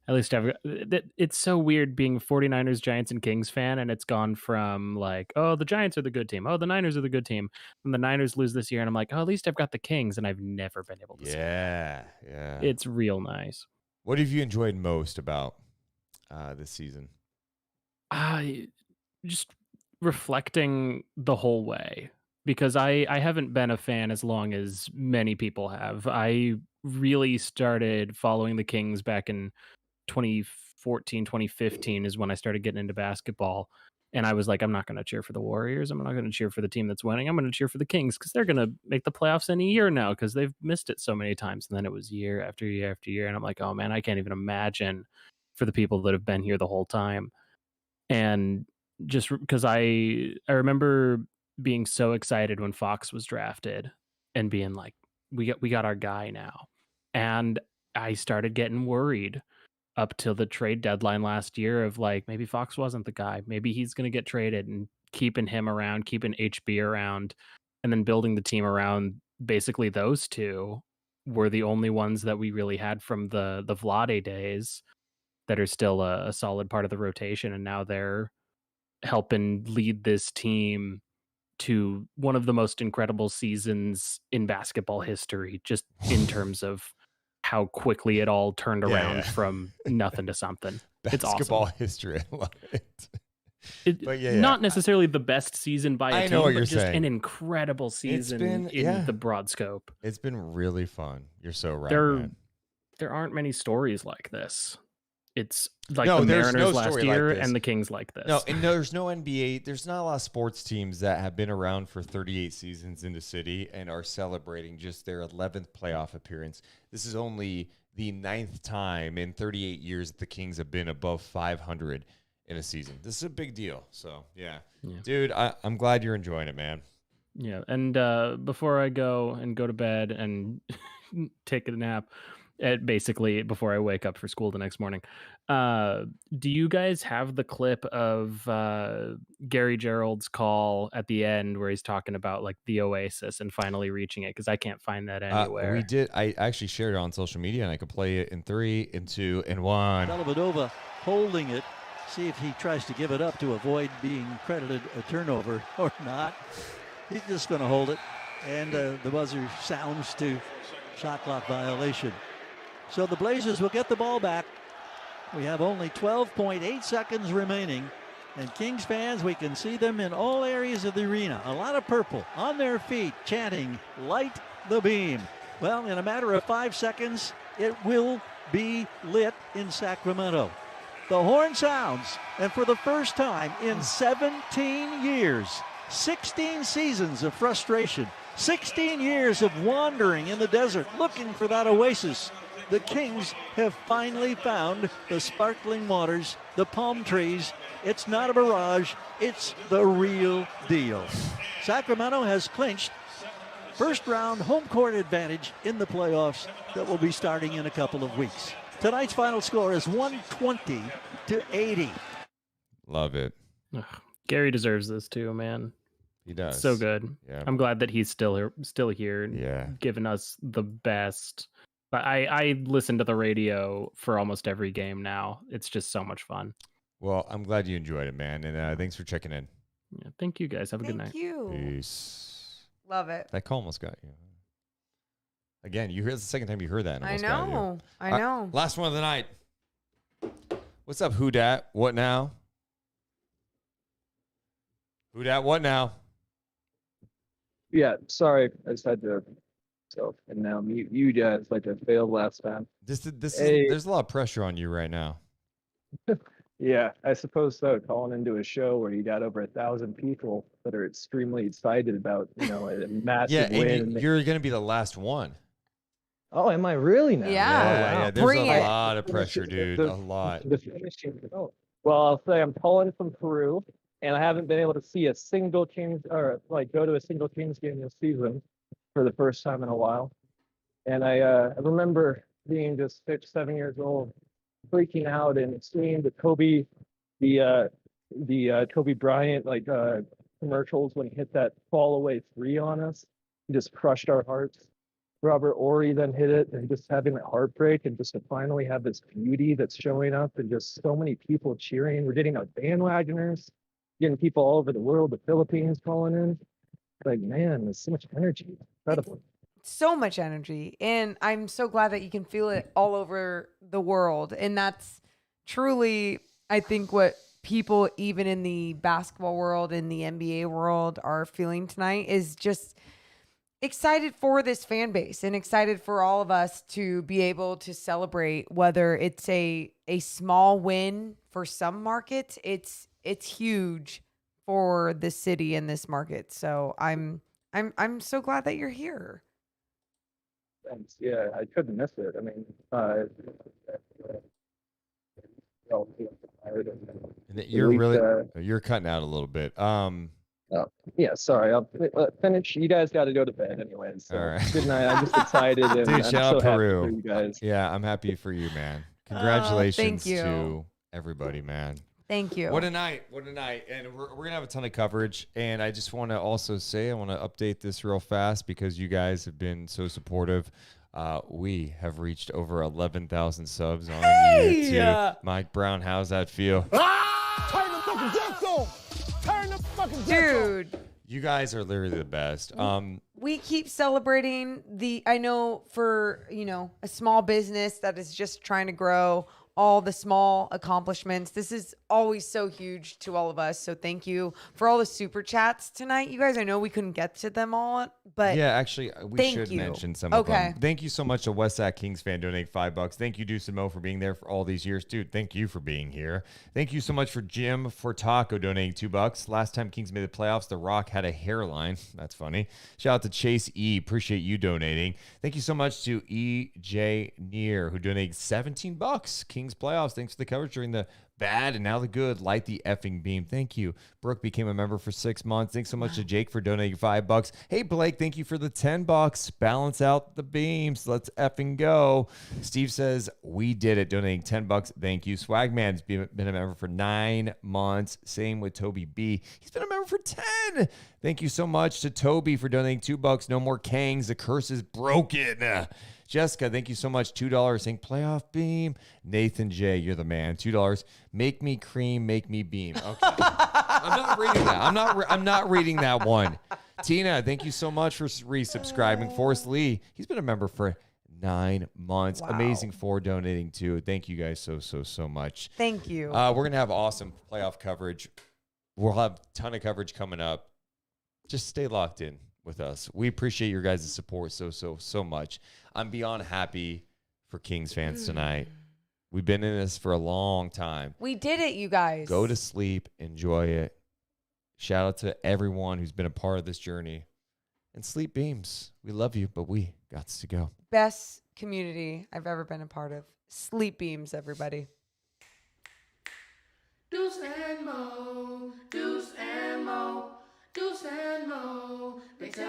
Speaker 22: at least it's so weird being a 49ers, Giants, and Kings fan, and it's gone from like, oh, the Giants are the good team. Oh, the Niners are the good team. And the Niners lose this year, and I'm like, oh, at least I've got the Kings, and I've never been able to see that.
Speaker 2: Yeah.
Speaker 22: It's real nice.
Speaker 2: What have you enjoyed most about this season?
Speaker 22: Just reflecting the whole way, because I haven't been a fan as long as many people have. I really started following the Kings back in 2014, 2015 is when I started getting into basketball. And I was like, I'm not going to cheer for the Warriors. I'm not going to cheer for the team that's winning. I'm going to cheer for the Kings because they're going to make the playoffs in a year now because they've missed it so many times. And then it was year after year after year. And I'm like, oh, man, I can't even imagine for the people that have been here the whole time. And just because I remember being so excited when Fox was drafted and being like, we got our guy now. And I started getting worried up till the trade deadline last year of like, maybe Fox wasn't the guy. Maybe he's going to get traded, and keeping him around, keeping HB around, and then building the team around basically those two were the only ones that we really had from the Vlade days that are still a solid part of the rotation. And now they're helping lead this team to one of the most incredible seasons in basketball history, just in terms of how quickly it all turned around from nothing to something. It's
Speaker 2: Basketball
Speaker 22: awesome.
Speaker 2: history. I love it.
Speaker 22: But not necessarily the best season by a
Speaker 2: I
Speaker 22: team,
Speaker 2: know what
Speaker 22: but
Speaker 2: you're
Speaker 22: just
Speaker 2: saying.
Speaker 22: an incredible season in the broad scope.
Speaker 2: It's been really fun. You're so right, man.
Speaker 22: There aren't many stories like this. It's like
Speaker 2: No,
Speaker 22: the
Speaker 2: there's
Speaker 22: Mariners
Speaker 2: no
Speaker 22: last
Speaker 2: story
Speaker 22: year
Speaker 2: like this.
Speaker 22: and the Kings like this.
Speaker 2: No, and there's no NBA. There's not a lot of sports teams that have been around for 38 seasons in the city and are celebrating just their 11th playoff appearance. This is only the 9th time in 38 years that the Kings have been above 500 in a season. This is a big deal. So, yeah. Dude, I'm glad you're enjoying it, man.
Speaker 22: Yeah, and before I go to bed and take a nap, basically before I wake up for school the next morning, do you guys have the clip of Gary Gerald's call at the end where he's talking about like the Oasis and finally reaching it? Because I can't find that anywhere.
Speaker 2: We did. I actually shared it on social media, and I could play it in 3, in 2, and 1.
Speaker 11: Dellavedova holding it. See if he tries to give it up to avoid being credited a turnover or not. He's just going to hold it, and the buzzer sounds to shot clock violation. So the Blazers will get the ball back. We have only 12.8 seconds remaining. And Kings fans, we can see them in all areas of the arena. A lot of purple on their feet, chanting, "Light the beam." Well, in a matter of 5 seconds, it will be lit in Sacramento. The horn sounds, and for the first time in 17 years, 16 seasons of frustration, 16 years of wandering in the desert looking for that oasis, the Kings have finally found the sparkling waters, the palm trees. It's not a mirage, it's the real deal. Sacramento has clinched first round home court advantage in the playoffs that will be starting in a couple of weeks. Tonight's final score is 120-80.
Speaker 2: Love it.
Speaker 22: Ugh, Gary deserves this too, man.
Speaker 2: He does.
Speaker 22: So good.
Speaker 2: Yeah.
Speaker 22: I'm glad that he's still here and giving us the best. But I listen to the radio for almost every game now. It's just so much fun.
Speaker 2: Well, I'm glad you enjoyed it, man. And thanks for checking in.
Speaker 22: Yeah, thank you guys. Have a good night.
Speaker 10: Thank you.
Speaker 2: Peace.
Speaker 10: Love it.
Speaker 2: That call almost got you. Again, you heard the second time you heard that. And
Speaker 10: I
Speaker 2: almost got you.
Speaker 10: know. I know.
Speaker 2: Last one of the night. What's up, Who Dat? What now? Who Dat? What now?
Speaker 6: Yeah, sorry, I just had to. So and now mute you guys like I failed last time.
Speaker 2: There's a lot of pressure on you right now.
Speaker 6: Yeah, I suppose so. Calling into a show where you got over 1,000 people that are extremely excited about, a massive win.
Speaker 2: And you're going to be the last one.
Speaker 6: Oh, am I really now?
Speaker 2: Yeah. There's
Speaker 6: Bring
Speaker 2: a
Speaker 6: it.
Speaker 2: lot of pressure, dude. A lot.
Speaker 6: Well, I'll say I'm calling from Peru, and I haven't been able to see a single Kings or go to a single Kings game this season for the first time in a while. And I remember being just 6, 7 years old, freaking out and seeing the Kobe Bryant commercials when he hit that fall away 3 on us. He just crushed our hearts. Robert Ory then hit it, and just having that heartbreak, and just to finally have this beauty that's showing up, and just so many people cheering. We're getting our bandwagoners, getting people all over the world, the Philippines calling in. Like, man, there's so much energy. Incredible.
Speaker 10: So much energy. And I'm so glad that you can feel it all over the world. And that's truly, I think, what people, even in the basketball world, in the NBA world, are feeling tonight is just excited for this fan base and excited for all of us to be able to celebrate, whether it's a small win for some markets, it's huge for the city and this market. So I'm so glad that you're here.
Speaker 6: Thanks. Yeah, I couldn't miss it. I mean,
Speaker 2: You're
Speaker 6: least,
Speaker 2: really you're cutting out a little bit.
Speaker 6: Oh, yeah, sorry. I'll finish. You guys got to go to bed anyway. So
Speaker 2: All right.
Speaker 6: good night. I'm just excited and
Speaker 2: Dude,
Speaker 6: I'm
Speaker 2: shout
Speaker 6: so
Speaker 2: out
Speaker 6: happy for
Speaker 2: Peru.
Speaker 6: you guys.
Speaker 2: Yeah, I'm happy for you, man.
Speaker 10: Thank
Speaker 2: Congratulations
Speaker 10: you.
Speaker 2: to everybody, man.
Speaker 10: Thank you.
Speaker 2: What a night. What a night. And we're going to have a ton of coverage. And I just want to also say, I want to update this real fast because you guys have been so supportive. We have reached over 11,000 subs on YouTube. Mike Brown, how's that feel?
Speaker 19: Turn the fucking death zone. Turn the fucking death zone.
Speaker 10: Dude,
Speaker 2: You guys are literally the best.
Speaker 10: we keep celebrating I know for, a small business that is just trying to grow, all the small accomplishments. This is always so huge to all of us. So thank you for all the super chats tonight, you guys. I know we couldn't get to them all, but
Speaker 2: yeah, actually, we
Speaker 10: thank
Speaker 2: should
Speaker 10: you.
Speaker 2: mention some of
Speaker 10: Okay.
Speaker 2: them. Thank you so much to Westside Kings fan donating $5. Thank you, Deuce and Mo, for being there for all these years. Dude, thank you for being here. Thank you so much for Jim for Taco donating $2. Last time Kings made the playoffs, The Rock had a hairline. That's funny. Shout out to Chase E. Appreciate you donating. Thank you so much to EJ Neer, who donated $17. Kings playoffs. Thanks for the coverage during the bad and now the good. Light the effing beam. Thank you. Brooke became a member for 6 months. Thanks so much to Jake for donating $5. Hey, Blake, thank you for the $10. Balance out the beams. Let's effing go. Steve says, we did it, donating $10. Thank you. Swagman's been a member for 9 months. Same with Toby B. He's been a member for 10. Thank you so much to Toby for donating $2. No more Kangs. The curse is broken. Jessica, thank you so much. $2 saying playoff beam. Nathan J, you're the man. $2. Make me cream, make me beam. Okay. I'm not reading that. I'm not reading that one. Tina, thank you so much for resubscribing. Forrest Lee, he's been a member for 9 months.
Speaker 10: Wow.
Speaker 2: Amazing for donating too. Thank you guys so much.
Speaker 10: Thank you.
Speaker 2: We're gonna have awesome playoff coverage. We'll have a ton of coverage coming up. Just stay locked in with us. We appreciate your guys' support so much. I'm beyond happy for Kings fans tonight. We've been in this for a long time.
Speaker 10: We did it, you guys.
Speaker 2: Go to sleep. Enjoy it. Shout out to everyone who's been a part of this journey. And Sleep Beams, we love you, but we got to go.
Speaker 10: Best community I've ever been a part of. Sleep Beams, everybody.
Speaker 9: Deuce and Mo, Deuce and Mo, Deuce and Mo. They tell